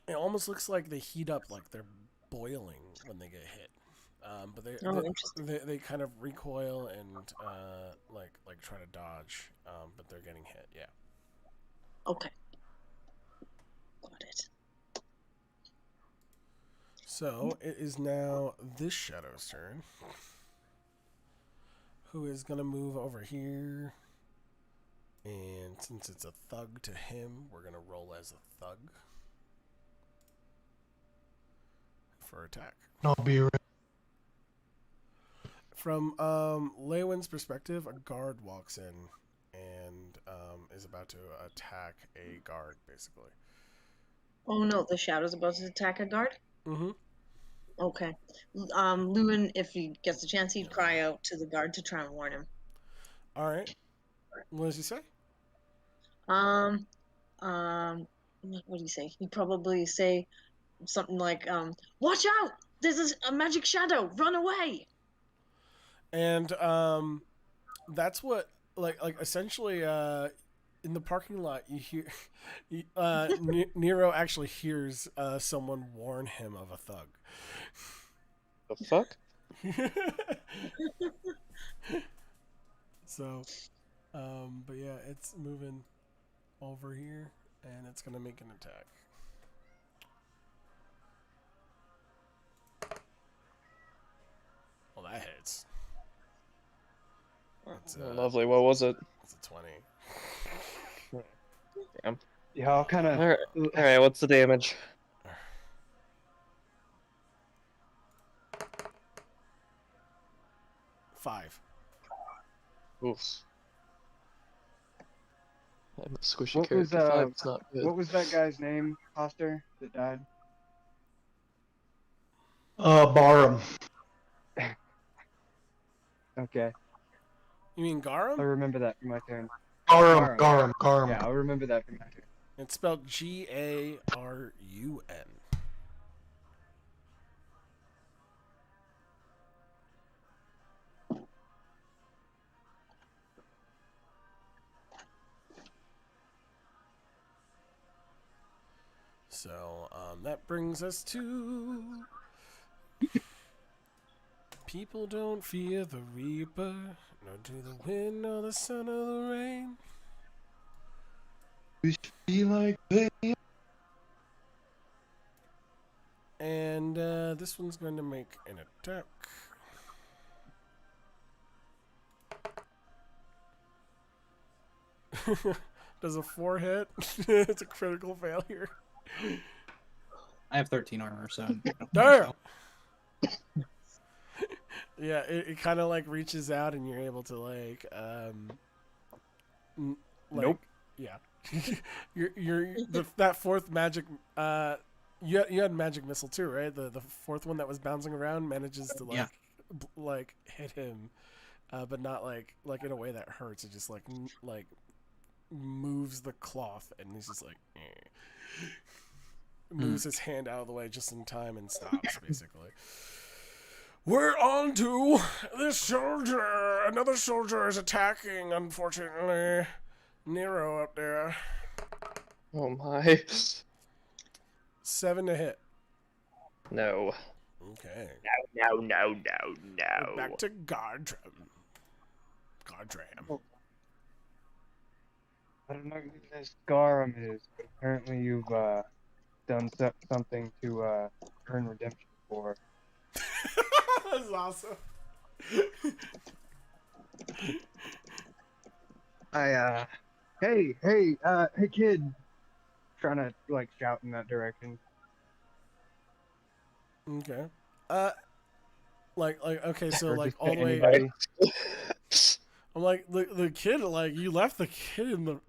it almost looks like they heat up, like they're boiling when they get hit. But Interesting. they kind of recoil and like try to dodge, but they're getting hit. Yeah. Okay. Got it. So it is now this shadow's turn, who is gonna move over here. And since it's a thug to him, we're gonna roll as a thug for attack. I'll be right. From Leywin's perspective, a guard walks in and is about to attack a guard, basically. Oh no, the shadow's about to attack a guard? Mm-hmm. Okay. Lewin, if he gets the chance, he'd cry out to the guard to try and warn him. All right. What does he say? What do you say? He'd probably say something like, "Watch out! There's a magic shadow! Run away!" And that's what like essentially in the parking lot you hear Nero actually hears someone warn him of a thug. The fuck? So, but yeah, it's moving over here, and it's gonna make an attack. Well, that hits. It's, Lovely. What was it? it's a 20. Damn. Yeah, I'll kind of. All right. What's the damage? Five. Oof. I'm a squishy What was character. 5 is not good. What was that guy's name, Foster, that died? Barham. Okay, You mean I'll Garum? remember that for my turn. Garum. Yeah, I'll remember that for my turn. It's spelled Garun. So that brings us to people don't fear the reaper, nor do the wind nor the sun or the rain. We should be like they. And this one's going to make an attack. Does a 4 hit? It's a critical failure. I have 13 armor, so. Damn! Yeah, it kind of like reaches out and you're able to like Nope. Yeah. that fourth magic you had magic missile too, right? The fourth one that was bouncing around manages to like like hit him, but not like in a way that hurts. It just like moves the cloth, and he's just like moves his hand out of the way just in time and stops basically. We're on to this soldier. Another soldier is attacking, unfortunately. Nero up there. Oh my. 7 to hit. No. Okay. No. Back to Gardrum. Godram. Oh, I don't know who this Garum is, but apparently you've done something to earn redemption for. That's awesome. Hey kid, trying to like shout in that direction. Okay. Okay, so Or like just all to the way. anybody. I'm like the kid, like you left the kid in the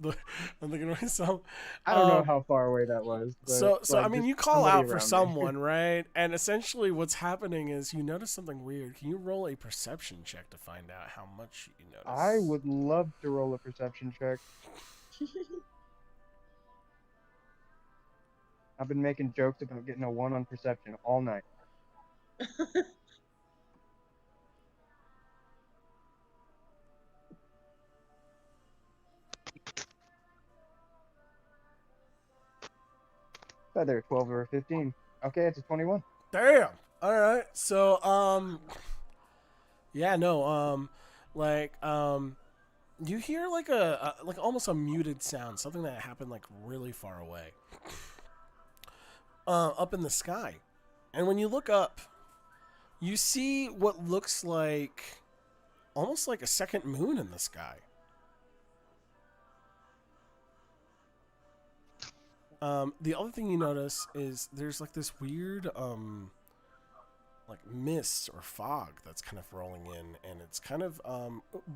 I'm thinking to myself. I don't know how far away that was, but So like, I mean, just you call somebody out for around me. someone, right? And essentially, what's happening is you notice something weird. Can you roll a perception check to find out how much you notice? I would love to roll a perception check. I've been making jokes about getting a 1 on perception all night. Either a 12 or a 15. Okay, it's a 21. Damn. All right. So yeah, no, you hear like like almost a muted sound, something that happened like really far away, up in the sky, and when you look up, you see what looks like almost like a second moon in the sky. The other thing you notice is there's like this weird like mist or fog that's kind of rolling in, and it's kind of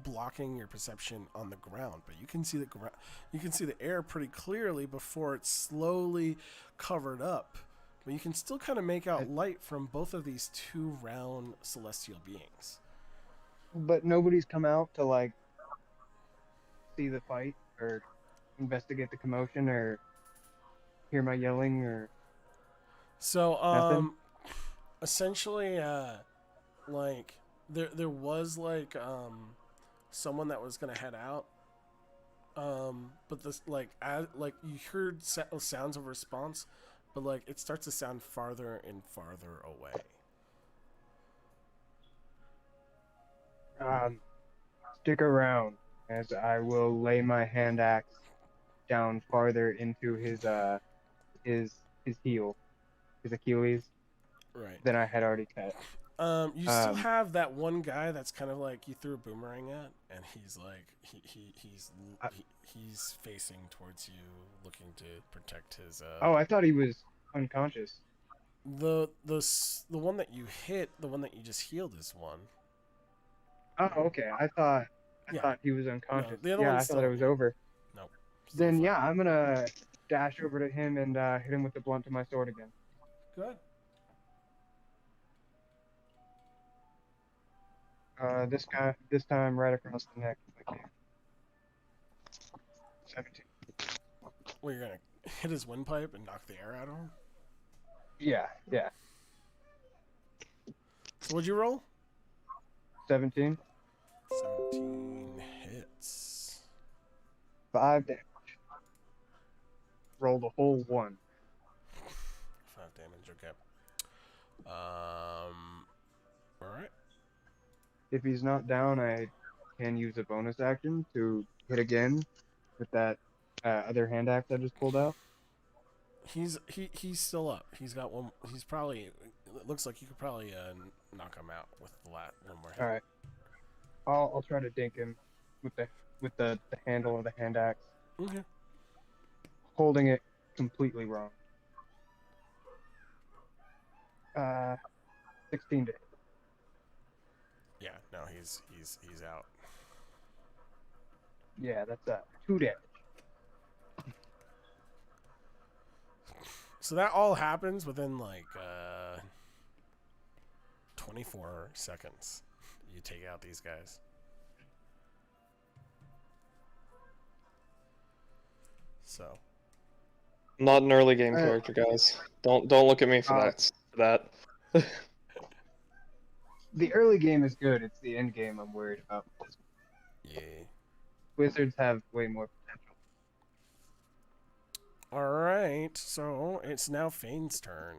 blocking your perception on the ground, but you can see you can see the air pretty clearly before it's slowly covered up, but you can still kind of make out light from both of these two round celestial beings. But nobody's come out to like see the fight or investigate the commotion or hear my yelling or So nothing. essentially like there was like someone that was gonna head out, but this like like you heard sounds of response, but like it starts to sound farther and farther away. Stick around as I will lay my hand axe down farther into his heel, his Achilles, Right. than I had already cut. You still have that one guy that's kind of like you threw a boomerang at, and he's like he's facing towards you, looking to protect his. Oh, I thought he was unconscious. The one that you hit, the one that you just healed, is one. Oh, okay. I thought Yeah. he was unconscious. No, the other Yeah, I one's thought still- it was over. Nope. Still Then fine. yeah, I'm gonna dash over to him and hit him with the blunt of my sword again. Good. This time right across the neck if I can. 17. Well, you're gonna hit his windpipe and knock the air out of him. Yeah. So what'd you roll? 17. 17 hits. 5 damage. Rolled a whole 1. 5 damage. Okay. All right. If he's not down, I can use a bonus action to hit again with that other hand axe I just pulled out. He's still up. He's got one. He's probably. It looks like you could probably knock him out with the one more hit. All right. I'll try to dink him with the handle of the hand axe, Okay. holding it completely wrong. 16 to hit. Yeah. No, he's out. Yeah, that's 2 damage. So that all happens within like 24 seconds. You take out these guys. So I'm not an early game Alright. character, guys. Don't look at me for that. The early game is good. It's the end game I'm worried about. yeah. Wizards have way more potential. All right. So it's now Fane's turn.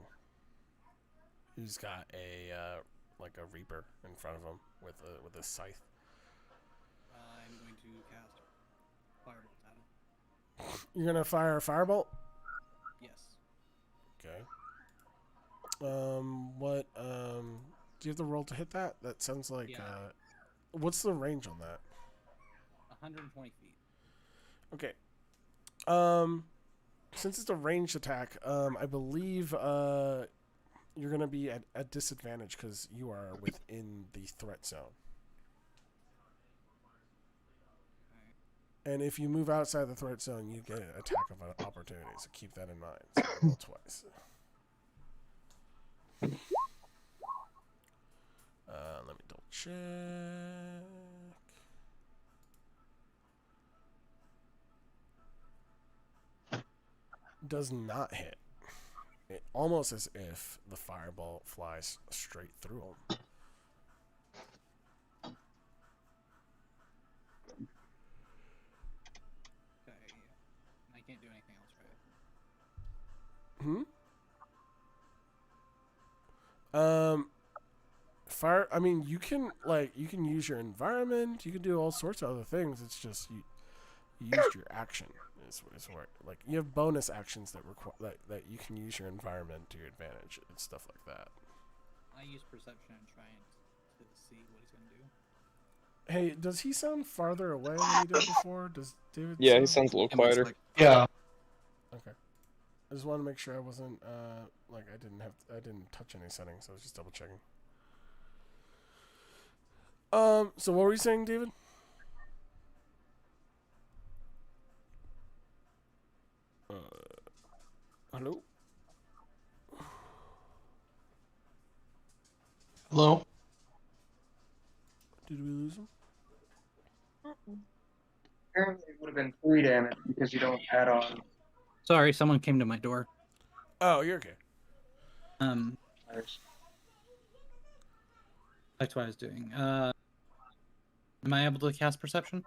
Who's got a like a reaper in front of him with a scythe. to cast firebolt at him. You're gonna fire a firebolt. Yes. Okay. What? Do you have to roll to hit that? That sounds like. Yeah. What's the range on that? 120 feet. Okay. Since it's a ranged attack, I believe you're gonna be at a disadvantage because you are within the threat zone. And if you move outside the threat zone, you get an attack of an opportunity. So keep that in mind. So roll twice. Let me double check. Does not hit. It, almost as if the fireball flies straight through him. Okay. I can't do anything else, right? Fire. I mean, you can use your environment. You can do all sorts of other things. It's just you used your action. Is where like you have bonus actions that require that you can use your environment to your advantage and stuff like that. I use perception and try to see what he's gonna do. Hey, does he sound farther away than he did before? Does David? Yeah, he sounds a little quieter. Yeah. Okay. I just want to make sure I wasn't like I didn't touch any settings. So I was just double checking. So what were you saying, David? Hello? Hello? Did we lose him? Apparently, it would have been 3 damage because you don't add on. Sorry, someone came to my door. Oh, you're okay. That's what I was doing. Am I able to cast perception?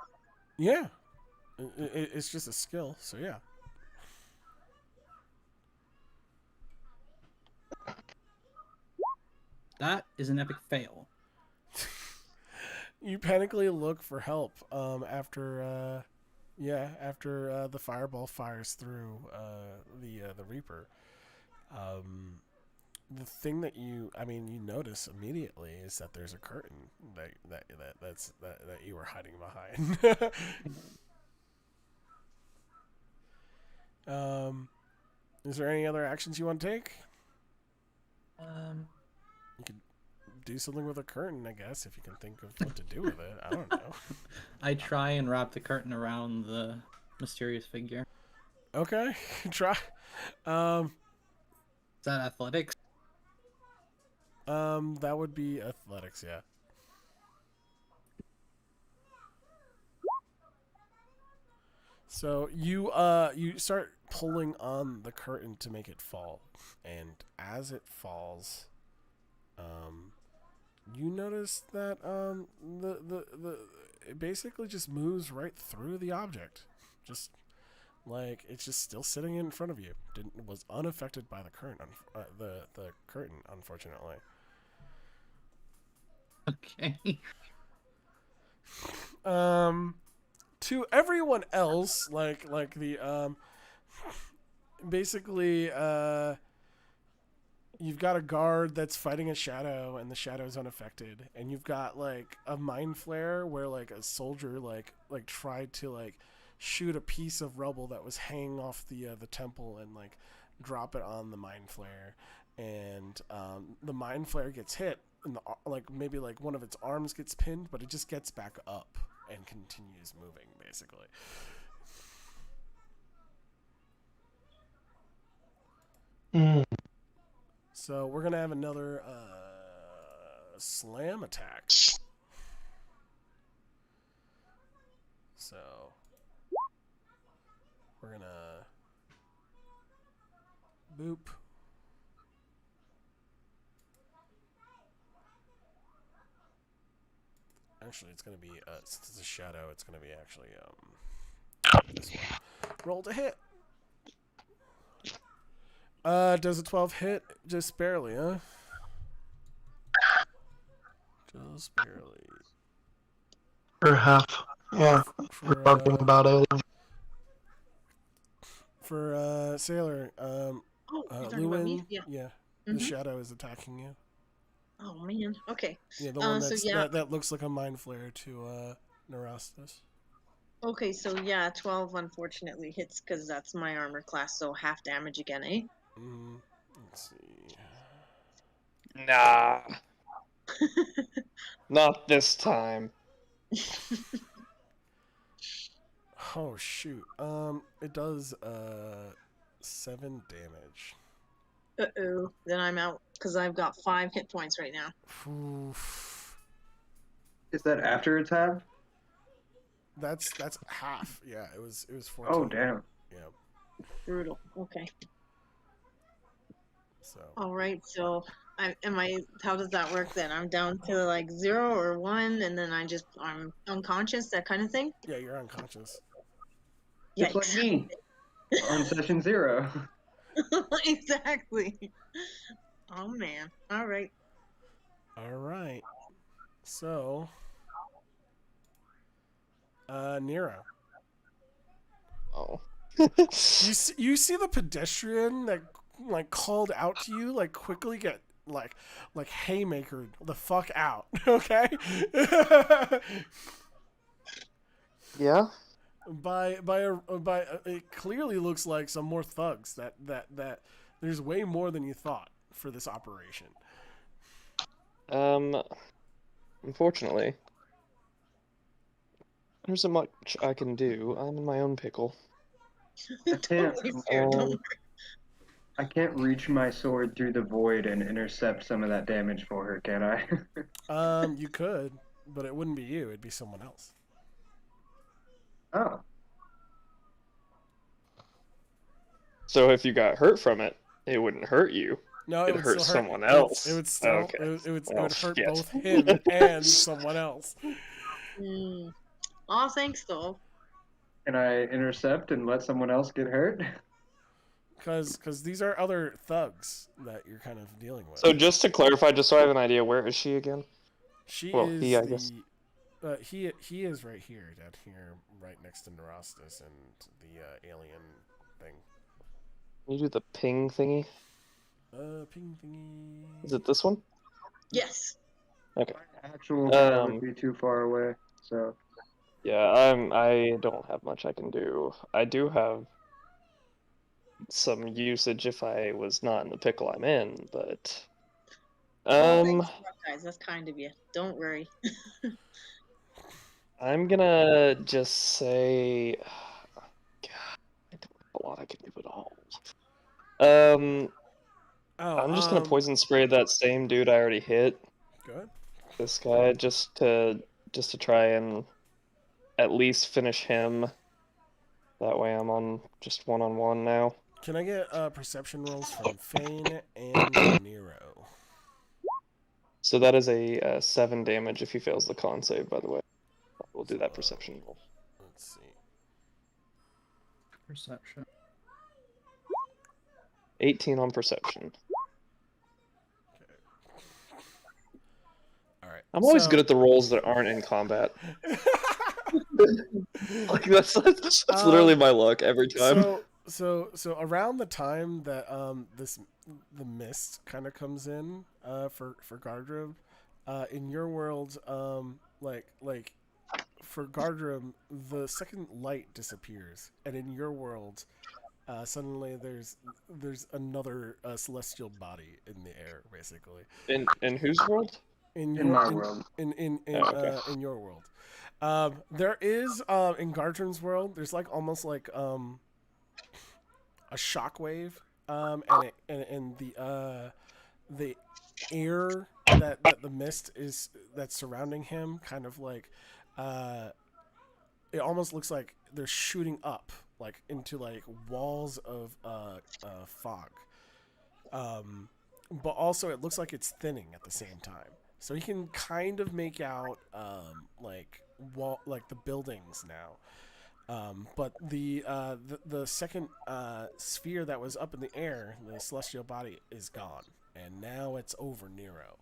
Yeah. It's just a skill, so yeah. That is an epic fail. You panically look for help after the fireball fires through the Reaper. The thing that you notice immediately is that there's a curtain that you were hiding behind. Is there any other actions you want to take? You could do something with a curtain, I guess, if you can think of what to do with it. I don't know. I try and wrap the curtain around the mysterious figure. Okay, try. Is that athletics? That would be athletics, yeah. So you start pulling on the curtain to make it fall, and as it falls, you notice that it basically just moves right through the object, just like it's just still sitting in front of you. Was unaffected by the current, the curtain, unfortunately. Okay. To everyone else, like the basically you've got a guard that's fighting a shadow, and the shadow is unaffected, and you've got like a mind flare where like a soldier like tried to like shoot a piece of rubble that was hanging off the temple and like drop it on the mind flare, and the mind flare gets hit, and maybe like one of its arms gets pinned, but it just gets back up and continues moving, basically. So we're gonna have another slam attack. So we're gonna boop. Actually, it's gonna be since it's a shadow, it's gonna be actually this one. Roll to hit. Does a 12 hit? Just barely, huh? Just barely. Or half. Yeah, we're talking about it. For Sailor, Oh, you're talking about me? Lewin, Yeah. the Mhm. shadow is attacking you. Oh man. Okay. Yeah, the one So that's yeah. that looks like a mind flare to Neurastus. Okay, so yeah, 12 unfortunately hits because that's my armor class, so half damage again, eh? Let's see. Nah, not this time. Oh shoot. It does 7 damage. Uh-oh. Then I'm out because I've got 5 hit points right now. Oof. Is that after it's halved? That's half. Yeah, it was 14. Oh, damn. Yeah. Brutal. Okay. So. All right. So, how does that work then? I'm down to like 0 or 1, and then I'm unconscious, that kind of thing. Yeah, you're unconscious. Just like Yikes. me on session 0. Exactly. Oh man. All right. All right. So. Nero. Oh. You see the pedestrian that like called out to you like quickly get like haymaker the fuck out. Okay. Yeah. by it clearly looks like some more thugs that there's way more than you thought for this operation. Unfortunately, there isn't much I can do. I'm in my own pickle. Totally fair. Don't worry. I can't reach my sword through the void and intercept some of that damage for her, can I? You could, but it wouldn't be you. It'd be someone else. Oh. So if you got hurt from it, it wouldn't hurt you. No, It would hurt still hurt someone else. It would still Okay. it would Well, hurt shit. both him and someone else. Aw, thanks though. Can I intercept and let someone else get hurt? Because these are other thugs that you're kind of dealing with. So just to clarify, just so I have an idea, where is she again? She Well, is he, I guess. he is right here, down here, right next to Neurastus and the alien thing. Can you do the ping thingy? Ping thingy. Is it this one? Yes. Okay. Actual guy would be too far away, so. Yeah, I don't have much I can do. I do have some usage if I was not in the pickle I'm in, but Well, thanks, guys. That's kind of you. Don't worry. I'm gonna just say, God, I don't have a lot I can do at all. I'm just gonna poison spray that same dude I already hit. Good. This guy just to try and at least finish him. That way I'm on just one-on-one now. Can I get perception rolls from Fane and Nero? So that is a 7 damage if he fails the con save, by the way. We'll do that perception roll. Let's see. Perception. 18 on perception. All right. I'm always good at the rolls that aren't in combat. Like that's literally my luck every time. So around the time that the mist kind of comes in for Gardrim, in your world, like for Gardrim, the second light disappears, and in your world, suddenly there's another celestial body in the air, basically. In whose world? In my world. In okay. In your world. There is in Gardrim's world. There's like almost like a shockwave, and the air that the mist is that's surrounding him kind of like it almost looks like they're shooting up like into like walls of fog. But also it looks like it's thinning at the same time. So you can kind of make out like the buildings now. But the second sphere that was up in the air, the celestial body, is gone, and now it's over Nero.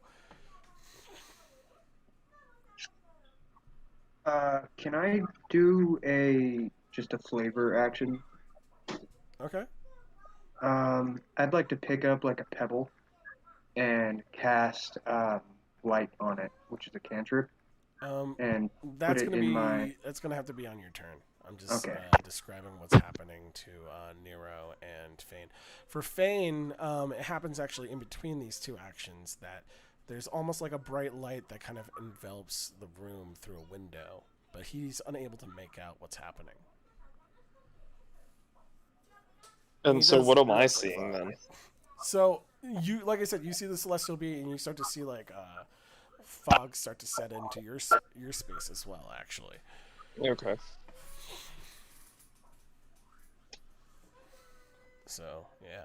Can I do just a flavor action? Okay. I'd like to pick up like a pebble and cast light on it, which is a cantrip, and put it in my. That's gonna have to be on your turn. I'm just Okay. describing what's happening to Nero and Fane. For Fane, it happens actually in between these two actions that there's almost like a bright light that kind of envelops the room through a window, but he's unable to make out what's happening. And He so does what am I look seeing like then? So you, like I said, you see the celestial being, and you start to see like fog start to set into your space as well. Actually, Okay. so yeah.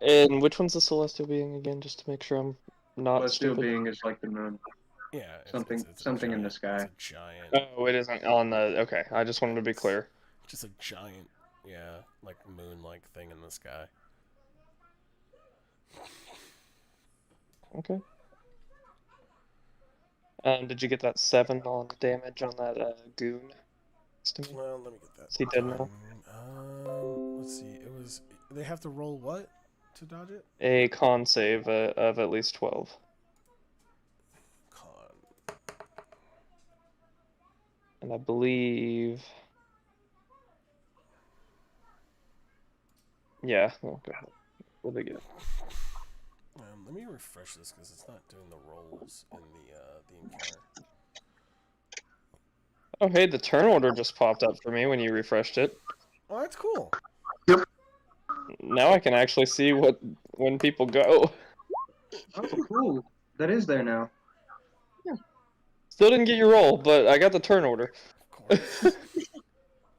And which one's the celestial being again, just to make sure I'm not Celestial stupid? being is like the moon. Yeah, Something a something in the giant- sky. It's a giant, Oh, it isn't on the. Okay, I just wanted to be clear. just a giant, yeah, like moon-like thing in the sky. Okay. Did you get that 7 on damage on that goon? Next to me? Well, let me get that. Is he dead now? done. Let's see. It was. They have to roll what to dodge it? A con save of at least 12. Con. And I believe. Yeah. Oh, go ahead. What did they get? Let me refresh this because it's not doing the rolls in the encounter. Oh, hey, the turn order just popped up for me when you refreshed it. Oh, that's cool. Now I can actually see when people go. Oh, cool. That is there now. Still didn't get your roll, but I got the turn order. Of course.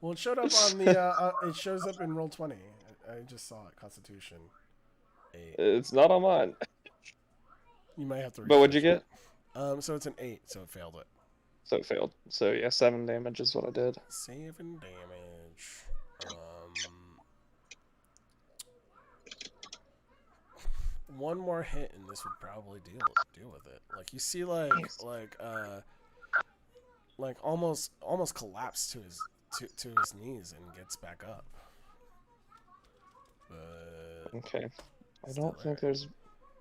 Well, it showed up on the. It shows up in roll 20. I just saw it. Constitution. 8. It's not on mine. You might have to. But what'd you refresh get? it. So it's an 8, so it failed it. So it failed. So yeah, 7 damage is what I did. 7 damage. One more hit and this would probably deal with it. Like you see, like almost collapse to his knees and gets back up. But Okay. I Still don't think there's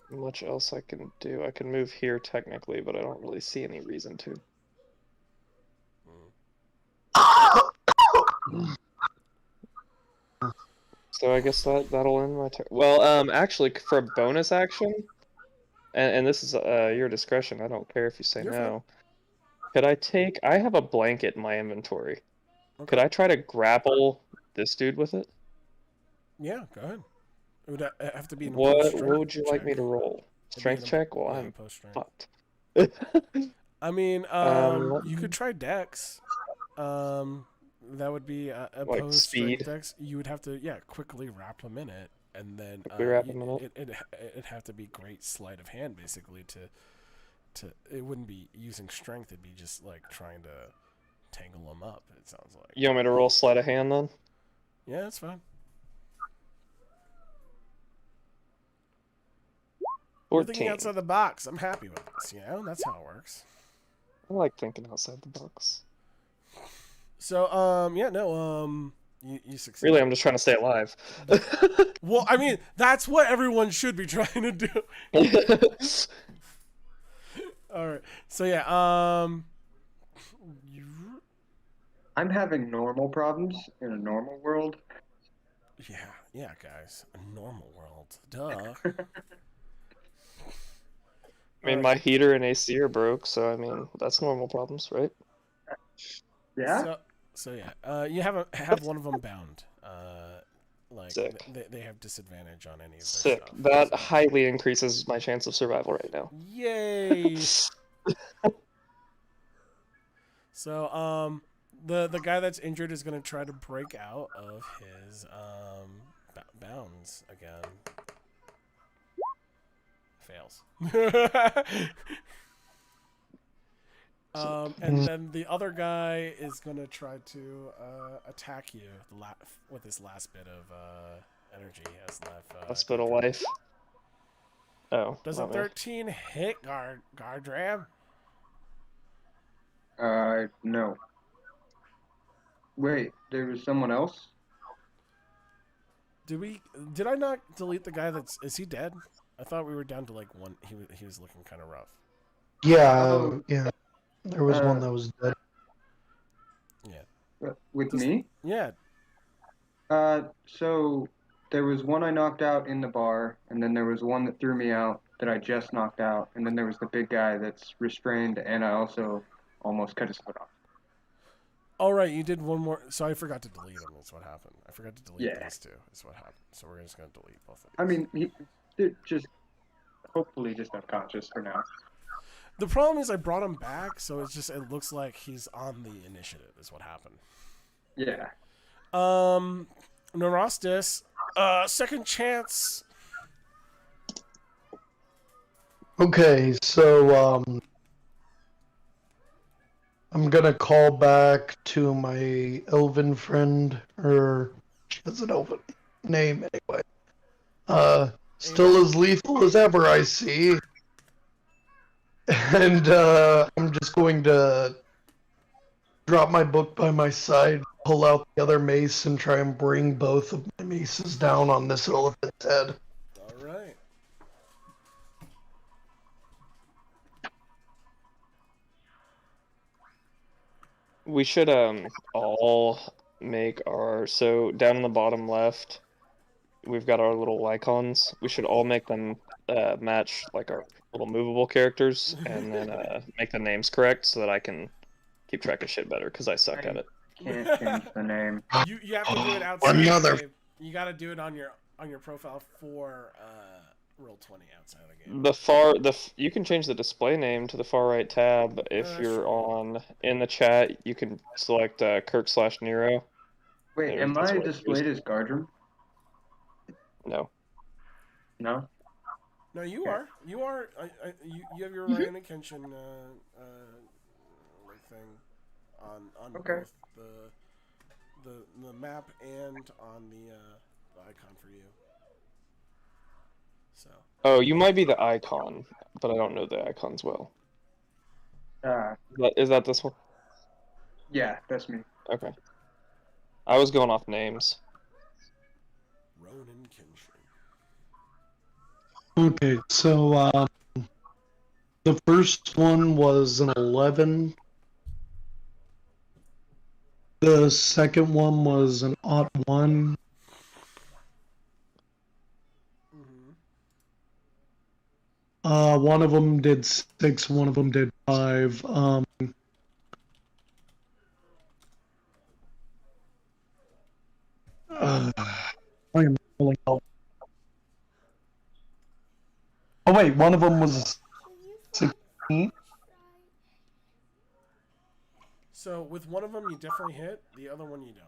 much else I can do. I can move here technically, but I don't really see any reason to. So I guess that'll end my turn. Well, actually, for a bonus action, and this is your discretion. I don't care if you say You're no. Could I take? I have a blanket in my inventory. okay. Could I try to grapple this dude with it? Yeah, go ahead. It would have to be in a What post-strength would you like me check. to roll? It'd be Strength in a- check? Well, yeah, I'm post-strength. fucked. I mean, what- you could try Dex. That would be a Like post speed? Dex. You would have to, quickly wrap him in it, and then Quickly wrap him in it? It'd have to be great sleight of hand, basically. To it wouldn't be using strength. It'd be just like trying to tangle him up. It sounds like. You want me to roll sleight of hand then? Yeah, that's fine. 14. You're thinking outside the box. I'm happy with this. You know, that's how it works. I like thinking outside the box. So, you succeed. Really, I'm just trying to stay alive. Well, I mean, that's what everyone should be trying to do. All right. So yeah, I'm having normal problems in a normal world. yeah, guys, a normal world, duh. I mean, my heater and AC are broke, so I mean, that's normal problems, right? Yeah? So yeah, you have one of them bound. Like Sick. they have disadvantage on any of their Sick. stuff. That so. highly increases my chance of survival right now. Yay! So the guy that's injured is gonna try to break out of his bounds again. Fails. And then the other guy is gonna try to attack you with his last bit of energy he has left. Last bit of life. Oh. Does a not me. 13 hit Gardram? No. Wait, there was someone else? Did I not delete the guy is he dead? I thought we were down to like one. He was looking kind of rough. Yeah, yeah. There was one Uh, that was dead. Yeah. with Just- me? Yeah. So there was one I knocked out in the bar, and then there was one that threw me out that I just knocked out, and then there was the big guy that's restrained, and I also almost cut his foot off. All right, you did one more. So I forgot to delete him. That's what happened. I forgot to delete Yeah. these two. Is what happened. So we're just gonna delete both of these. I mean, they're just hopefully just unconscious for now. The problem is I brought him back, so it looks like he's on the initiative. Is what happened. Yeah. Neurostis, second chance. Okay, so I'm gonna call back to my elven friend, or she has an elven name anyway. Still as lethal as ever, I see. And I'm just going to drop my book by my side, pull out the other mace, and try and bring both of my maces down on this elephant's head. All right. We should all make our so down in the bottom left, we've got our little icons. We should all make them match like our little movable characters, and then make the names correct so that I can keep track of shit better because I suck at it. Can't change the name. You have to do it outside. Another. Dave. You got to do it on your profile for Roll20 outside of the game. You can change the display name to the far right tab if you're Sure. on in the chat. You can select Kirk/Nero. Wait, Maybe am that's I what it displayed is. as Gardrum? No. No? No, you Okay. are. You are. You have your Ryan and Kenshin like thing on Okay. both the map and on the icon for you. So Oh, you might be the icon, but I don't know the icons well. Is that this one? Yeah, that's me. Okay. I was going off names. Ronan Kenshin. Okay, so the first one was an 11. The second one was an odd 1. One of them did 6, one of them did 5. I am pulling out. Oh wait, one of them was 16. So with one of them you definitely hit, the other one you don't.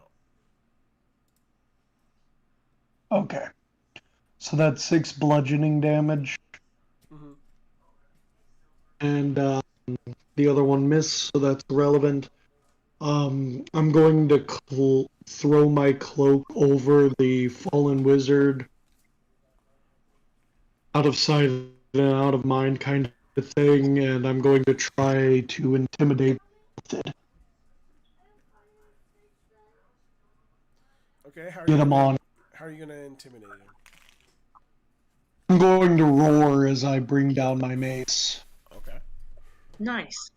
Okay, so that's 6 bludgeoning damage, Mm-hmm. and the other one missed, so that's relevant. I'm going to throw my cloak over the fallen wizard, out of sight and out of mind kind of thing, and I'm going to try to intimidate it. Okay, Get him on. How are you gonna intimidate him? I'm going to roar as I bring down my mace. Okay. Nice.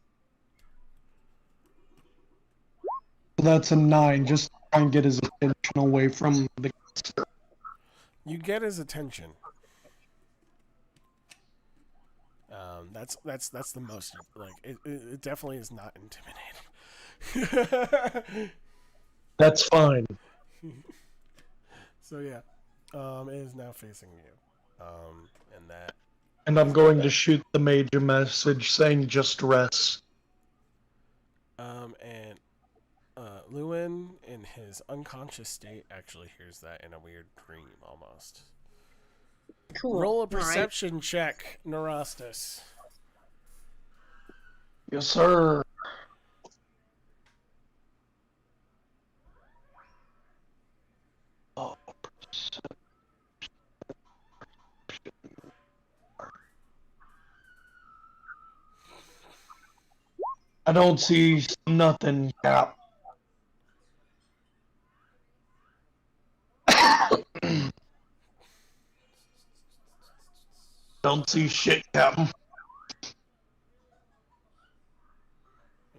So that's a 9, just to try and get his attention away from the caster. You get his attention. That's the most like it definitely is not intimidating. That's fine. So yeah, it is now facing you, and that. And I'm going to shoot the mage a message saying just rest. And Lewin in his unconscious state actually hears that in a weird dream almost. Cool. Roll a All right. perception check, Neurostis. Yes, sir. Oh, I don't see nothing, Cap. Don't see shit, Captain.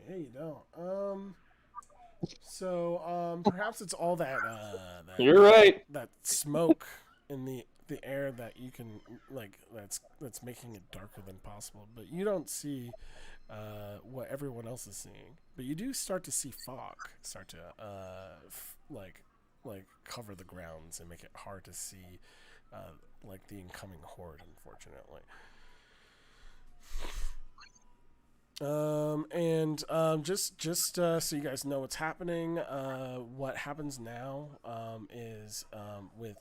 Yeah, you don't. So perhaps it's all You're right. that smoke in the air that you can like that's making it darker than possible. But you don't see what everyone else is seeing. But you do start to see fog start to like cover the grounds and make it hard to see like the incoming horde. Unfortunately. Just so you guys know what's happening, what happens now is with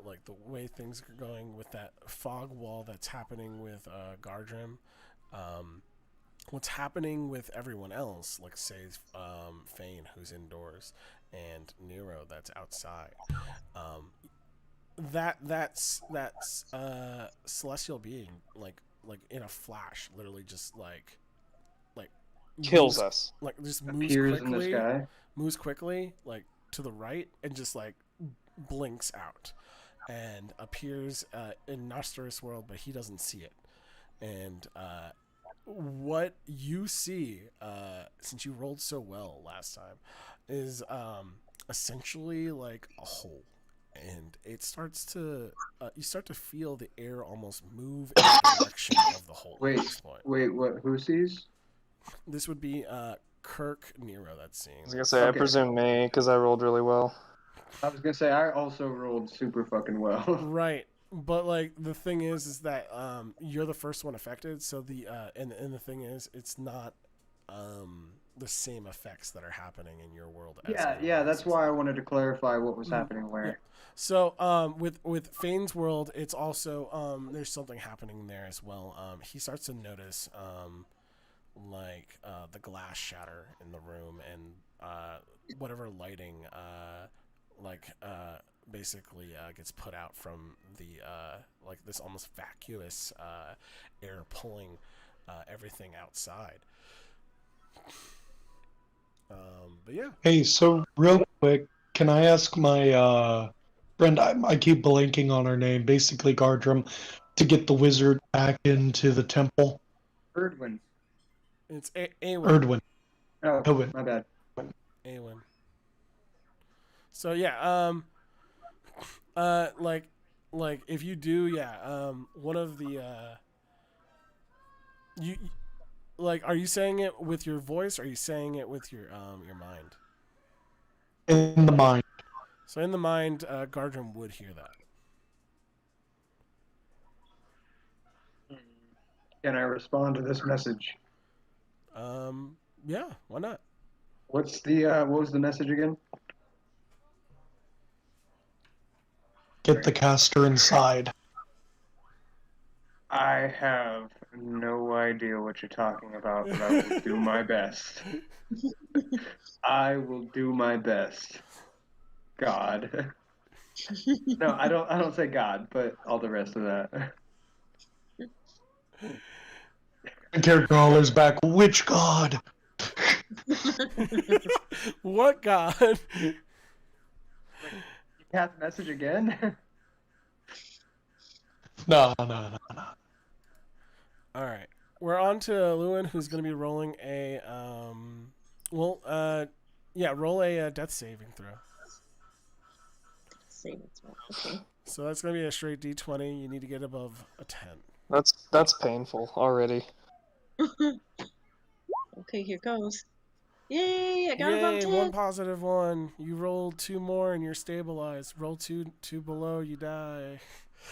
like the way things are going with that fog wall that's happening with Gardrim. What's happening with everyone else, like say Fane who's indoors and Nero that's outside. That's celestial being like in a flash, literally just like Kills moves, us. like just moves Appears in the quickly, sky. like to the right and just like blinks out and appears in Noster's world, but he doesn't see it. And what you see, since you rolled so well last time, is essentially like a hole. And it starts to, you start to feel the air almost move in the direction of the hole at this point. Wait, what? Who sees? This would be Kirk Nero that's I seeing. was gonna say, I Okay. presume me, because I rolled really well. I was gonna say I also rolled super fucking well. Right. But like the thing is that you're the first one affected, so the and the thing is it's not the same effects that are happening in your world as Yeah, everyone that's else's. why I wanted to clarify what was Mhm. happening where. Yeah. So with Fane's world, it's also there's something happening there as well. He starts to notice like the glass shatter in the room and whatever lighting basically gets put out from the like this almost vacuous air pulling everything outside. But yeah. Hey, so real quick, can I ask my friend? I keep blanking on her name. Basically, Gardrum, to get the wizard back into the temple. Erdwin. It's Awen. Erdwin. Oh, Erdwin. my bad. Awen. So yeah, like if you do, yeah, one of the you like, are you saying it with your voice or are you saying it with your mind? In the mind. So in the mind, Gardrum would hear that. Can I respond to this message? Yeah, why not? What's the what was the message again? Get the caster inside. I have no idea what you're talking about, but I will do my best. I will do my best. God. No, I don't say God, but all the rest of that. Character hollers back, which god? What god? You cast message again? No. All right, we're on to Lewin, who's going to be rolling a roll a death saving throw. Okay. So that's going to be a straight D20. You need to get above a 10. That's painful already. Okay, here goes. Yay! I got Yay, above 10. one positive one. You rolled 2 more and you're stabilized. Roll two below, you die.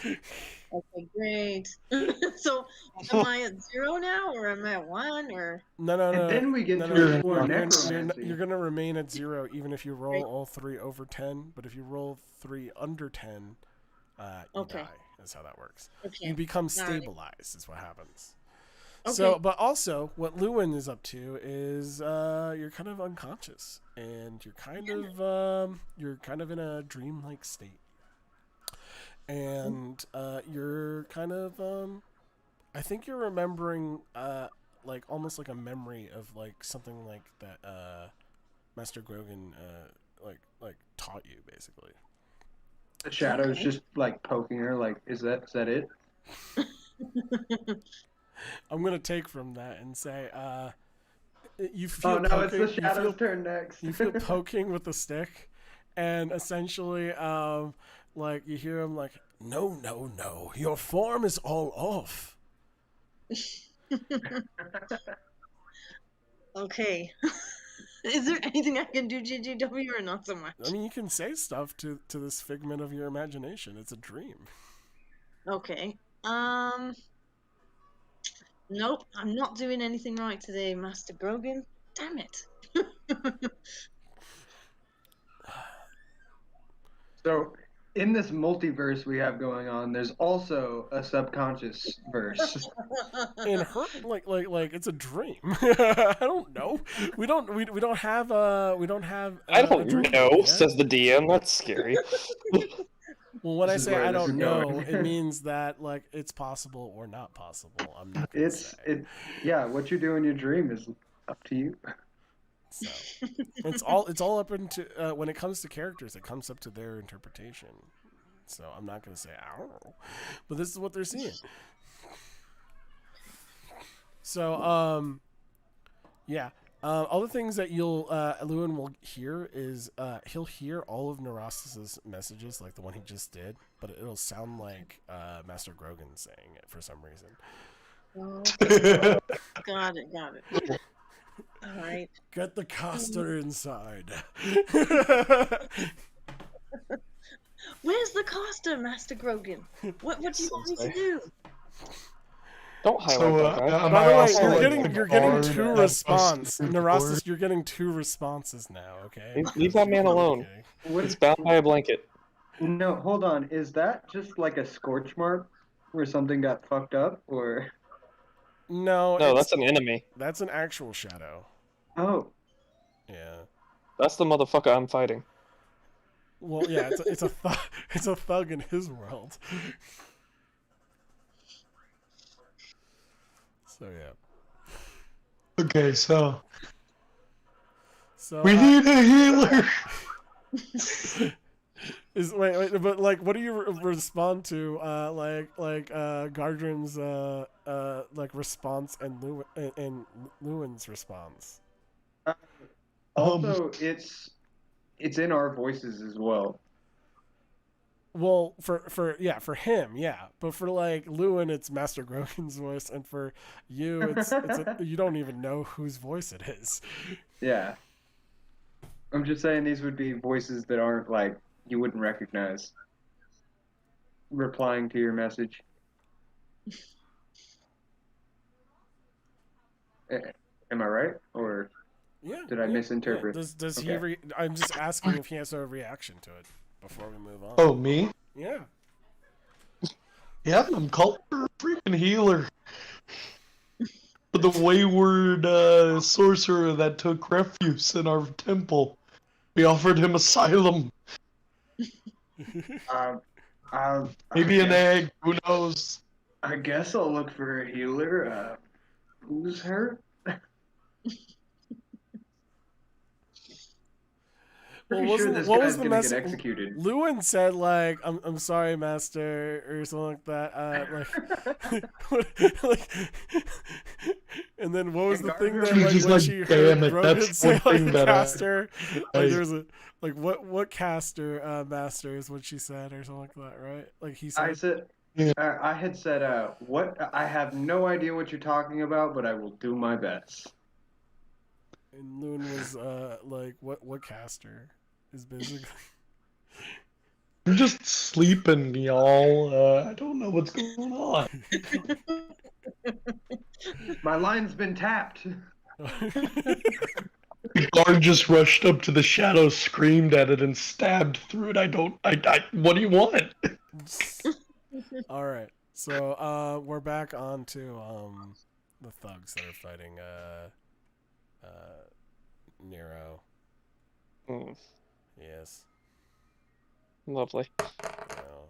Okay, great. So, am I at 0 now, or am I at 1, or? No. And then we get no, to no, explore you're necromancy. going to remain at 0 even if you roll all 3 over 10. But if you roll 3 under 10, you Okay. die. That's how that works. Okay. You become Got it. stabilized is what happens. Okay. So, but also what Lewin is up to is you're kind of unconscious and you're kind of in a dreamlike state. And you're kind of I think you're remembering like almost like a memory of like something like that Master Grogan like taught you basically. The shadow's just like poking her, like, is that it? I'm gonna take from that and say, you feel Oh no, it's the poking, shadow's turn next. you feel poking with the stick, and essentially, like you hear him like, no, no, no, your form is all off. Okay. Is there anything I can do, GGW, or not so much? I mean, you can say stuff to this figment of your imagination. It's a dream. Okay. Nope, I'm not doing anything right today, Master Grogan. Damn it. So, in this multiverse we have going on, there's also a subconscious verse. In her, like, it's a dream. I don't know. We don't have I a don't dream know, yet. says the DM. That's scary. Well, when I This is say where I this don't is know, going. it means that like it's possible or not possible. I'm not gonna say. Yeah, what you do in your dream is up to you. So it's all up into when it comes to characters, it comes up to their interpretation. So I'm not gonna say I don't know, but this is what they're seeing. So yeah. Other things that Lewin will hear is he'll hear all of Neurosis's messages, like the one he just did, but it'll sound like Master Grogan saying it for some reason. Okay. Got it. All right. Get the caster inside. Where's the caster, Master Grogan? What do you want me to do? Don't highlight that guy. By the way, you're getting bard two that responses. busted Neurosis, door? you're getting two responses now. Okay. Leave that man alone. What He's bound by a blanket. No, hold on. Is that just like a scorch mark where something got fucked up, or? No, No, that's an enemy. that's an actual shadow. Oh, Yeah. That's the motherfucker I'm fighting. Well, yeah, it's a thug in his world. So yeah. Okay, so So we need a healer. wait, but like, what do you respond to? Like Gardren's like response and Lewin's response. also it's in our voices as well. Well, for him, yeah, but for like Lewin, it's Master Grogan's voice, and for you, you don't even know whose voice it is. Yeah. I'm just saying these would be voices that aren't like you wouldn't recognize. Replying to your message. Am I right? Or Yeah. did I misinterpret? Yeah. Does Okay. he? I'm just asking if he has a reaction to it before we move on. Oh, me? Yeah. Yeah, I'm called for a freaking healer. For the wayward sorcerer that took refuge in our temple. We offered him asylum. Maybe an egg, who knows? I guess I'll look for a healer. Who's hurt? Well, Pretty sure this what guy's was the gonna get message? executed. Lewin said like, "I'm sorry, Master," or something like that. Like, and then what was the thing that She's like when like, she "Damn heard it, Grogan that's say one thing like that I- caster? Like there was a like what caster master is what she said or something like that, right? Like he said. I said, I had said, what? I have no idea what you're talking about, but I will do my best. And Lewin was like, what caster is basically. I'm just sleeping, y'all. I don't know what's going on. My line's been tapped. The guard just rushed up to the shadow, screamed at it, and stabbed through it. What do you want? All right, so we're back on to the thugs that are fighting Nero. Mm, Yes. lovely. Nero.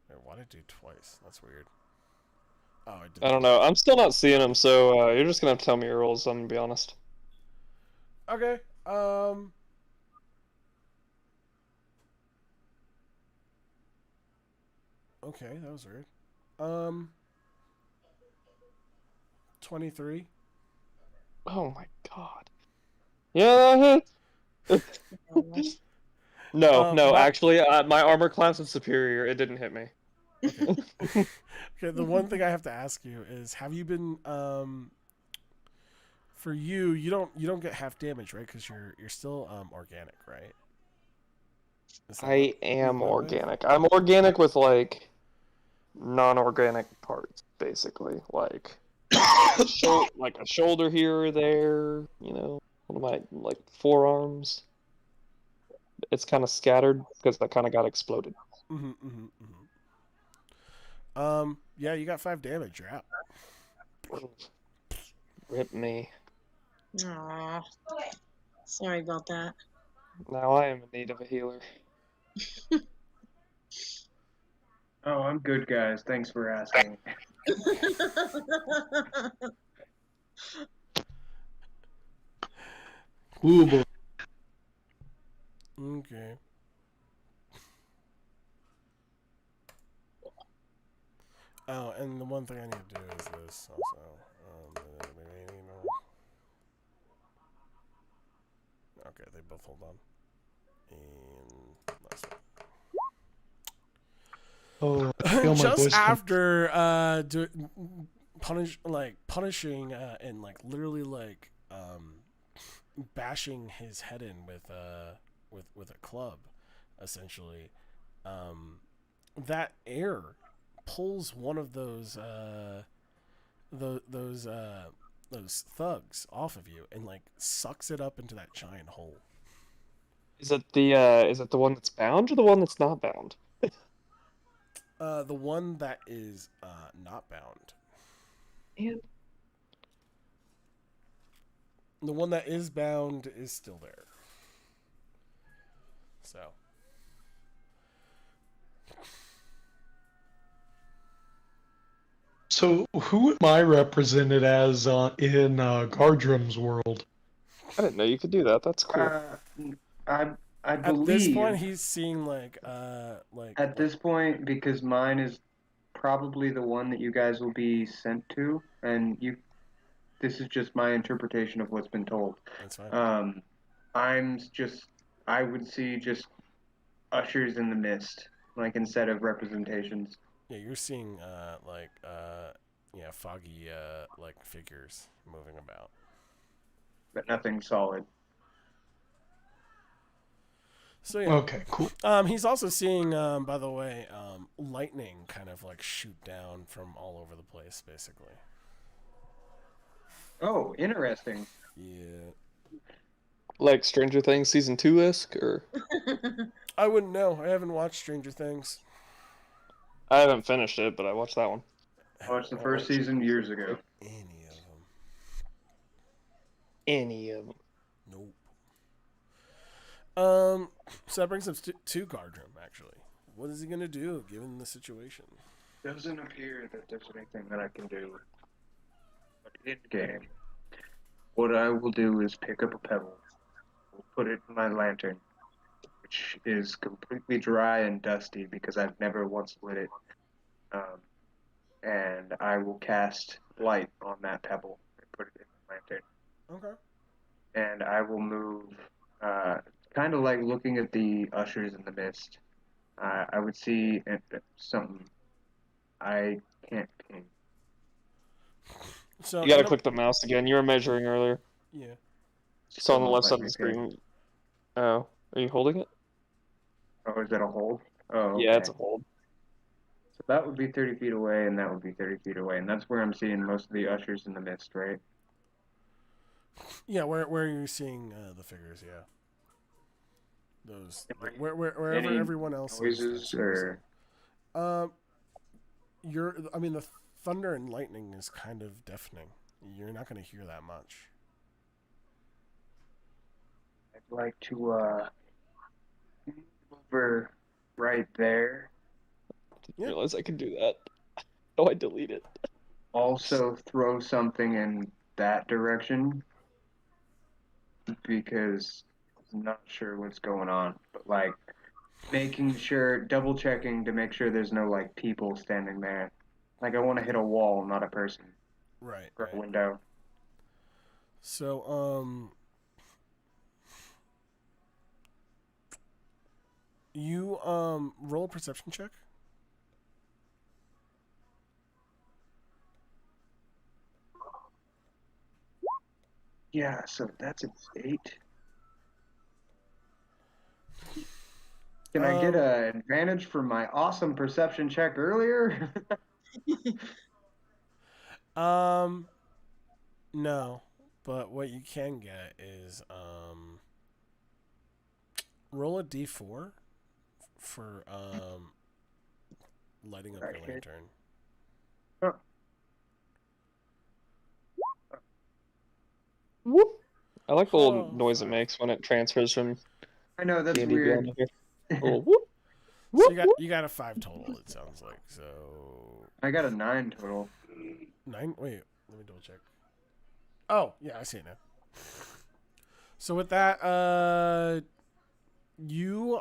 Wait, why did I do twice? That's weird. Oh, I did. I don't know. I'm still not seeing him, so you're just gonna have to tell me your rules. I'm gonna be honest. Okay. Okay, that was weird. 23. Oh my god. Yeah, that hits. No, no, My, actually, my armor class is superior. It didn't hit me. okay. Okay, the one thing I have to ask you is, have you been for you don't get half damage, right? Because you're still organic, right? Is that I what you am went with? organic. I'm organic with like non-organic parts, basically. Like like a shoulder here or there, one of my like forearms. It's kind of scattered because I kind of got exploded. Mm-hmm, mm-hmm, mm-hmm. Yeah, you got 5 damage. You're out. Rip me. Aw. Sorry about that. Now I am in need of a healer. Oh, I'm good, guys. Thanks for asking. Ooh, boy. Okay. Oh, and the one thing I need to do is this also. Okay, they both hold on. And last Oh, I one. feel my Just voice come. after punishing and like literally like bashing his head in with a club, essentially, that air pulls one of those those thugs off of you and like sucks it up into that giant hole. Is it the one that's bound or the one that's not bound? The one that is not bound. And The one that is bound is still there. So. So, who am I represented as in Gardrum's world? I didn't know you could do that. That's cool. I At this point, believe he's seeing like at this point, because mine is probably the one that you guys will be sent to, and you. This is just my interpretation of what's been told. That's fine. I'm just. I would see just ushers in the mist, like instead of representations. Yeah, you're seeing yeah, foggy like figures moving about. But nothing solid. So yeah. Okay, cool. He's also seeing, by the way, lightning kind of like shoot down from all over the place, basically. Oh, interesting. Yeah. Like Stranger Things season 2-esque, or I wouldn't know. I haven't watched Stranger Things. I haven't finished it, but I watched that one. I watched the first season years ago. Any of them. Any of them. Nope. So that brings us to Gardrum, actually. What is he gonna do given the situation? Doesn't appear that there's anything that I can do. But in game, what I will do is pick up a pebble, put it in my lantern, which is completely dry and dusty because I've never once lit it. And I will cast light on that pebble and put it in the lantern. Okay. And I will move, kind of like looking at the ushers in the mist. I would see something I can't ping. So You gotta click the mouse again. You were measuring earlier. Yeah. So on the Still left not side of letting the me ping. screen. Oh, are you holding it? Oh, is that a hold? Oh, okay. Yeah, it's a hold. So that would be 30 feet away, and that would be 30 feet away, and that's where I'm seeing most of the ushers in the mist, right? Yeah, where are you seeing the figures? Yeah. Those Am I wherever any everyone else noises is. or I mean, the thunder and lightning is kind of deafening. You're not going to hear that much. I'd like to move over right there. Didn't realize I could do that. Oh, I delete it. Also throw something in that direction because I'm not sure what's going on, but like double checking to make sure there's no like people standing there. Like I want to hit a wall, not a person, Right, or a right. window. So, you roll a perception check. Yeah, so that's an 8. Can I get an advantage for my awesome perception check earlier? No, but what you can get is roll a d4 for lighting up your Okay. lantern. Oh, Whoop. I like the Oh, little noise it fuck. makes when it transfers from I know that's D&D weird. Beyond here. A little whoop. So Whoop, whoop. you got a 5 total. It sounds like so. I got a 9 total. 9. Wait, let me double check. Oh yeah, I see it now. So with that, you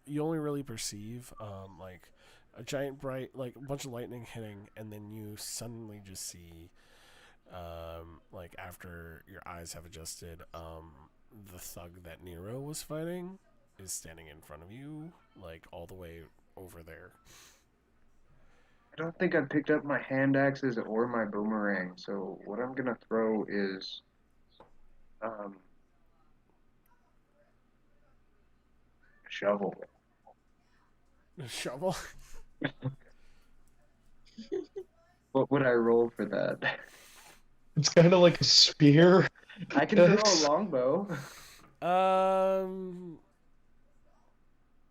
you only really perceive like a giant bright, like a bunch of lightning hitting, and then you suddenly just see like after your eyes have adjusted, the thug that Nero was fighting is standing in front of you, like all the way over there. I don't think I picked up my hand axes or my boomerang, so what I'm gonna throw is a shovel. A shovel. What would I roll for that? It's kind of like a spear. I can throw Yes. a longbow,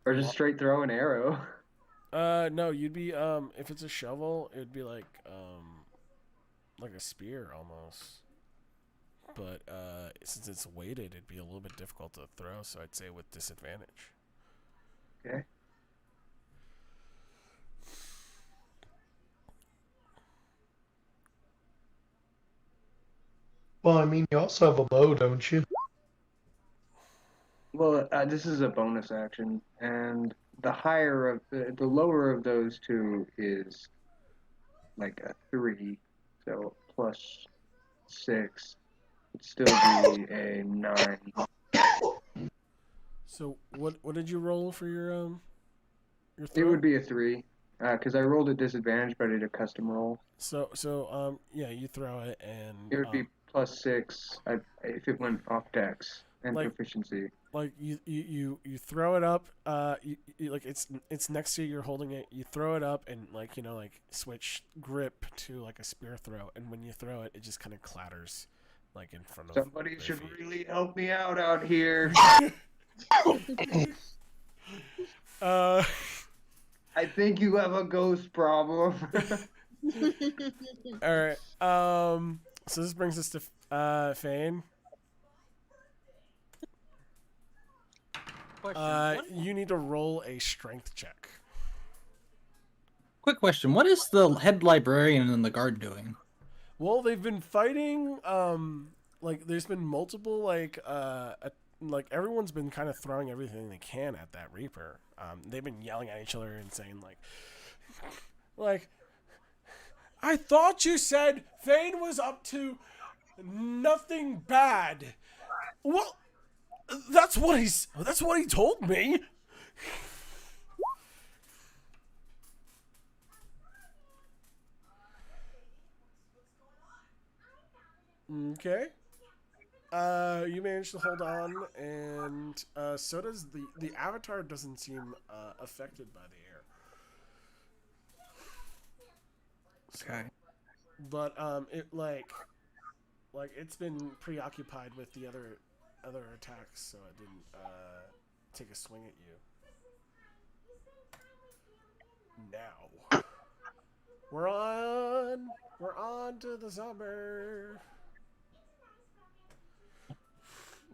or just straight throw an arrow. No, you'd be if it's a shovel, it'd be like a spear almost. But since it's weighted, it'd be a little bit difficult to throw, so I'd say with disadvantage. Okay. Well, I mean, you also have a bow, don't you? Well, this is a bonus action, and the lower of those two is like a 3, so plus 6 would still be a 9. So what did you roll for your It throw? would be a 3, because I rolled a disadvantage, but I did a custom roll. So yeah, you throw it and It would be plus 6 if it went off dex and like proficiency. like you throw it up, like it's next to you, you're holding it, you throw it up and like like switch grip to like a spear throw, and when you throw it, it just kind of clatters like in front of Somebody their should feet. really help me out here. I think you have a ghost problem. All right. So this brings us to Fane. You need to roll a strength check. Quick question: what is the head librarian and the guard doing? Well, they've been fighting. Like there's been multiple like everyone's been kind of throwing everything they can at that Reaper. They've been yelling at each other and saying like, I thought you said Fane was up to nothing bad. Well, that's what he told me. Okay. You managed to hold on, and so does the avatar. Doesn't seem affected by the air. Okay. But it like it's been preoccupied with the other attacks, so it didn't take a swing at you. Now we're on to the zombie.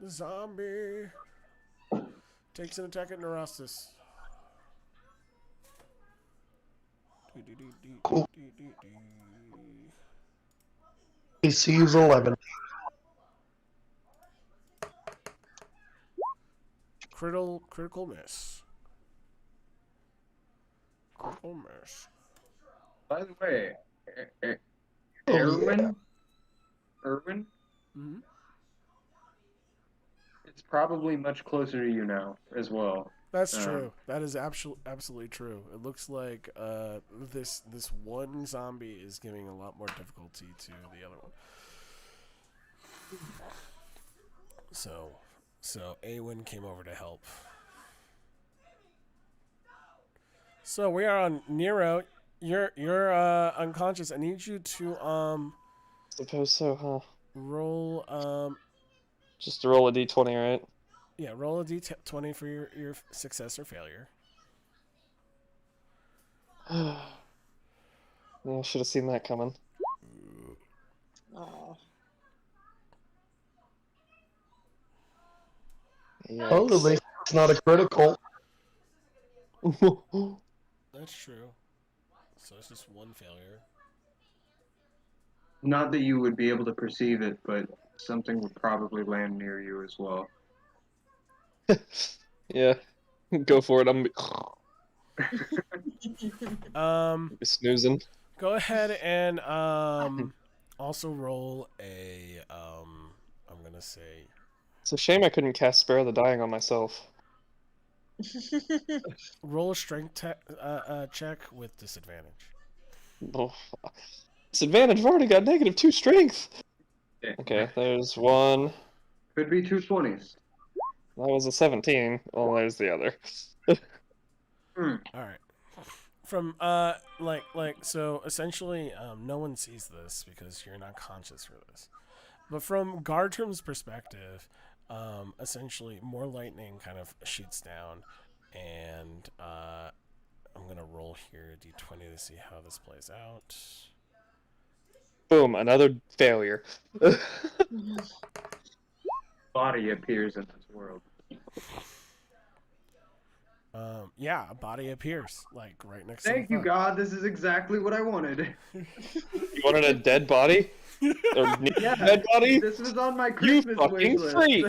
The zombie takes an attack at Neurostis. Cool. AC is 11. Critical miss. Critical miss. By the way, Oh, Erwin, Mm-hmm. it's probably much closer to you now as well. That's true. That is absolutely true. It looks like this one zombie is giving a lot more difficulty to the other one. So Awen came over to help. So we are on Nero. You're unconscious. I need you to Suppose so, huh? roll Just to roll a d20, right? yeah, roll a d20 for your success or failure. Yeah, I should have seen that coming. Oh. Well, at least it's not a critical. That's true. So it's just one failure. Not that you would be able to perceive it, but something would probably land near you as well. Yeah, go for it. I'm snoozing. Go ahead and also roll a I'm gonna say It's a shame I couldn't cast Spare the Dying on myself. roll a strength check with disadvantage. Oh, disadvantage. I've already got -2 strength. Yeah. Okay, there's one. Could be 220s. That was a 17. Well, there's the other. All right. From so essentially no one sees this because you're not conscious for this. But from Gartram's perspective, essentially more lightning kind of shoots down, and I'm gonna roll here d20 to see how this plays out. Boom, another failure. Body appears in this world. Yeah, a body appears like right next to Thank the you, front. God. This is exactly what I wanted. You wanted a dead body? Or Yeah, dead body? this was on my You Christmas fucking wish freak!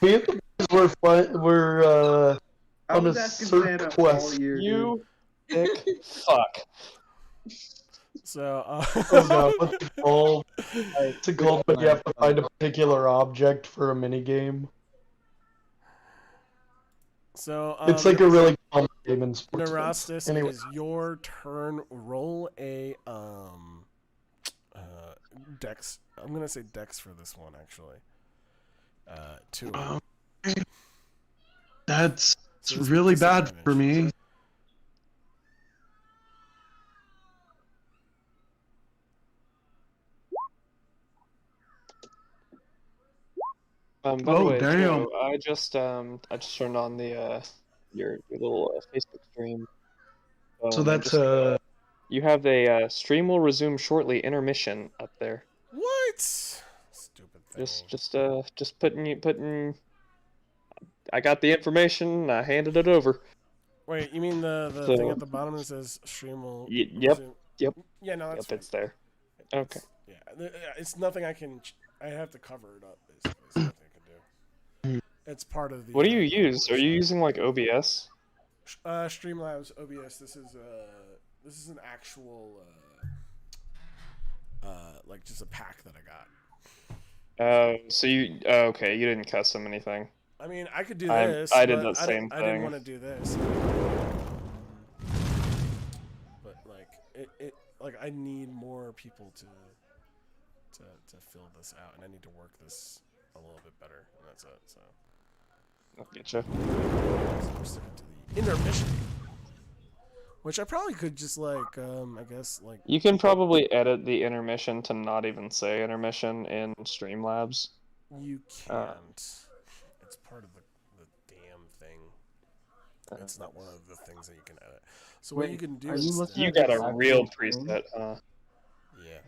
Me and the guys were I on was a asking search Santa quest. all year, dude. You dick fuck. So Oh god, what's it called? What's it called when you have to find a particular object for a minigame? so It's like a really common game in sports. Neurostis, Anyway. it is your turn. Roll a dex. I'm gonna say dex for this one actually. 2. That's So it's really with bad for me. By the Oh, way, damn. Joe, I just turned on the your little Facebook stream. So that's You have a stream will resume shortly intermission up there. What? Stupid thing. Just putting. I got the information. I handed it over. Wait, you mean the So- thing at the bottom that says stream will? Yep. resume? Yep. Yeah, no, that's Yep, it's there. Okay. Yeah, it's nothing I can. I have to cover it up. Basically, it's nothing I can do. It's part of the. What do you use? Are you using like OBS? Streamlabs OBS. This is an actual like just a pack that I got. So you okay? You didn't custom anything. I mean, I could do I- this. I did but that same I didn't thing. want to do this. But like it like I need more people to fill this out, and I need to work this a little bit better, and that's it. So I'll get you. I'm sticking to the intermission, which I probably could just like I guess like You can probably edit the intermission to not even say intermission in Streamlabs. you can't. It's part of the damn thing. It's not one of the things that you can edit. So what Wait, you can do are is you listening You to got the a actual real stream? preset, huh? yeah.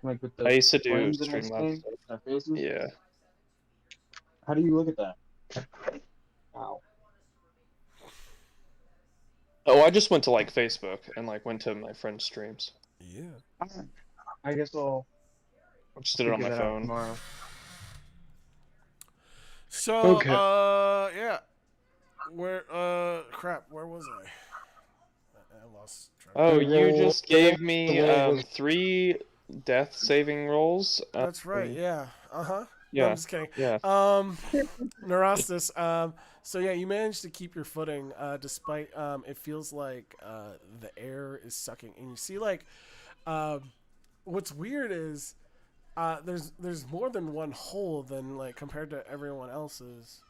Like with the I used to do flames and Streamlabs. everything, our faces? Yeah. How do you look at that? Wow. Oh, I just went to like Facebook and like went to my friend's streams. Yeah. I guess I'll I just did it on figure my that out phone. tomorrow. So, Okay. yeah. Crap, where was I? I lost track. Oh, The you roll- just the roll- gave me the roll was 3 death saving rolls. That's right, yeah. Uh-huh. No, I'm Yeah, just kidding. yeah. Neurostis, so yeah, you managed to keep your footing, despite, it feels like, the air is sucking. And you see, like, what's weird is, there's more than one hole than, like, compared to everyone else's.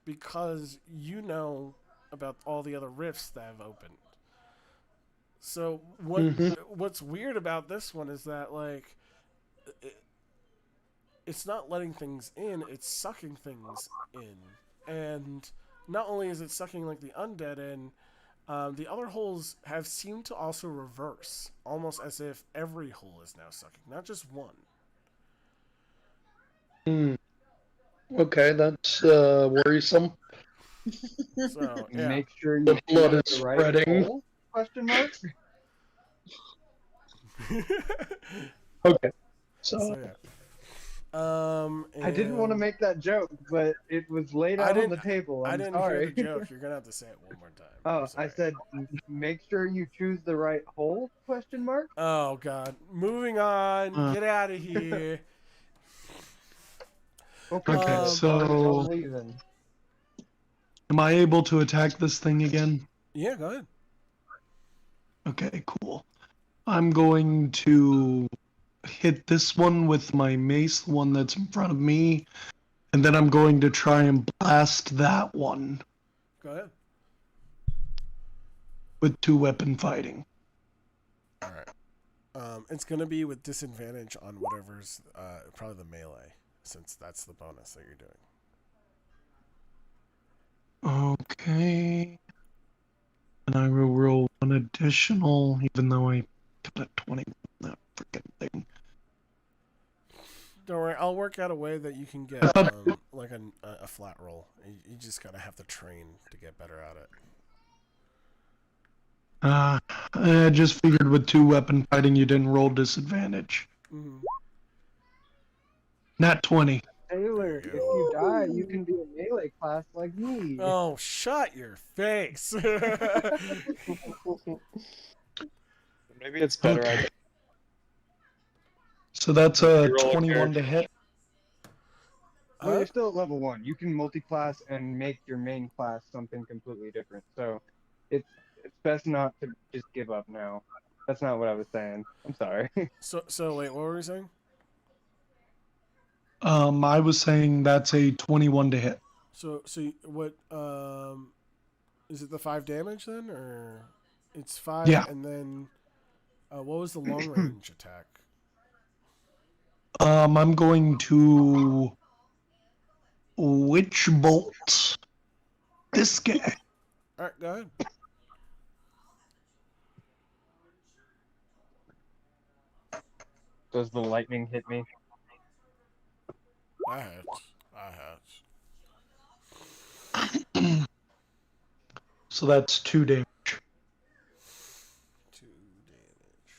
Because you know about all the other rifts that have opened. So what's weird about this one is that like it's not letting things in, it's sucking things in. And not only is it sucking like the undead in, the other holes have seemed to also reverse, almost as if every hole is now sucking, not just one. Okay, that's worrisome. So yeah. Make sure you The blood choose is the right spreading. hole? Question mark. Okay. So So yeah. I didn't want to and make that joke, but it was laid I out on didn't. the table. I I'm didn't hear sorry. the joke. You're gonna have to say it one more time. Oh, I'm I sorry. said make sure you choose the right hole? Question mark. Oh God. Moving on. Uh. Get out of here. Okay, Okay, Um, so I'm leaving. am I able to attack this thing again? Yeah, go ahead. Okay, cool. I'm going to hit this one with my mace, the one that's in front of me, and then I'm going to try and blast that one Go ahead. with two weapon fighting. All right. It's gonna be with disadvantage on whatever's probably the melee, since that's the bonus that you're doing. Okay. And I will roll one additional, even though I got a 20 on that freaking thing. Don't worry, I'll work out a way that you can get like a flat roll. You just gotta have to train to get better at it. I just figured with two weapon fighting, you didn't roll disadvantage. Mm-hmm. Not 20. Taylor, if you die, you can be a melee class like me. Oh, shut your face! Maybe it's better. Okay. So that's a You roll a 21 to character. hit. Well, you're still at level 1. You can multi-class and make your main class something completely different. So it's best not to just give up now. That's not what I was saying. I'm sorry. So wait, what were we saying? I was saying that's a 21 to hit. So what is it the 5 damage then, or it's 5 Yeah. and then what was the long range attack? I'm going to Witch Bolt this guy. All right, go ahead. Does the lightning hit me? I had. So that's 2 damage. 2 damage.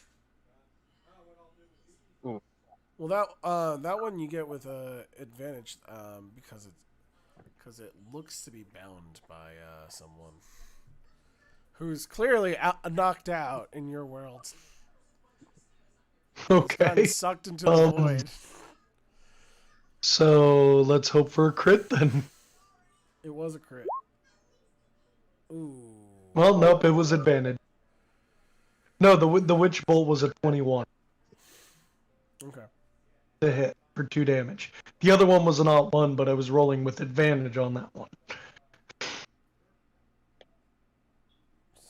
Ooh. Well, that one you get with advantage because it looks to be bound by someone who's clearly knocked out in your world. Okay. Gotten sucked into the void. So let's hope for a crit then. It was a crit. Ooh. Well, nope, it was advantage. No, the Witch Bolt was a 21 Okay. to hit for 2 damage. The other one was an alt 1, but I was rolling with advantage on that one.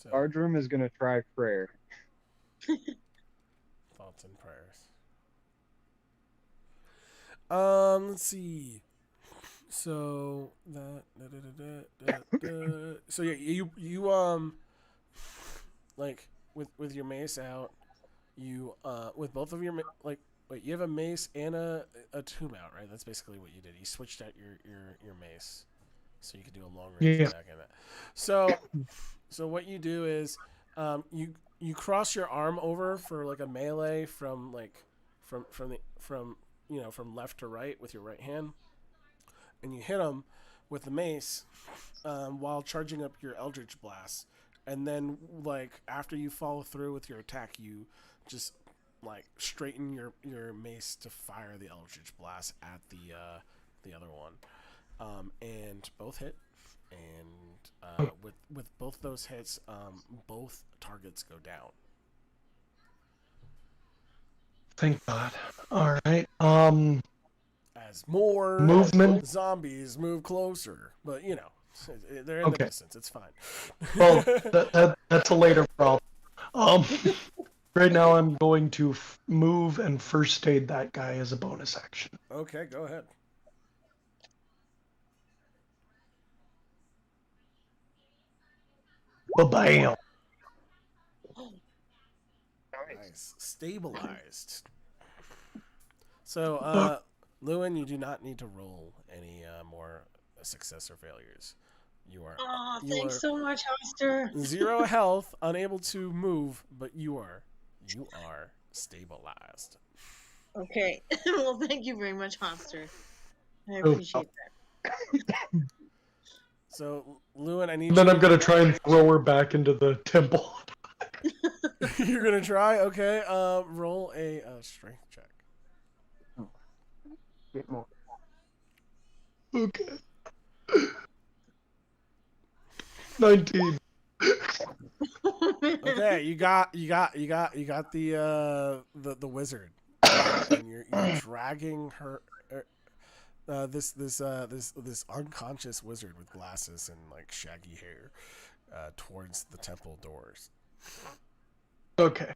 So, Ardrum is gonna try prayer. thoughts and prayers. Let's see. So so yeah, you like with your mace out, you with both of your wait, you have a mace and a tomb out, right? That's basically what you did. You switched out your mace, so you could do a long range attack in it. So what you do is you cross your arm over for like a melee from left to right with your right hand. and you hit him with the mace while charging up your Eldritch Blast. And then, like, after you follow through with your attack, you just, like, straighten your mace to fire the Eldritch Blast at the other one. And both hit. And with both those hits, both targets go down. Thank God. All right. As more Movement. zombies move closer, but you know they're in the Okay. distance. It's fine. Well, that's a later problem. Right now I'm going to move and first aid that guy as a bonus action. Okay, go ahead. Ba-bam. Nice, stabilized. So, Lewin, you do not need to roll any more success or failures. You are Oh, you thanks are so much, Hoster. 0 health, unable to move, but you are stabilized. Okay. Well, thank you very much, Hoster. I appreciate that. So, Lewin, I need And then you. I'm gonna try and throw her back into the temple. You're gonna try. Okay. Roll a strength check. Bit more. Okay. 19. Okay, you got the wizard, and you're dragging her. This unconscious wizard with glasses and like shaggy hair towards the temple doors. Okay.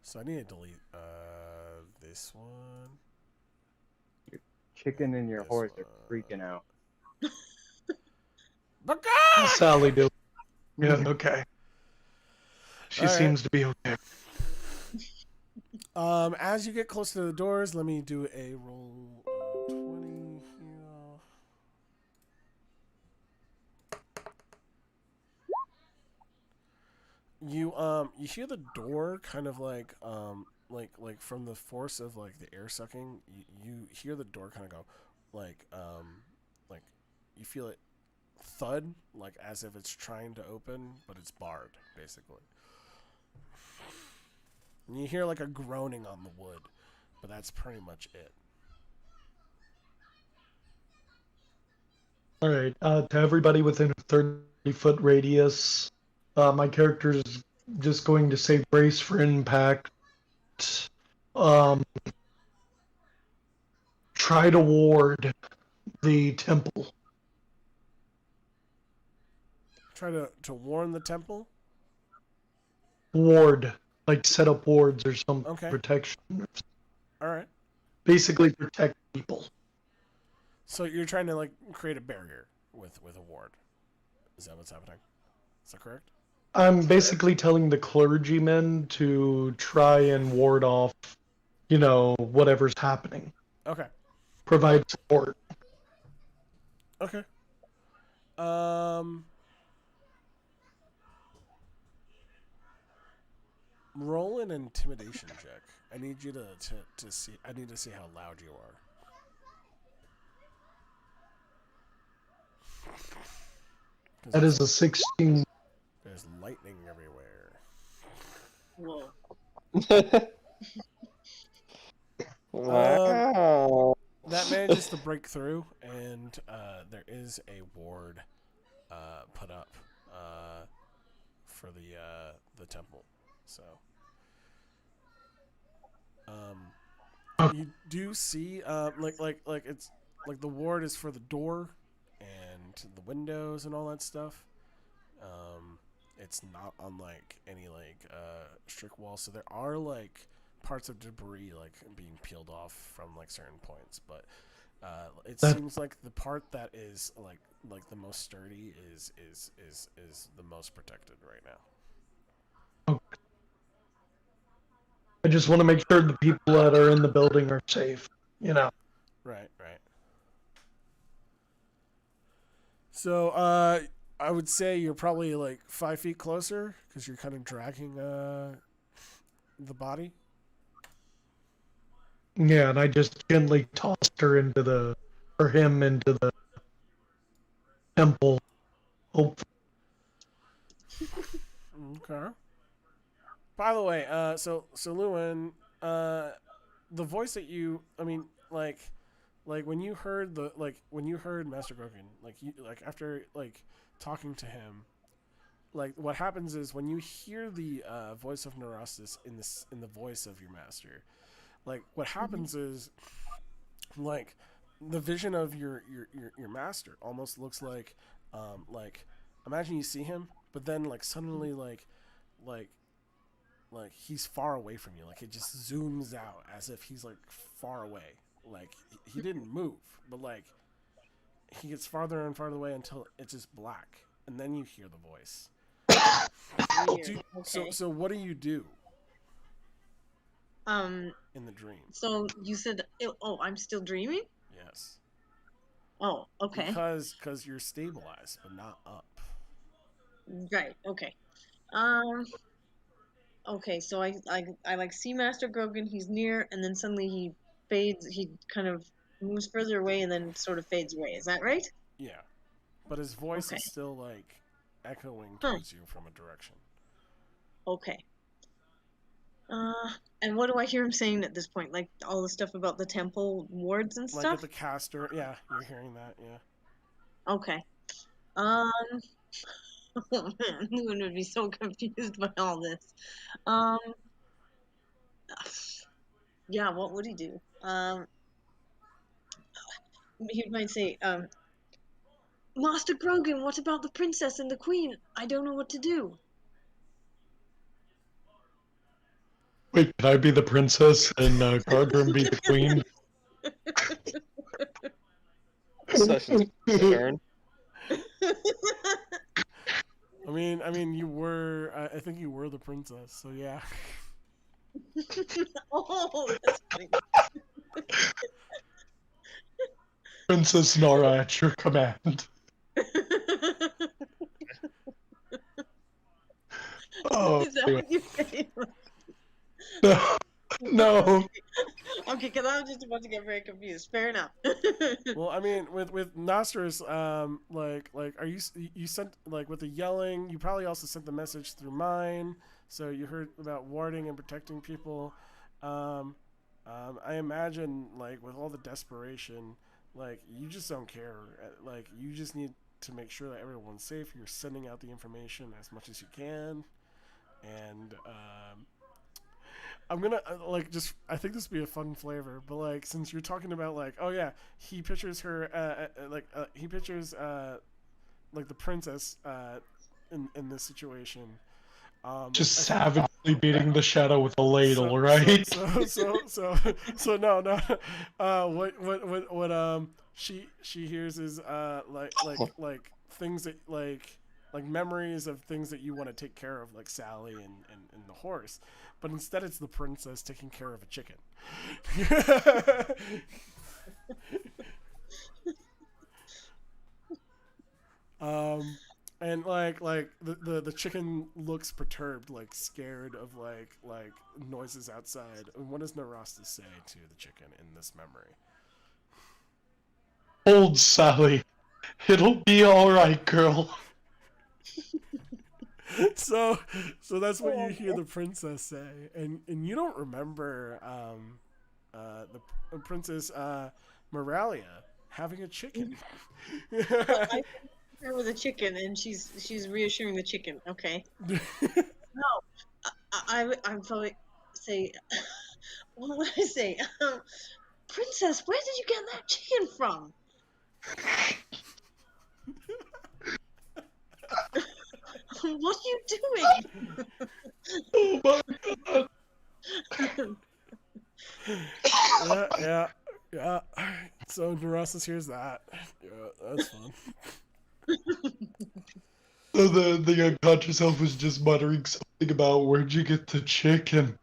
So I need to delete this one. Chicken and your This horse are one. freaking out. How's Sally do? Yeah, okay. She All right. seems to be okay. As you get close to the doors, let me do a roll 20 here. You hear the door kind of like from the force of like the air sucking, you hear the door kind of go like you feel it thud like as if it's trying to open, but it's barred basically. And you hear like a groaning on the wood, but that's pretty much it. All right. To everybody within a 30-foot radius, my character is just going to say brace for impact. Try to ward the temple. Try to warn the temple. Ward, like set up wards or some Okay. protection. All right. Basically protect people. So you're trying to like create a barrier with a ward. Is that what's happening? Is that correct? I'm basically telling the clergymen to try and ward off, whatever's happening. Okay. Provide support. Okay. Roll an intimidation check. I need you to see. I need to see how loud you are. That is a 16. There's lightning everywhere. Whoa. Wow. That manages to break through, and there is a ward put up for the temple. So, you do see like it's like the ward is for the door and the windows and all that stuff. It's not on like any strict walls, so there are like parts of debris like being peeled off from like certain points, but it seems like the part that is like the most sturdy is the most protected right now. I just want to make sure the people that are in the building are safe. Right. So I would say you're probably like 5 feet closer because you're kind of dragging the body. Yeah, and I just gently tossed her into the for him into the temple. Hopefully. Okay. By the way, so Lewin, the voice that I mean, like when you heard Master Grogan, like after like talking to him, like what happens is when you hear the voice of Neurostis in the voice of your master, like what happens is like the vision of your master almost looks like imagine you see him, but then like suddenly like like he's far away from you, like it just zooms out as if he's like far away, like he didn't move, but like he gets farther and farther away until it's just black, and then you hear the voice. Weird. Okay. So what do you do Um. in the dream? So you said, oh, I'm still dreaming. Yes, Oh, okay. because you're stabilized but not up. Right. Okay. Um. Okay. So I like see Master Grogan. He's near, and then suddenly he fades. He kind of moves further away, and then sort of fades away. Is that right? Yeah, but his voice Okay. is still like echoing Huh. towards you from a direction. Okay. And what do I hear him saying at this point? Like all the stuff about the temple wards and Like at stuff? the caster, yeah, you're hearing that, yeah. Okay. Um, oh man, Loon would be so confused by all this. Um, yeah, what would he do? He might say, Master Grogan, what about the princess and the queen? I don't know what to do. Wait, can I be the princess and Gargrim be the queen? Session's turn. I mean, you were. I think you were the princess. So yeah. Oh, that's funny. Princess Nora at your command. Oh, Is that anyway. what you say? No, no. Okay, because I was just about to get very confused. Fair enough. Well, I mean, with Nostr's, like, are you sent like with the yelling? You probably also sent the message through mine, so you heard about warding and protecting people. Um, I imagine, like, with all the desperation, like, you just don't care. Like, you just need to make sure that everyone's safe. You're sending out the information as much as you can, and I'm gonna like just. I think this would be a fun flavor, but like since you're talking about like, oh yeah, he pictures her he pictures like the princess in this situation. Just I think savagely beating the shadow with a ladle, right? so no. What she hears is like things that like memories of things that you want to take care of, like Sally and the horse, but instead it's the princess taking care of a chicken. And like the chicken looks perturbed, like scared of like noises outside. And what does Narasta say to the chicken in this memory? Old Sally. It'll be alright, girl. so that's what you hear the princess say, and you don't remember the princess Moralia having a chicken. I her with a chicken, and she's reassuring the chicken. Okay. No, I'd probably say, what would I say? Princess, where did you get that chicken from? What are you doing? Oh my god. Yeah. So Neurosis hears that. Yeah, that's fun. So the unconscious elf was just muttering something about where'd you get the chicken?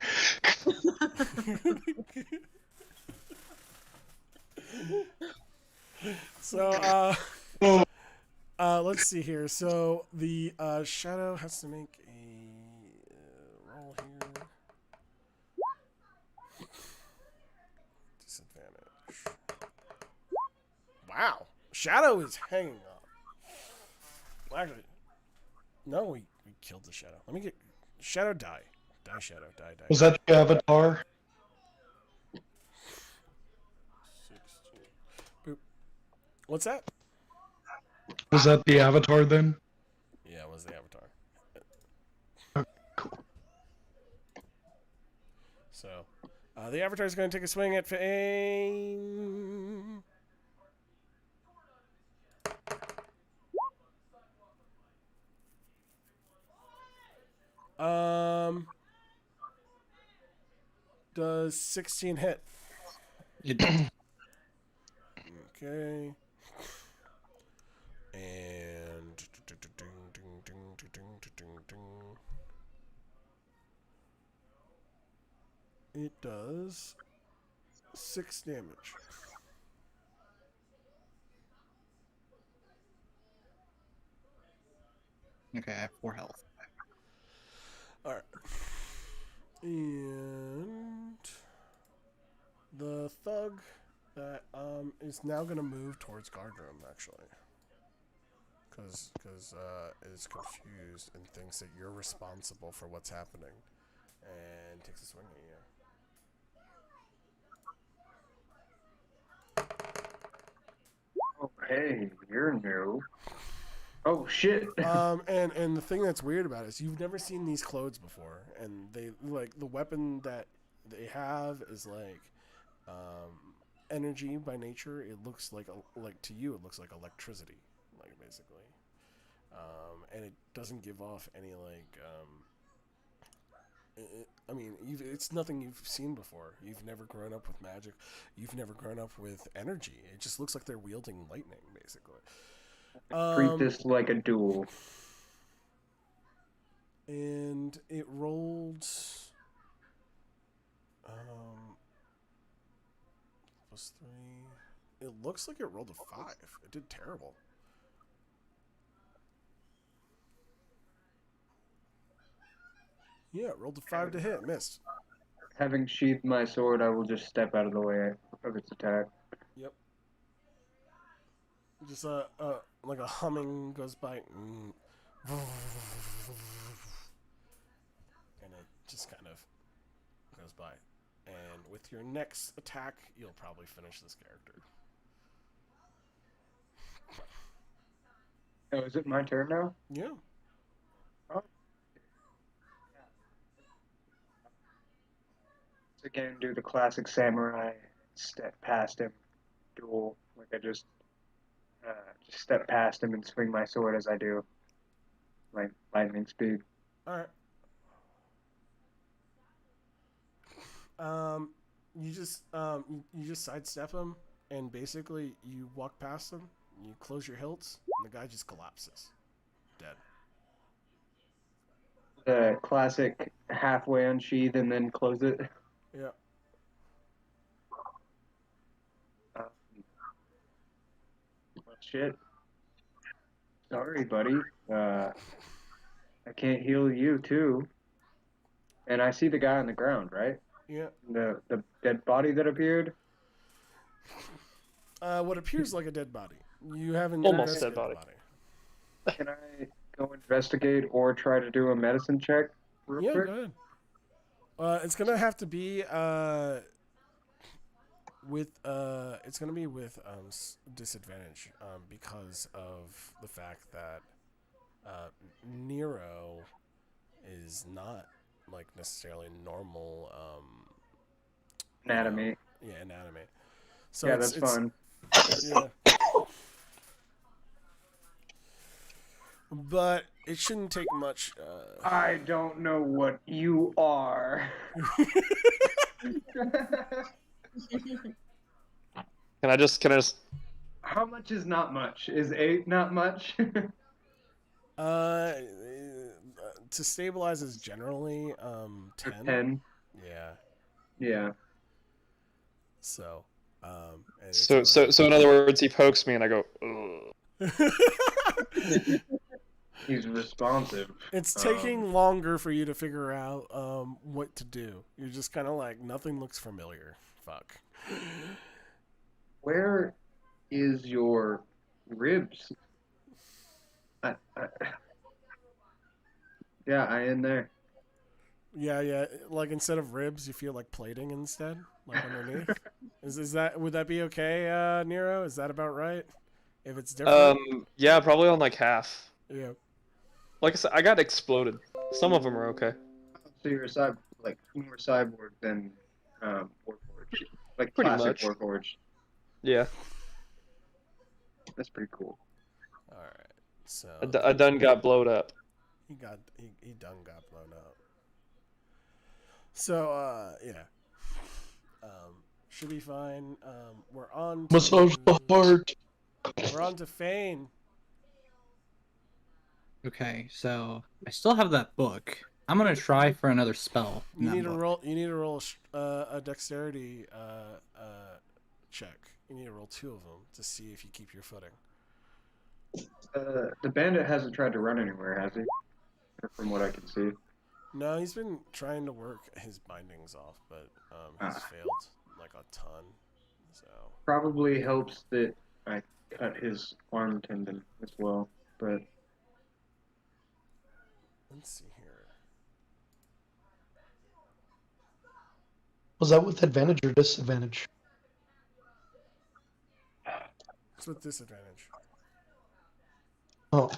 So Oh, let's see here. So the shadow has to make a roll here. Disadvantage. Wow. Shadow is hanging up. Well, actually, no, we killed the shadow. Let me get shadow die. Die shadow. Die. Was that the avatar? 16. Boop. What's that? Was that the avatar then? Yeah, it was the avatar. Cool. So, the avatar is going to take a swing at Fame. Does 16 hit? It, Okay. And it does 6 damage. okay, I have 4 health. All right. And the thug that is now gonna move towards guard room actually, because is confused and thinks that you're responsible for what's happening, and takes a swing at you. Oh, hey, you're new. Oh shit. And the thing that's weird about it is you've never seen these clothes before, and they like the weapon that they have is like energy by nature. It looks like to you it looks like electricity, like basically, and it doesn't give off any like. I mean, it's nothing you've seen before. You've never grown up with magic. You've never grown up with energy. It just looks like they're wielding lightning, basically. Treat this like a duel. And it rolled +3. It looks like it rolled a 5. It did terrible. Yeah, it rolled a 5 to hit. Missed. Having sheathed my sword, I will just step out of the way of its attack. Yep. Just like a humming goes by. And it just kind of goes by. And with your next attack, you'll probably finish this character. Oh, is it my turn now? Yeah. Oh. So again, do the classic samurai step past him, duel. Like I just step past him and swing my sword as I do, like lightning speed. All right. You just sidestep him, and basically you walk past him. You close your hilts, and the guy just collapses, dead. The classic halfway unsheath and then close it. Yeah. Well, shit. Sorry, buddy. I can't heal you too. And I see the guy on the ground, right? Yeah. The dead body that appeared. What appears like a dead body. You haven't Almost investigated dead body. the Can I go investigate or try to do a medicine check real Yeah, quick? go ahead. It's gonna have to be with disadvantage because of the fact that Nero is not like necessarily normal Anatomy. anatomy. So Yeah, it's that's fun. yeah. But it shouldn't take much. I don't know what you are. Can I just How much is not much? Is 8 not much? To stabilize is generally 10. 10. Yeah. Yeah. So and so in other words, he pokes me and I go, ugh. He's responsive. It's taking longer for you to figure out what to do. You're just kind of like, nothing looks familiar. Fuck. Where is your ribs. Yeah, I in there. Yeah. Like instead of ribs, you feel like plating instead, like underneath. Is that would that be okay, Nero? Is that about right? If it's different, Yeah, probably on like half. yeah. Like I said, I got exploded. Some of them are okay. So you're like more cyborg than Warforged, like Pretty classic much. Warforged. Yeah, That's pretty cool. All right. So I done got blowed up. he done got blown up. So yeah. Should be fine. We're on to Massage the heart. we're on to Fane. Okay, so I still have that book. I'm gonna try for another spell. in You that need to book. roll. You need to roll a dexterity check. You need to roll 2 of them to see if you keep your footing. The bandit hasn't tried to run anywhere, has he? From what I can see. No, he's been trying to work his bindings off, but he's failed like a ton. So Probably helps that I cut his arm tendon as well, but let's see here. Was that with advantage or disadvantage? It's with disadvantage. Oh,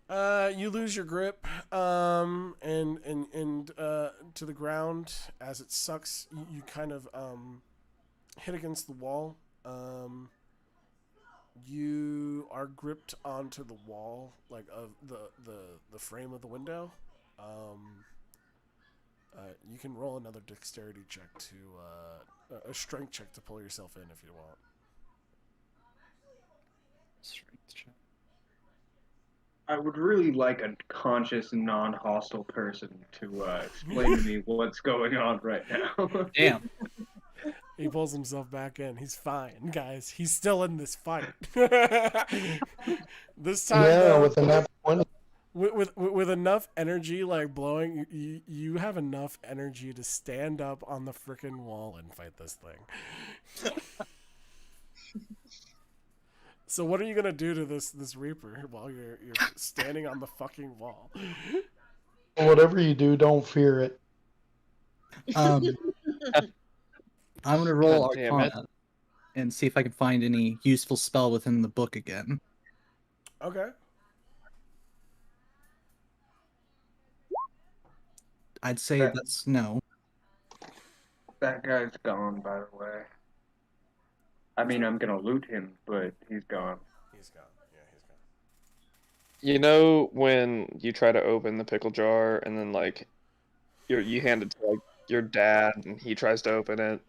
You lose your grip, and to the ground as it sucks. You kind of hit against the wall. You are gripped onto the wall, like of the frame of the window. You can roll another dexterity check to a strength check to pull yourself in if you want. Strength check. I would really like a conscious, non-hostile person to explain to me what's going on right now. Damn. He pulls himself back in. He's fine, guys. He's still in this fight. This time, yeah, though, with a nat 20. with enough energy, like blowing, you have enough energy to stand up on the frickin' wall and fight this thing. So what are you gonna do to this Reaper while you're standing on the fucking wall? Whatever you do, don't fear it. I'm gonna roll God damn it. Arcana and see if I can find any useful spell within the book again. Okay. I'd say that's no. That guy's gone, by the way. I mean, I'm gonna loot him, but he's gone. He's gone. Yeah, he's gone. You know when you try to open the pickle jar and then like you hand it to like your dad and he tries to open it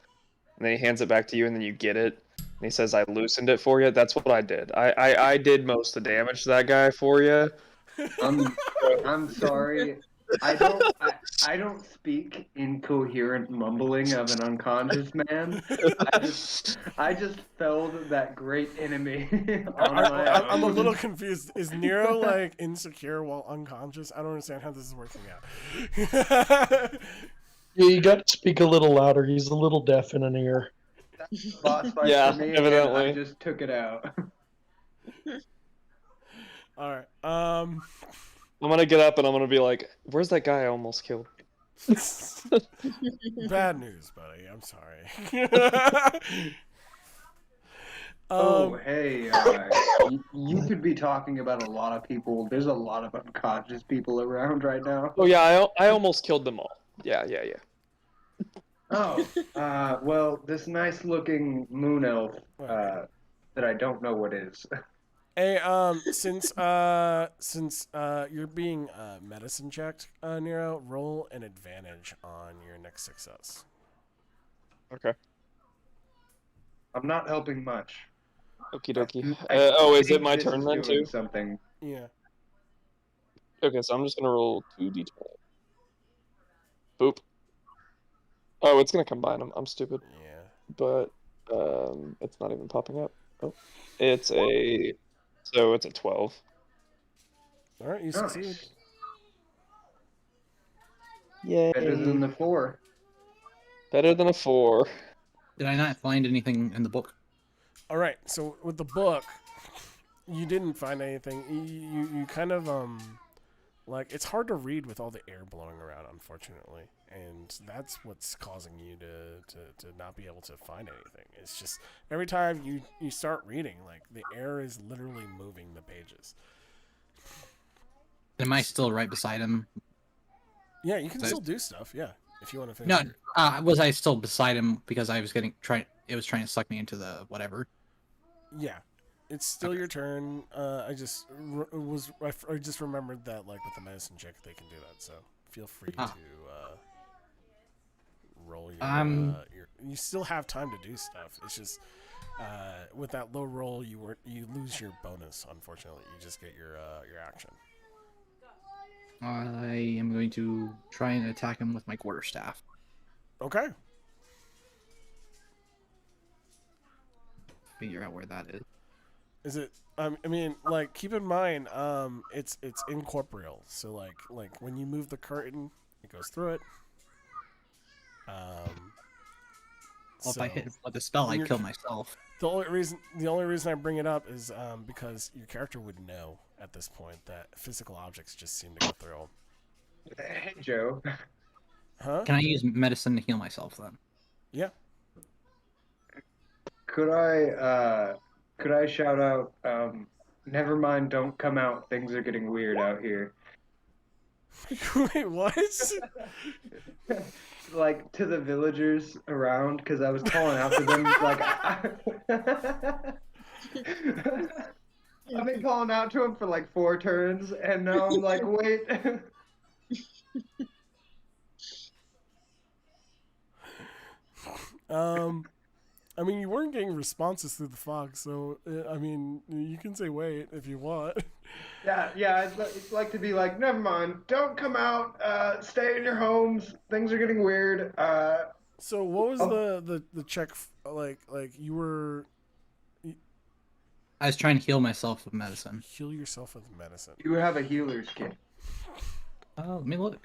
and then he hands it back to you and then you get it and he says I loosened it for you. That's what I did. I did most of the damage to that guy for you. I'm sorry. I don't speak incoherent mumbling of an unconscious man. I just felled that great enemy on my own. I'm a little confused. Is Nero like insecure while unconscious? I don't understand how this is working out. Yeah, you got to speak a little louder. He's a little deaf in an ear. Boss fight Yeah, for me, and evidently. I just took it out. All right. I'm gonna get up and I'm gonna be like, where's that guy I almost killed? Bad news, buddy. I'm sorry. Hey, you could be talking about a lot of people. There's a lot of unconscious people around right now. Oh yeah, I almost killed them all. Yeah. Oh, well, this nice-looking moon elf that I don't know what is. Hey, since you're being medicine checked, Nero, roll an advantage on your next success. Okay. I'm not helping much. Okie dokie. I Is it think my this turn is then doing too? Something. Yeah. Okay, so I'm just gonna roll 2d20. Boop. Oh, it's gonna combine them. I'm stupid. Yeah. But it's not even popping up. Oh, it's a 12. All right, you succeed. Nice. Yay. Better than the 4. Better than a 4. Did I not find anything in the book? All right. So with the book, you didn't find anything. You kind of like it's hard to read with all the air blowing around, unfortunately, and that's what's causing you to not be able to find anything. It's just every time you start reading, like the air is literally moving the pages. Am I still right beside him? Yeah, you can still do stuff. Yeah, if you want to finish. No, your- was I still beside him because I was it was trying to suck me into the whatever? Yeah, it's still your turn. I just I just remembered that like with the medicine check they can do that. So feel free to roll your. You still have time to do stuff. It's just with that low roll you lose your bonus. Unfortunately, you just get your action. I am going to try and attack him with my quarterstaff. Okay. Figure out where that is. Is it? I mean, like, keep in mind, it's incorporeal. So, like when you move the curtain, it goes through it. Well, if I hit with the spell, I kill myself. The only reason I bring it up is because your character would know at this point that physical objects just seem to go through them. Hey, Joe. Huh? Can I use medicine to heal myself then? Yeah. Could I shout out, never mind, don't come out, things are getting weird out here. Wait, what? Like, to the villagers around, because I was calling out to them, like, I've been calling out to them for like 4 turns, and now I'm like, wait. I mean, you weren't getting responses through the fog, so I mean, you can say wait if you want. Yeah, it's like to be like, never mind, don't come out, stay in your homes, things are getting weird. So what was the check like you were I was trying to heal myself with medicine. heal yourself with medicine? You have a healer's kit. Oh, let me look.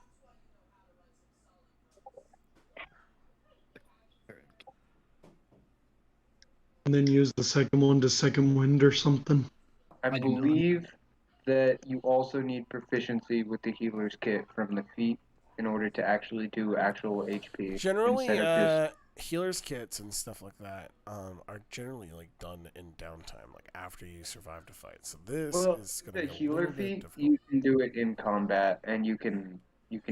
And then use the second one to second wind or something. I I do not. believe that you also need proficiency with the healer's kit from the feet in order to actually do actual HP. Generally, instead of just... healers kits and stuff like that are generally like done in downtime, like after you survived a fight. So this is going to the be a healer little bit feat, difficult. you can do it in combat, and you can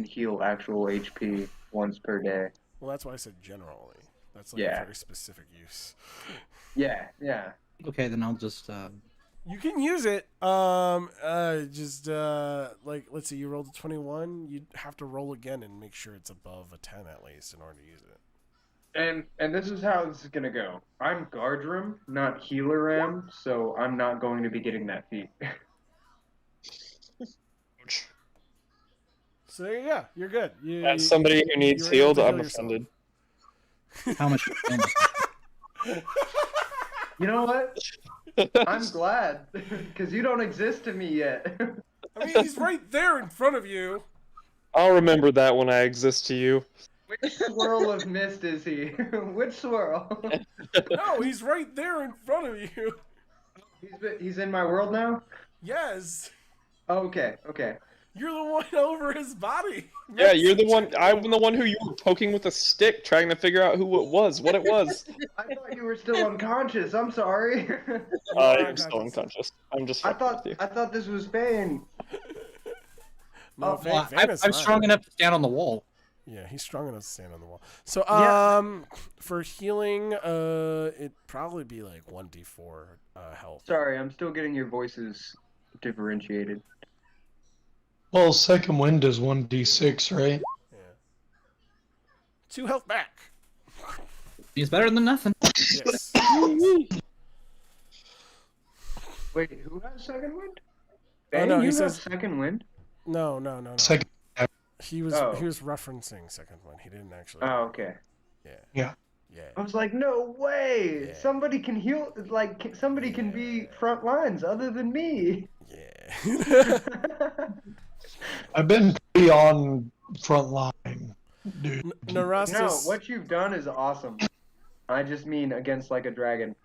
heal actual HP once per day. Well, that's why I said generally. That's like Yeah. a very specific use. Yeah. Okay, then I'll just You can use it. Like let's see, you rolled a 21. You'd have to roll again and make sure it's above a 10 at least in order to use it. And this is how this is gonna go. I'm Guardram, not Healeram, so I'm not going to be getting that feat. So there you go. You're good. As somebody who needs you're able healed, to heal I'm yourself. offended. how much? You know what? I'm glad, because you don't exist to me yet. I mean, he's right there in front of you. I'll remember that when I exist to you. Which swirl of mist is he? Which swirl? No, he's right there in front of you. He's in my world now? Yes. Okay. You're the one over his body. Yeah, you're the one. I'm the one who you were poking with a stick, trying to figure out who it was, what it was. I thought you were still unconscious. I'm sorry. You're still unconscious. I'm just. I fucking with you. thought this was Bane. No, Well, Van is I'm fine. strong enough to stand on the wall. Yeah, he's strong enough to stand on the wall. So, Yeah. for healing, it'd probably be like 1d4 health. Sorry, I'm still getting your voices differentiated. Well, second wind is 1d6, right? Yeah. 2 health back. He's better than nothing. Yes. Wait, who has second wind? Oh, Bane, no, he you says- have second wind? No. Second. He was Oh. referencing second one. He didn't actually. Oh, okay. Yeah. I was like, no way! Yeah. Somebody can heal, like, somebody can be front lines other than me. Yeah. I've been pretty on front line. Dude, No, Narastus. what you've done is awesome. I just mean against like a dragon.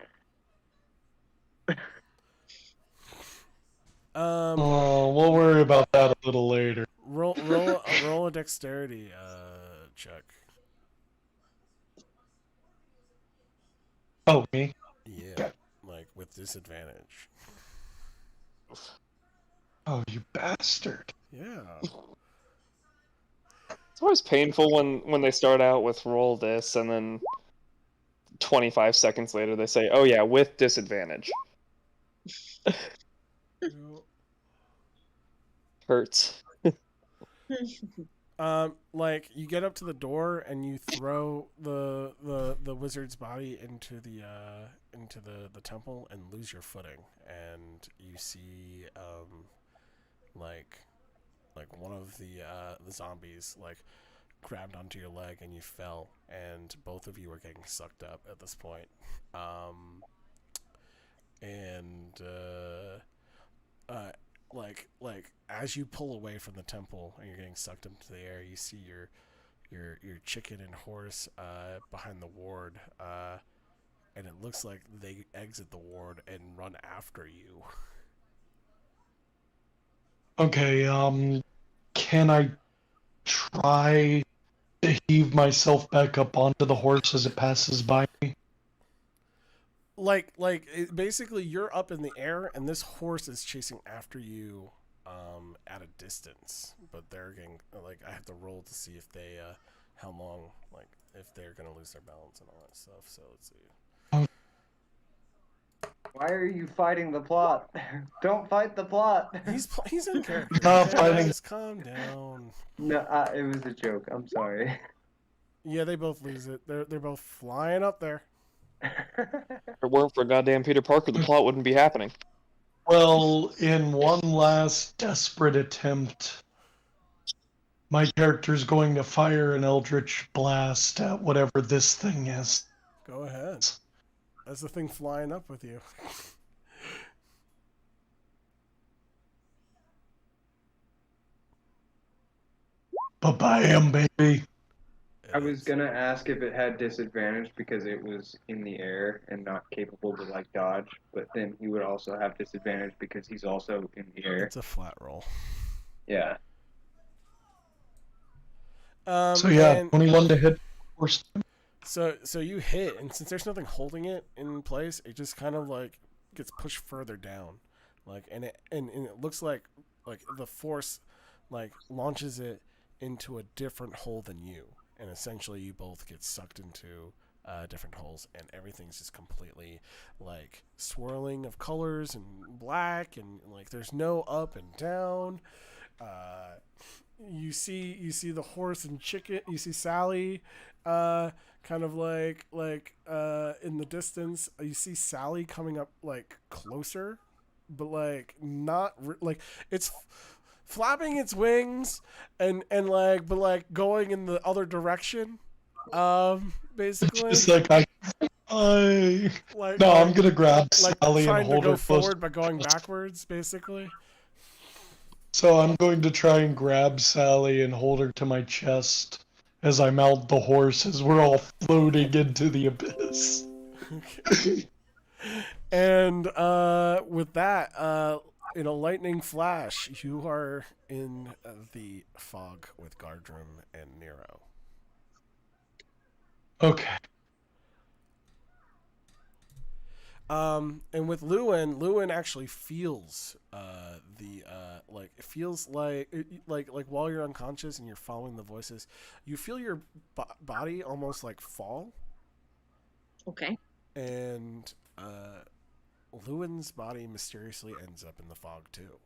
we'll worry about that a little later. Roll a dexterity check. Oh, me? Yeah, Okay. like with disadvantage. Oh, you bastard. Yeah. It's always painful when they start out with roll this and then 25 seconds later they say, "Oh yeah, with disadvantage." Hurts. Like you get up to the door and you throw the wizard's body into the temple and lose your footing, and you see like one of the zombies like grabbed onto your leg and you fell, and both of you are getting sucked up at this point. And like as you pull away from the temple and you're getting sucked into the air, you see your chicken and horse behind the ward, and it looks like they exit the ward and run after you. Okay, can I try to heave myself back up onto the horse as it passes by me? Basically you're up in the air and this horse is chasing after you at a distance, but they're getting like, I have to roll to see if they how long, like if they're gonna lose their balance and all that stuff. So let's see. Why are you fighting the plot? Don't fight the plot. He's in character. Not Yeah, fighting. just calm down. No, it was a joke. I'm sorry. Yeah, they both lose it. They're both flying up there. If it weren't for goddamn Peter Parker, the plot wouldn't be happening. Well, in one last desperate attempt, my character's going to fire an eldritch blast at whatever this thing is. Go ahead. That's the thing flying up with you. Ba-bam, baby. I was gonna ask if it had disadvantage because it was in the air and not capable to like dodge, but then he would also have disadvantage because he's also in the air. It's a flat roll. Yeah. So yeah, 21 to hit horse. So you hit, and since there's nothing holding it in place, it just kind of like gets pushed further down, like, and it looks like the force like launches it into a different hole than you, and essentially you both get sucked into different holes, and everything's just completely like swirling of colors and black, and like there's no up and down. You see the horse and chicken. You see Sally, kind of like in the distance. You see Sally coming up like closer, but like not like it's flapping its wings and like, but like going in the other direction. Basically, Just like like, no, I'm gonna grab like Sally and trying to hold go her close. forward but going backwards, basically. So I'm going to try and grab Sally and hold her to my chest as I mount the horse as we're all floating into the abyss. Okay. And with that, in a lightning flash, you are in the fog with Gardrum and Nero. Okay. And with Lewin actually feels like it feels like while you're unconscious and you're following the voices, you feel your body almost like fall. Okay. And Lewin's body mysteriously ends up in the fog too.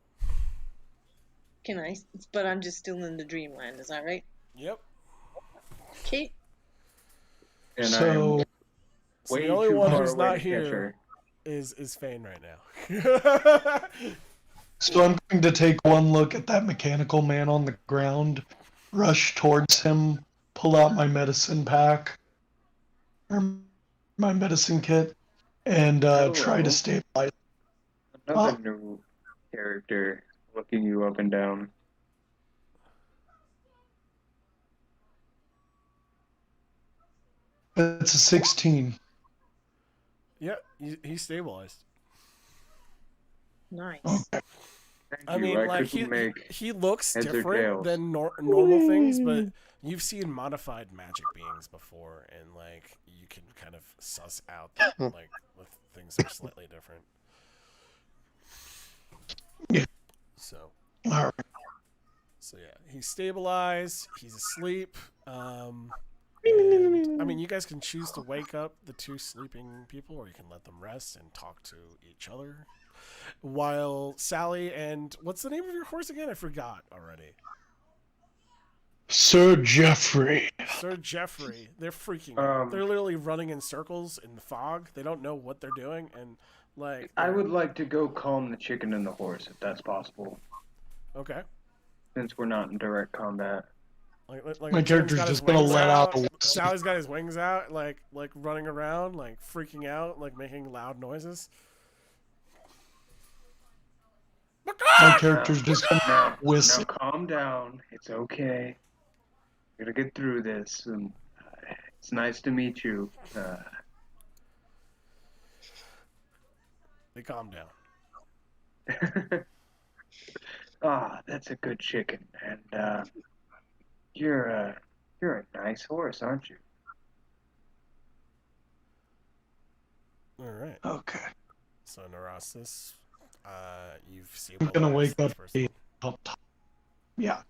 Can I? But I'm just still in the dreamland. Is that right? Yep. Okay. And So So way the only too one far who's away not to catch here her. is Fane right now. So I'm going to take one look at that mechanical man on the ground, rush towards him, pull out my medicine pack, or my medicine kit, and try Hello. to stabilize. Another Oh. new character looking you up and down. That's a 16. Yeah, he's stabilized. Nice. Okay. Thank I you. mean, I like couldn't make he looks heads or different tails. than normal things, but you've seen modified magic beings before, and like you can kind of suss out that like things are slightly different. Yeah. So All right. yeah, he's stabilized. He's asleep. And I mean, you guys can choose to wake up the two sleeping people, or you can let them rest and talk to each other. While Sally and what's the name of your horse again? I forgot already. Sir Jeffrey. Sir Jeffrey. They're freaking out. They're Um, literally running in circles in the fog. They don't know what they're doing, and like I would like to go calm the chicken and the horse if that's possible, okay. since we're not in direct combat. Like My the chicken's character's got his just gonna wings let out a Sally's got his wings out, like running around, like freaking out, like making loud noises. My character's just gonna Now whistle. calm down. It's okay. We're gonna get through this. And, it's nice to meet you. They calm down. That's a good chicken, and you're a nice horse, aren't you? All right. Okay. So Neurosis, you've seen. I'm gonna wake up the. Yeah.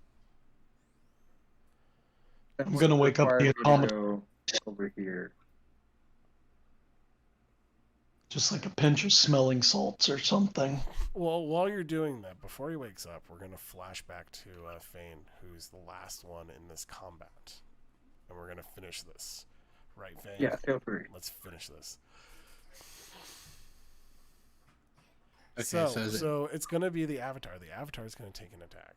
I'm gonna wake up the automaton. Go over here. Just like a pinch of smelling salts or something. Well, while you're doing that, before he wakes up, we're gonna flash back to Fane, who's the last one in this combat, and we're gonna finish this. Right, Fane? Yeah, feel free. Let's finish this. Okay, so it's gonna be the Avatar. The Avatar is gonna take an attack.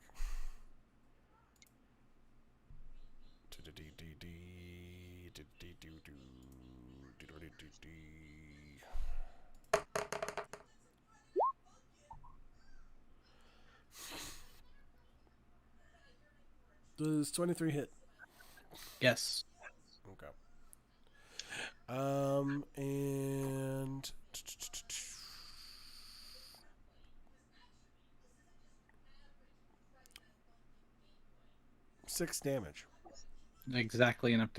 Does 23 hit? Yes. Okay. And 6 damage. Exactly enough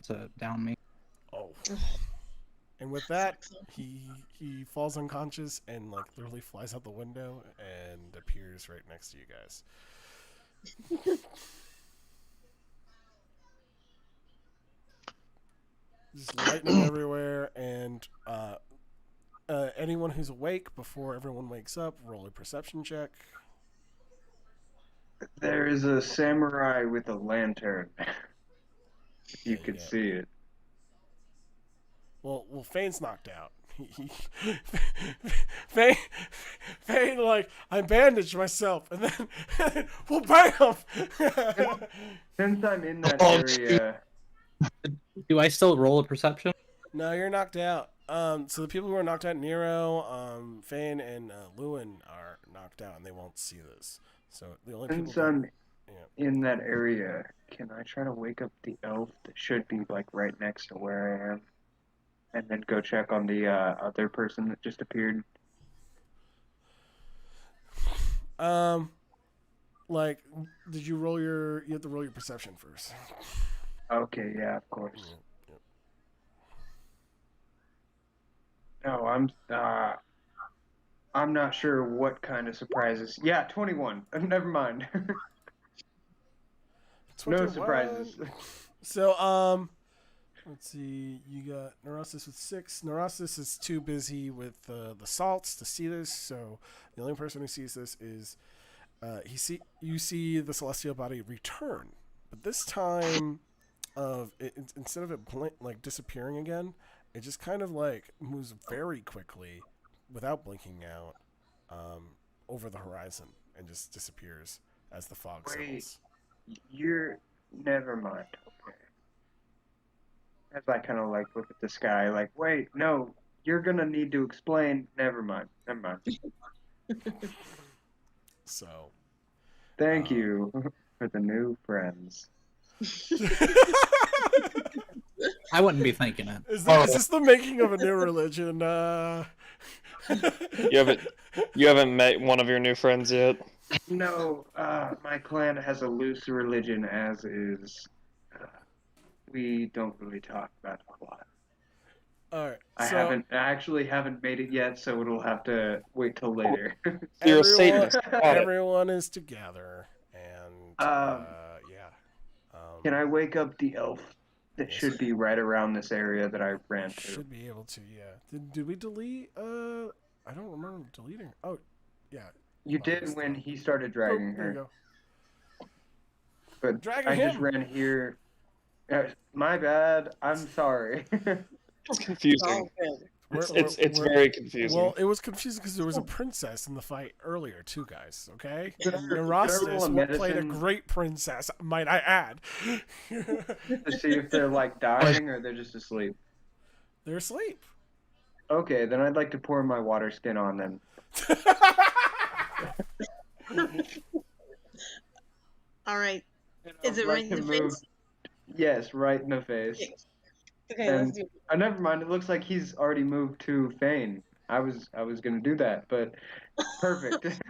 to down me. Oh. And with that, he falls unconscious and like literally flies out the window and appears right next to you guys. Just lightning everywhere, and anyone who's awake before everyone wakes up, roll a perception check. There is a samurai with a lantern. If you could Yeah. see it. Well, Fane's knocked out. Fane, like, I bandaged myself, and then, well, bam! Since I'm in that Oh, area, Do I still roll a perception? No, you're knocked out. So the people who are knocked out, Nero, Fane, and Lewin are knocked out, and they won't see this. So the only people. since I'm in that area, can I try to wake up the elf that should be like right next to where I am, and then go check on the other person that just appeared? Like, did you roll your? You have to roll your perception first. Okay, yeah, of course. Yeah. No, I'm not sure what kind of surprises. Yeah, 21. Never mind. No 21. surprises. So, let's see. You got Neurosis with 6. Neurosis is too busy with the salts to see this, so the only person who sees this is you see the celestial body return, but this time instead of it like disappearing again, it just kind of like moves very quickly without blinking out over the horizon and just disappears as the fog settles. Never mind. Okay. As I kind of like look at the sky, like, wait, no, you're gonna need to explain. Never mind. So, Thank you for the new friends. I wouldn't be thinking it. Is this the making of a new religion? You haven't met one of your new friends yet. No, my clan has a loose religion, as is. We don't really talk about it a lot. All right. I actually haven't made it yet, so it'll have to wait till later. You're a Satanist. Got it. Everyone is together, and yeah. Can I wake up the elf that Yes. should be right around this area that I ran to? Should be able to, yeah. Did we delete? I don't remember deleting. Oh, yeah. You did when he started dragging There you her, go. but Dragging I just him. ran here. My bad. I'm sorry. It's confusing. Oh, good. It's very confusing. Well, it was confusing because there was a princess in the fight earlier, too, guys. Okay, Did I roll a Neurostis played a medicine? great princess, might I add. To see if they're like dying or they're just asleep. They're asleep. Okay, then I'd like to pour my water skin on them. All right. And Is I'd it like right in to the move- face? Yes, right in the face. Okay, And- let's do it. Never mind. It looks like he's already moved to Fane. I was gonna do that, but perfect.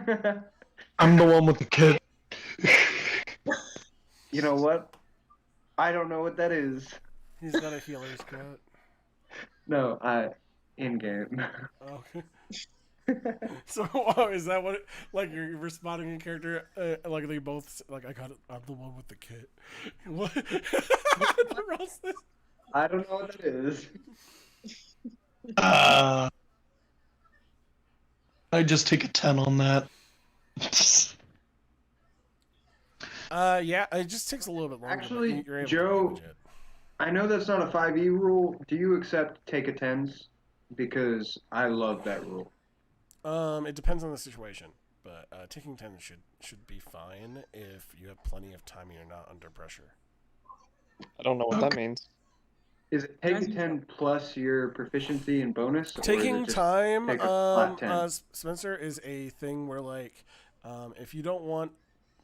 I'm the one with the kid. You know what? I don't know what that is. He's got a healer's coat. No, in game. Okay. So, oh, is that what? Like you're responding in character? Like they both like I got it. I'm the one with the kit. What? The rest is- I don't know what that is. I just take a 10 on that. Yeah, it just takes a little bit longer. but Actually, you're able Joe- to manage it. I know that's not a 5e rule. Do you accept take a tens? Because I love that rule. It depends on the situation, but taking 10 should be fine if you have plenty of time and you're not under pressure. I don't know what that means. Is it take a 10 plus your proficiency and bonus? Or is Taking it just time, take a flat 10? Spencer, is a thing where like, if you don't want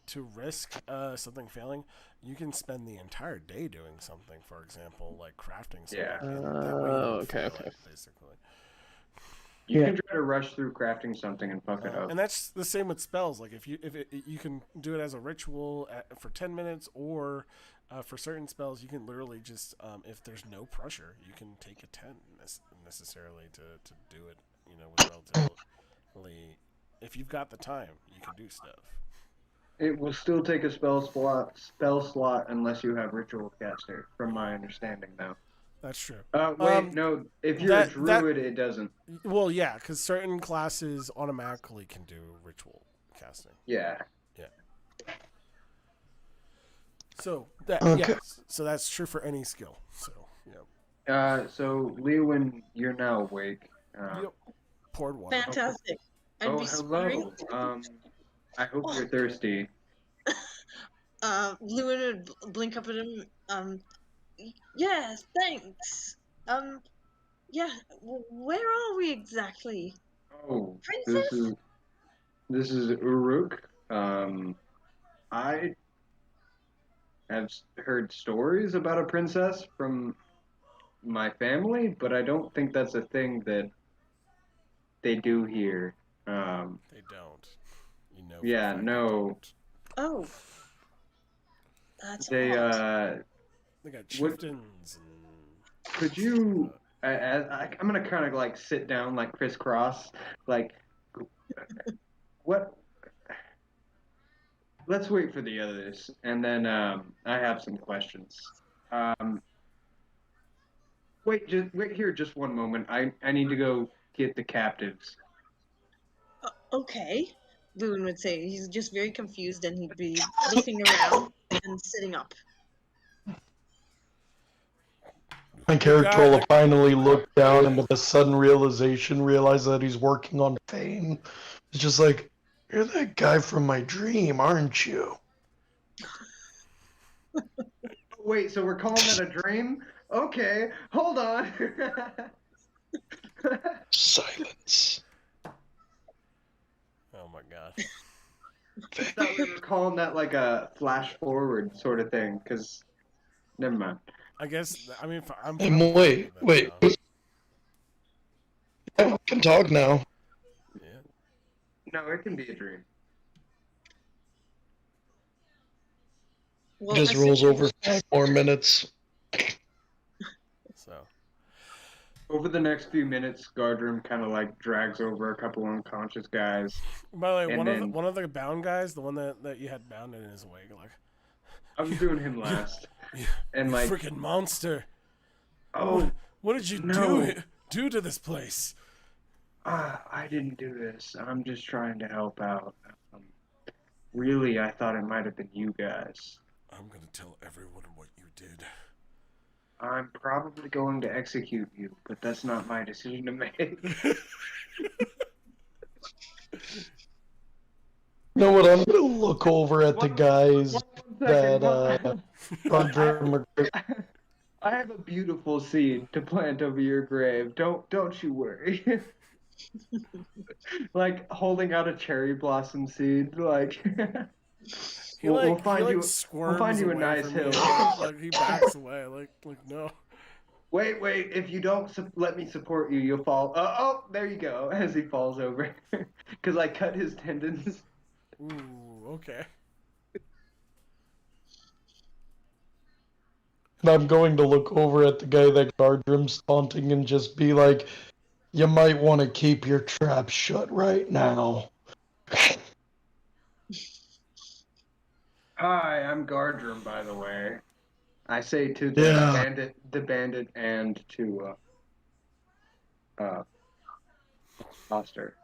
to risk something failing, you can spend the entire day doing something. For example, like crafting something. Yeah. and that way you don't Okay, fail okay. it, basically. You can try to rush through crafting something and fuck it up. And that's the same with spells. Like if you can do it as a ritual for 10 minutes, or for certain spells you can literally just if there's no pressure, you can take a 10 necessarily to do it. You know, with relatively, if you've got the time, you can do stuff. It will still take a spell slot unless you have ritual caster, from my understanding, though. That's true. Wait, no. If you're a druid, it doesn't. Well, yeah, because certain classes automatically can do ritual casting. Yeah. So that Okay. so that's true for any skill. So yeah. So Lewin, you're now awake. Yep. Poured water. Fantastic. I'd Oh, be hello. swearing. I hope you're thirsty. Lewin would blink up at him. Yes, thanks. Yeah. Where are we exactly? Oh, Princess? this is Uruk. I have heard stories about a princess from my family, but I don't think that's a thing that they do here. They don't. You know. for a Yeah, fact no. They don't. Oh. That's They odd. They got chieftains and. Could you? I'm gonna kind of like sit down like crisscross, like what? Let's wait for the others, and then I have some questions. Wait here just one moment. I need to go get the captives. Okay. Lewin would say he's just very confused and he'd be looking around and sitting up. My character will finally look down and with a sudden realization realize that he's working on Fane. It's just like, you're that guy from my dream, aren't you? Wait, so we're calling that a dream? Okay, hold on. Silence. Oh my god. I thought we were calling that like a flash forward sort of thing, because never mind. I guess I'm And fine wait, with that now. Yeah, I can talk now. Yeah. No, it can be a dream. Well, Just as soon rolls as over 5 more minutes. So. Over the next few minutes, Gardrum kind of like drags over a couple unconscious guys. By the way, And then- one of the bound guys, the one that you had bound in his wig, like. I was doing him last. You And like, freaking monster! oh, What did you no. do to this place? I didn't do this. I'm just trying to help out. Really, I thought it might have been you guys. I'm gonna tell everyone what you did. I'm probably going to execute you, but that's not my decision to make. You know what? I'm gonna look over at the guys that are German. I have a beautiful seed to plant over your grave. Don't you worry. Like holding out a cherry blossom seed, like we'll find you. Squirms We'll find you a away nice from hill. me. Like he backs away. Like no. Wait, if you don't let me support you, you'll fall. Oh, there you go. As he falls over, because I cut his tendons. Ooh, okay. And I'm going to look over at the guy that Gardrum's taunting and just be like, you might want to keep your trap shut right now. Hi, I'm Gardrum, by the way. I say to Yeah. the bandit, and to Foster.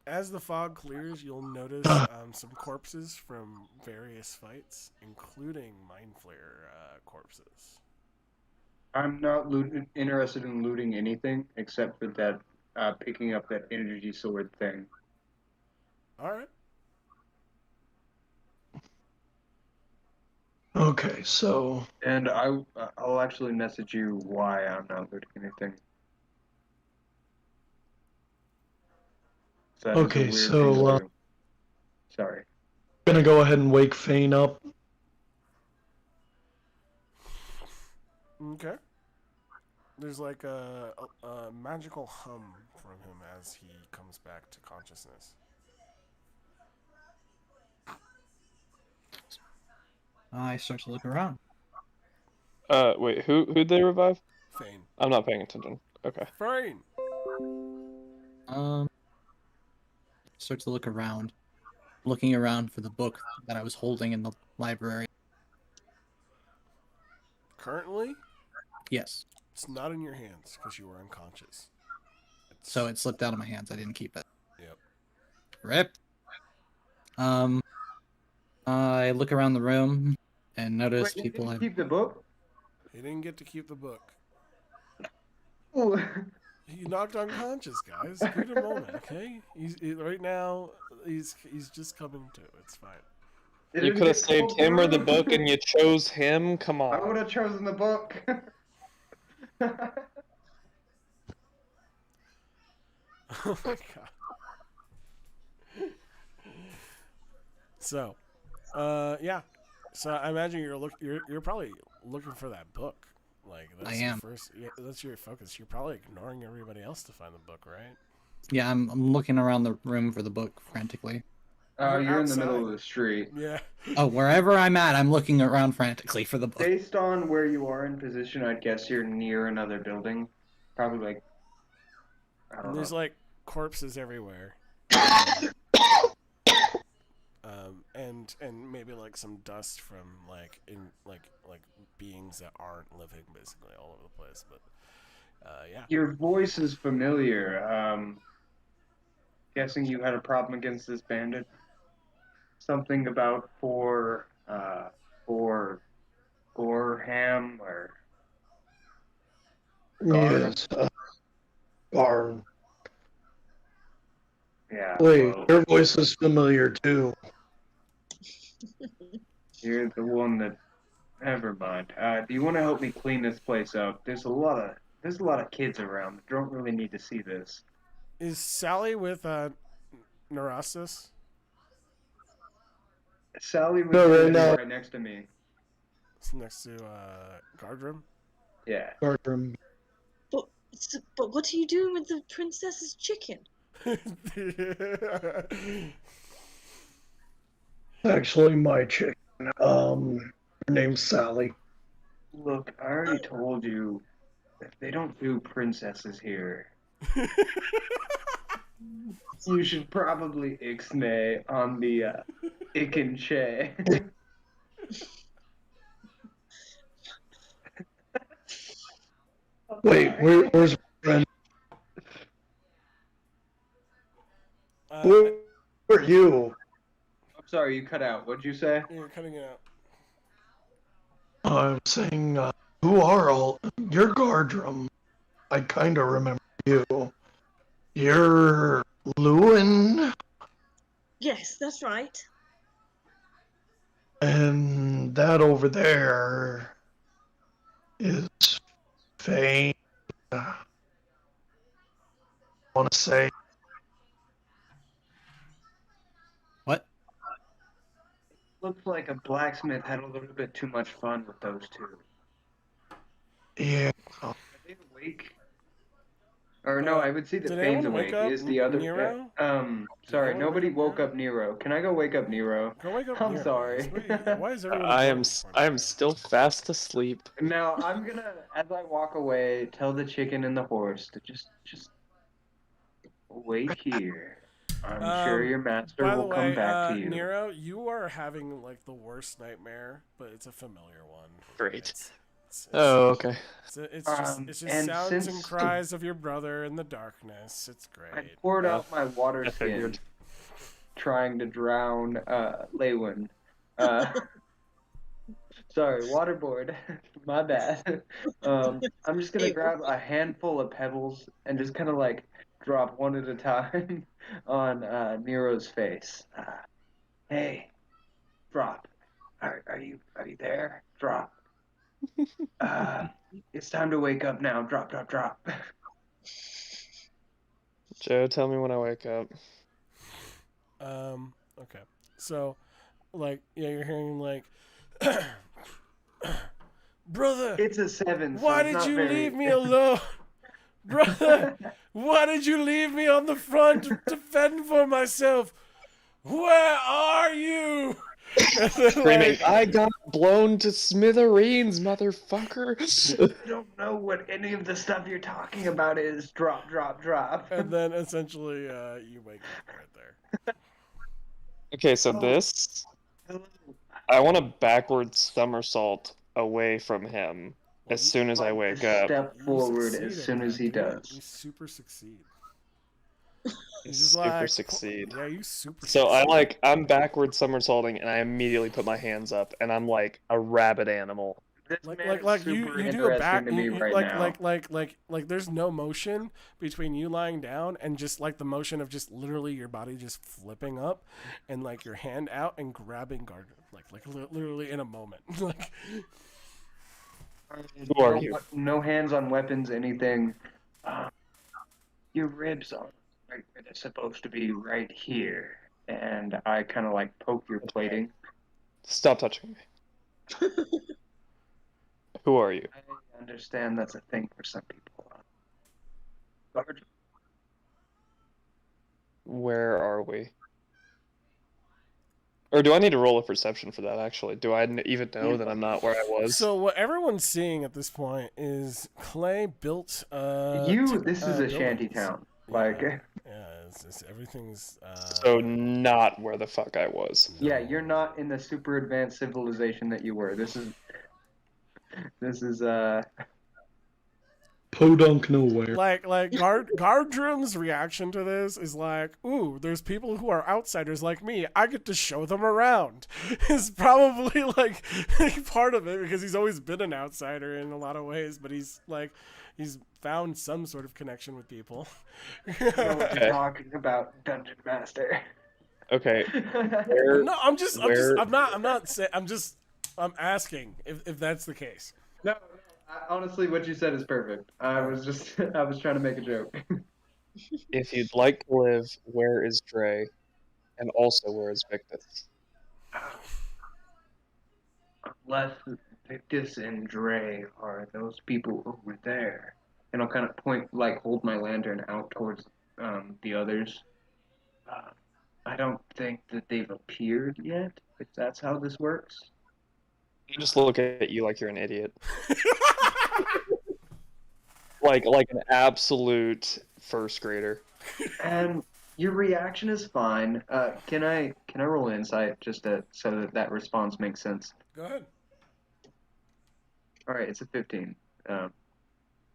As the fog clears, you'll notice some corpses from various fights, including Mind Flayer corpses. I'm not interested in looting anything except for that picking up that energy sword thing. All right. Okay, so And I'll actually message you why I'm not looting anything. So that is a Okay, weird so, thing to do. Sorry. I'm gonna go ahead and wake Fane up. Okay. There's like a magical hum from him as he comes back to consciousness. I start to look around. Wait, who'd they revive? Fane. I'm not paying attention. Okay. Fane! Start to look around. Looking around for the book that I was holding in the library. Currently, Yes. it's not in your hands because you were unconscious. So it slipped out of my hands. I didn't keep it. Yep. Rip. I look around the room and notice Wait, people did you have... keep the book? He didn't get to keep the book. Ooh. He knocked unconscious, guys. Give it a moment, okay? Right now, he's just coming to. It's fine. You could have saved him or the book, and you chose him. Come I would on. have chosen the book. Oh my god. So, yeah. So I imagine you're probably looking for that book. Like that's I am. That's your focus. You're probably ignoring everybody else to find the book, right? Yeah, I'm looking around the room for the book frantically. You're in the middle outside. of the street. Yeah. Oh, wherever I'm at, I'm looking around frantically for the book. Based on where you are in position, I'd guess you're near another building. Probably like, I don't And know. there's like corpses everywhere. And maybe like some dust from like beings that aren't living basically all over the place. But yeah. Your voice is familiar. Guessing you had a problem against this bandit. Something about for Gorham or Yes, Barn. yeah. Wait, Well, your voice is familiar too. you're the one that. Never mind. Do you want to help me clean this place up? There's a lot of kids around that don't really need to see this. Is Sally with Neurastus? Sally was No, right standing now- right next to me. It's next to Gardrum. Yeah. Bartram. But what are you doing with the princess's chicken? Actually, my chicken. Her name's Sally. Look, I already told you that they don't do princesses here. You should probably ixnay on the ick che. Wait, where's my friend? uh, Who are you? I'm sorry, you cut out. What'd you say? you're cutting it out. I'm saying, who are all? You're Gardrum. I kind of remember you. You're Lewin, Yes, that's right. and that over there is Fane. I want to say, What? Looks like a blacksmith had a little bit too much fun with those two. yeah. Are they awake? Or no, I would see that did Fane's anyone wake awake. up Is the other Nero? sorry, anyone nobody wake up woke Nero? up Nero. Can I go wake up Nero? Go wake up I'm Nero. sorry. Why is everyone? I am ignoring s- me? I am still fast asleep. Now I'm gonna, as I walk away, tell the chicken and the horse to just wait here. I'm sure your master By the will come way, back to you. Nero, you are having like the worst nightmare, but it's a familiar one. Great. It's Oh, okay. just and sounds and since- cries of your brother in the darkness. It's I great. poured Yeah. out my water I skin, figured. trying to drown Lewin. Sorry, waterboard. My bad. I'm just gonna grab a handful of pebbles and just kind of like drop one at a time on Nero's face. Hey, drop. Are you there? Drop. It's time to wake up now. Drop, drop, drop. Joe, tell me when I wake up. Okay. So, like, yeah, you're hearing like, brother, It's a 7. So why it's did not you very... leave me alone? Brother, why did you leave me on the front to fend for myself? Where are you? And then, Screaming, like, I got blown to smithereens, motherfucker. I don't know what any of the stuff you're talking about is. Drop, drop, drop. and then essentially, you wake up right there. Okay, so this, I want to backwards somersault away from him as soon as I wake up. Step You forward succeed as at soon as that, he dude. does. You super succeed. You Super succeed. Yeah, you super. So succeed. I'm backward somersaulting and I immediately put my hands up and I'm like a rabid animal. This like man like is like super you do a back interesting to me right like, now. like there's no motion between you lying down and just like the motion of just literally your body just flipping up and like your hand out and grabbing Gardner like literally in a moment. Like Who are you? No hands on weapons, anything. Your ribs are right where they're supposed to be, right here. And I kind of like poke your plating. Stop touching me. Who are you? I understand that's a thing for some people. Guard. Where are we? Or do I need to roll a perception for that, actually? Do I even know that I'm not where I was? so what everyone's seeing at this point is Clay built This is a buildings. shanty town. Like, Yeah, it's everything's So not where the fuck I was. yeah, you're not in the super advanced civilization that you were. This is Podunk nowhere. like Gardrum's reaction to this is like, ooh, there's people who are outsiders like me. I get to show them around. Is probably like part of it because he's always been an outsider in a lot of ways, but he's found some sort of connection with people. I know what you're talking about, Dungeon Master. Okay. Where, No, I'm asking if that's the case. No, honestly, what you said is perfect. I was trying to make a joke. if you'd like to live, where is Dre? And also, where is Victus? Unless Victus and Dre are those people over there. And I'll kind of point, like, hold my lantern out towards the others. Uh, I don't think that they've appeared yet, if that's how this works. I just look at you like you're an idiot. Like an absolute first grader. And your reaction is fine. Can I roll insight just so that response makes sense? Go ahead. All right, it's a 15.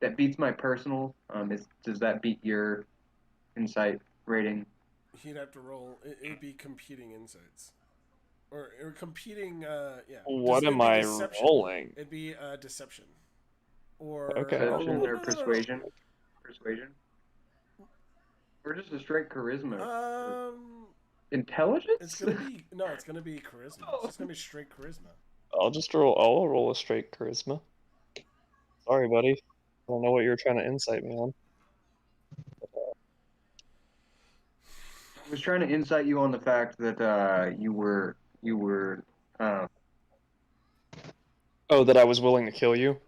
That beats my personal. Does that beat your insight rating? He'd have to roll. It'd be competing insights, or competing. Yeah. What It'd am be I deception. rolling? It'd be deception, or Okay. Perception no, or no. persuasion? Persuasion? Or just a straight charisma? Intelligence? It's gonna be no. It's gonna be charisma. It's just gonna be straight charisma. I'll roll a straight charisma. Sorry, buddy. I don't know what you're trying to insight me on. I was trying to insight you on the fact that you were Oh, that I was willing to kill you?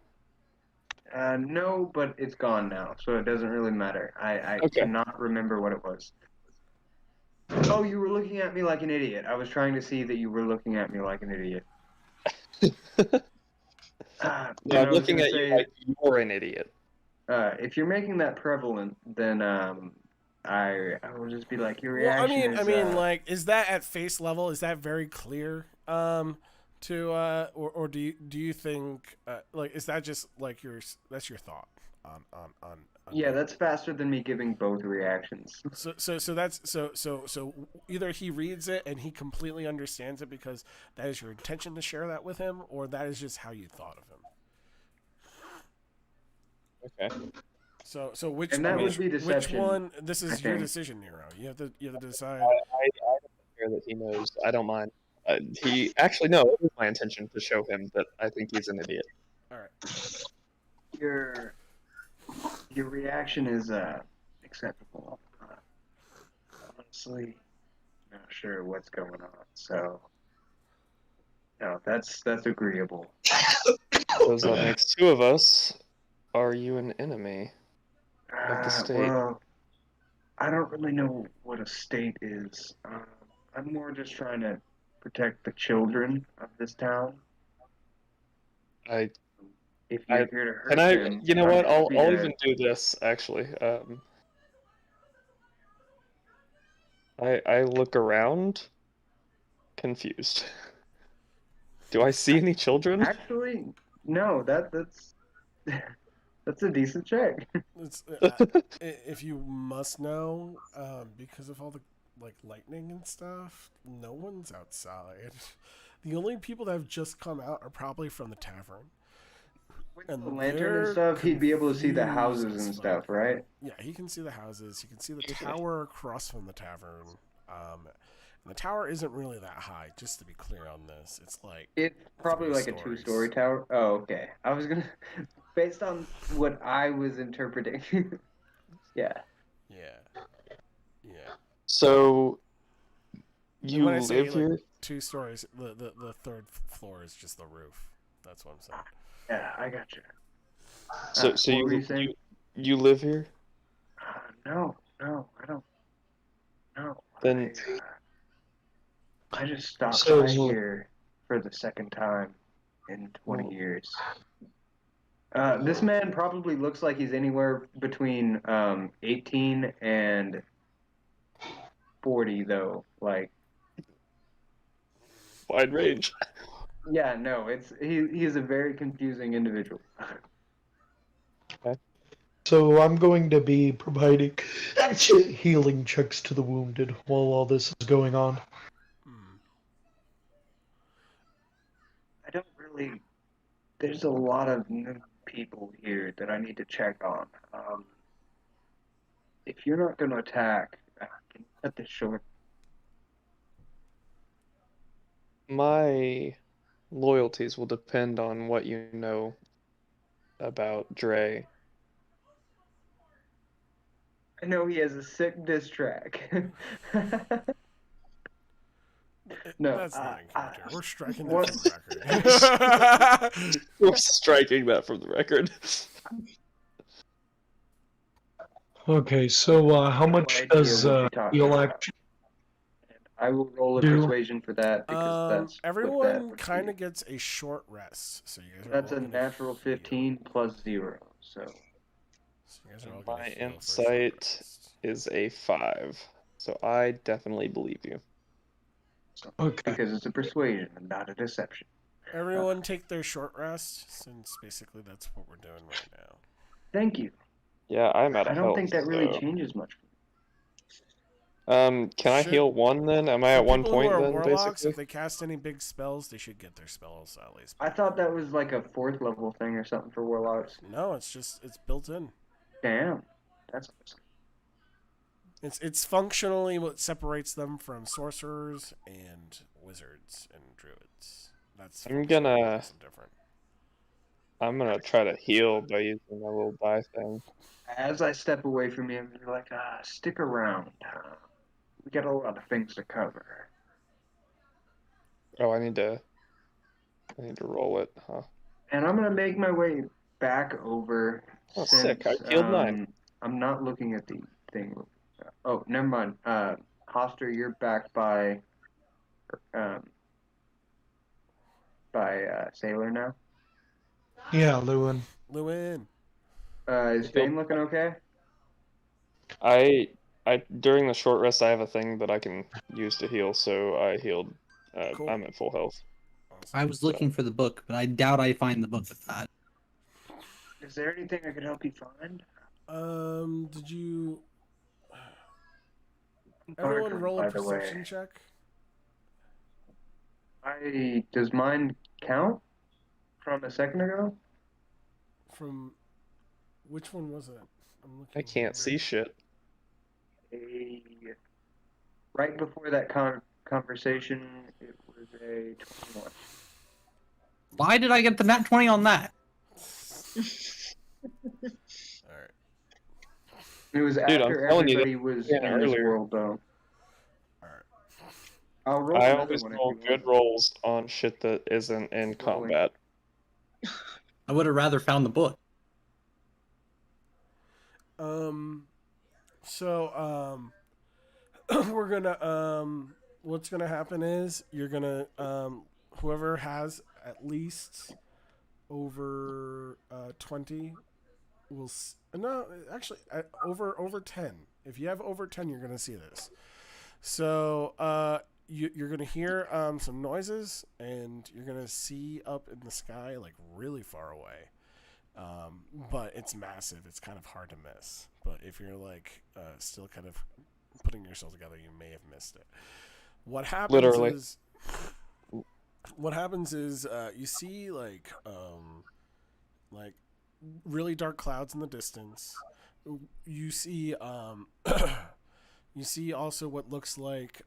no, but it's gone now, so it doesn't really matter. I Okay. cannot remember what it was. Oh, you were looking at me like an idiot. I was trying to see that you were looking at me like an idiot. No, I'm looking at you like you're an idiot. If you're making that prevalent, then I will just be like, your Well, reaction is. I mean, like, is that at face level? Is that very clear? Or do you think like is that just like that's your thought on Yeah, that's faster than me giving both reactions. so that's so either he reads it and he completely understands it because that is your intention to share that with him, or that is just how you thought of him. Okay. So which And that would which, be which deception, one? This I is your think. decision, Nero. You have to decide. I don't care that he knows. I don't mind. He actually no. It was my intention to show him that I think he's an idiot. All right. Your reaction is acceptable. Honestly, not sure what's going on. So no, that's agreeable. Because that makes two of us. Are you an enemy of the state? Well, I don't really know what a state is. I'm more just trying to protect the children of this town. I If you're here to hurt Can I? them, You know I'm what? I'll happy to- even do this actually. I look around, confused. Do I see any children? Actually, no. That's that's a decent check. It's, if you must know, because of all the like lightning and stuff, no one's outside. The only people that have just come out are probably from the tavern. With And the lantern they're and stuff, he'd be able to see the confused houses as and fuck. stuff, right? Yeah, he can see the houses. He can see the Okay. tower across from the tavern. And the tower isn't really that high. Just to be clear on this, it's like It's probably 3 like a stories. 2-story tower. Oh, okay. I was gonna, based on what I was interpreting. Yeah. Yeah. So you When I say, live like, here? 2 stories. The third floor is just the roof. That's what I'm saying. Yeah, I got you. So what were you saying? you live here? No, I don't. No. Then I just stopped So- by here for the second time in 20 years. This man probably looks like he's anywhere between 18 and 40, though. Like, wide range. yeah, no, he is a very confusing individual. So I'm going to be providing healing checks to the wounded while all this is going on. I don't really. There's a lot of new people here that I need to check on. If you're not going to attack, can you cut this short? My loyalties will depend on what you know about Dre. I know he has a sick diss track. No, That's not in character. We're striking that what- from the record. We're striking that from the record. Okay, so how no much idea does what you're talking heal about. action I will roll a do? persuasion for that because that's what that Everyone would kind be. of gets a short rest, so you guys are That's all a gonna natural heal. 15 plus 0. So So you guys are all gonna My heal for a short insight rest. is a 5, so I definitely believe you. Okay. because it's a persuasion and not a deception. Everyone take their short rest, since basically that's what we're doing right now. Thank you. Yeah, I'm out of I don't health. think that really so- changes much. Can I Should- heal 1 then? Am I For at 1 people who point are then, warlocks, basically? if they cast any big spells, they should get their spells at least. I thought that was like a 4th level thing or something for warlocks. No, it's built in. Damn, that's awesome. It's functionally what separates them from sorcerers and wizards and druids. That's I'm functionally what gonna- makes them different. I'm gonna try to heal by using my little die thing. As I step away from you, you're like, stick around. We got a lot of things to cover. Oh, I need to roll it, huh? And I'm gonna make my way back over. Oh, since, sick. I healed 9. I'm not looking at the thing. Oh, never mind. Hoster, you're back by Sailor now. Yeah, Lewin. Lewin. Is Fane looking okay? I during the short rest I have a thing that I can use to heal, so I healed. Cool. I'm at full health. I was looking for the book, but I doubt I find the book with that. Is there anything I could help you find? Did you? Everyone Bartram, roll a by the way. perception check. Does mine count from a second ago? From which one was it? I'm looking. I can't see shit. Right before that conversation, it was a 21. Why did I get the nat 20 on that? All right. It was I'm after telling you, everybody was yeah, in this earlier. world, though. All right. I'll roll I another always one if roll you good want. rolls on shit that isn't in Keep rolling. combat. I would have rather found the book. So we're gonna what's gonna happen is you're gonna whoever has at least over 20 will no actually over 10. If you have over 10, you're gonna see this. So you're gonna hear some noises, and you're gonna see up in the sky, like really far away. But it's massive. It's kind of hard to miss. But if you're like still kind of putting yourself together, you may have missed it. What happens Literally. is you see like really dark clouds in the distance. You see you see also what looks like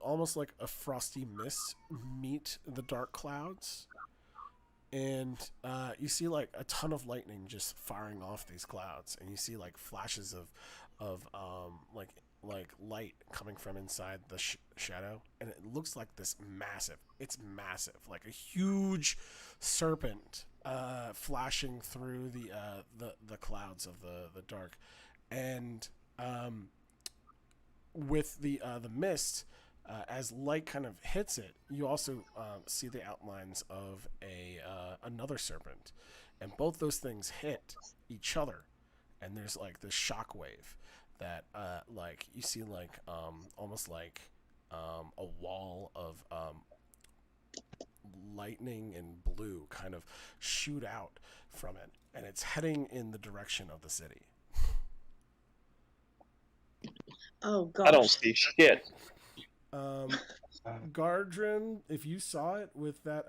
almost like a frosty mist meet the dark clouds. And you see like a ton of lightning just firing off these clouds, and you see like flashes of like light coming from inside the shadow, and it looks like this massive. It's massive, like a huge serpent flashing through the clouds of the dark, and with the mist. As light kind of hits it, you also see the outlines of another serpent, and both those things hit each other, and there's like this shock wave that like you see like almost like a wall of lightning and blue kind of shoot out from it, and it's heading in the direction of the city. Oh gosh. I don't see shit. Gardrim, if you saw it with that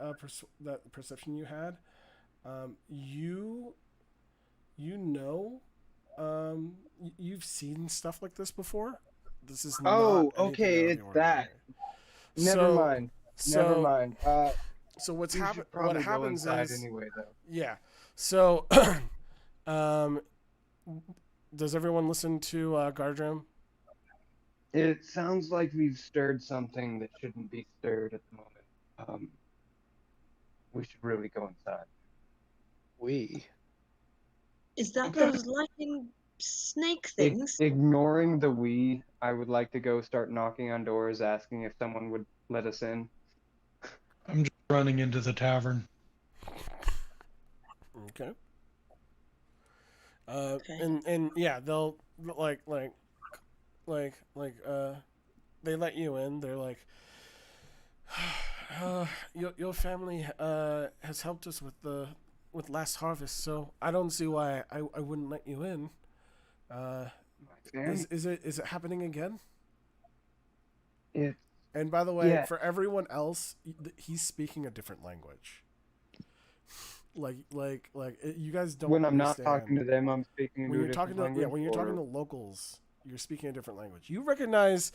that perception you had, you've seen stuff like this before. This is Oh, not okay, anything out of it's the ordinary. Never So- mind. So, Never mind. So what's We should happened? What probably go happens inside is anyway, though. yeah. So, does everyone listen to Gardrim? It sounds like we've stirred something that shouldn't be stirred at the moment. We should really go inside. Is that Okay. those lightning snake things? Ignoring the we, I would like to go start knocking on doors, asking if someone would let us in. I'm just running into the tavern. Okay. Okay. And yeah, they'll like they let you in. They're like, your family has helped us with last harvest, so I don't see why I wouldn't let you in. Is it happening again? It's And by the way, Yeah. for everyone else, he's speaking a different language. You guys don't. when I'm not understand. talking to them, I'm speaking When to a you're talking different to language. when you're talking to or- locals, you're speaking a different language. You recognize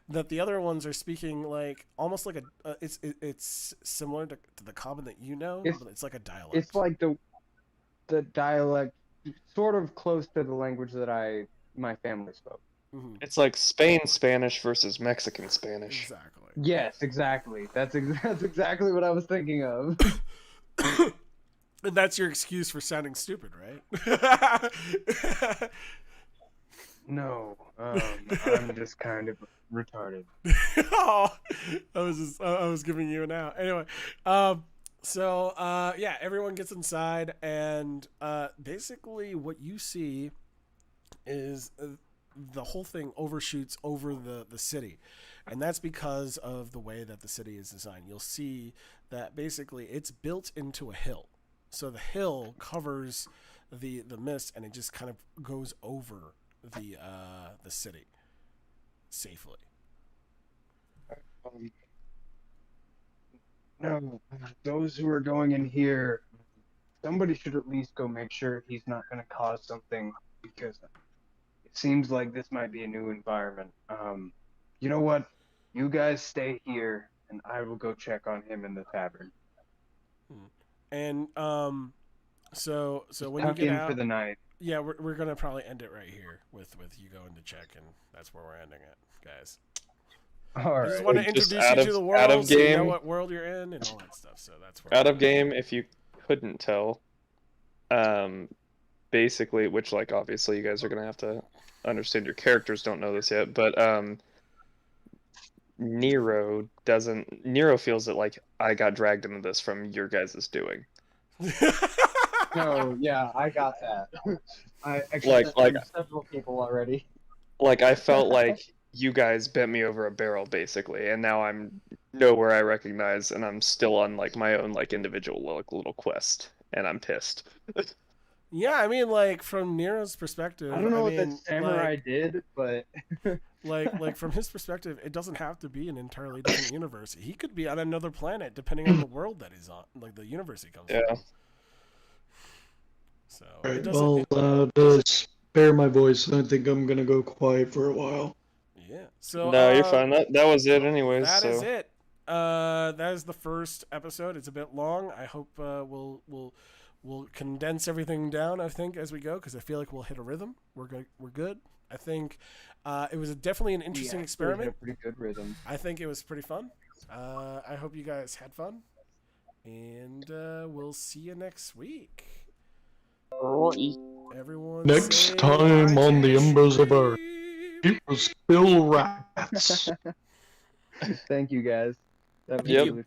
that the other ones are speaking like almost like it's similar to the common that you know, It's- but it's like a dialect. It's like the dialect, sort of close to the language that my family spoke. Mhm. It's like Spain Spanish versus Mexican Spanish. Exactly. Yes, exactly. That's exactly what I was thinking of. And that's your excuse for sounding stupid, right? No, I'm just kind of retarded. Oh, I was giving you an out. Anyway, yeah, everyone gets inside, and basically what you see is the whole thing overshoots over the city, and that's because of the way that the city is designed. You'll see that basically it's built into a hill, so the hill covers the mist, and it just kind of goes over the city safely. No, those who are going in here, somebody should at least go make sure he's not going to cause something, because it seems like this might be a new environment. You know what? You guys stay here, and I will go check on him in the tavern. And so when you Tuck get in out, for the night. yeah, we're gonna probably end it right here with you going to check, and that's where we're ending it, guys. All I just right. want to Just introduce out you of- to the out of world, so you know game. what world you're in, and all that stuff. So that's where Out of game, if you couldn't tell, basically, which like obviously you guys are gonna have to understand. Your characters don't know this yet, but Nero feels that like I got dragged into this from your guys' doing. No, yeah, I got that. I got Like- that like- from several people already. Like I felt like you guys bent me over a barrel basically, and now I'm nowhere I recognize, and I'm still on like my own like individual like little quest, and I'm pissed. Yeah, I mean, like from Nero's perspective, I don't know what mean, that samurai did, but like from his perspective, it doesn't have to be an entirely different universe. He could be on another planet, depending on the world that he's on, like the universe he comes Yeah. from. So it Right, doesn't. well, to spare my voice, I think I'm gonna go quiet for a while. Yeah. So No, you're fine. That was it anyways. That so is it. That is the first episode. It's a bit long. I hope we'll condense everything down, I think, as we go, because I feel like we'll hit a rhythm. We're good. I think it was definitely an interesting experiment. A pretty good rhythm. I think it was pretty fun. I hope you guys had fun, and we'll see you next week. Everyone, Next say time on the Embers of Uruk, sheep. it was Bill Rats. Thank you guys. That was Yep. really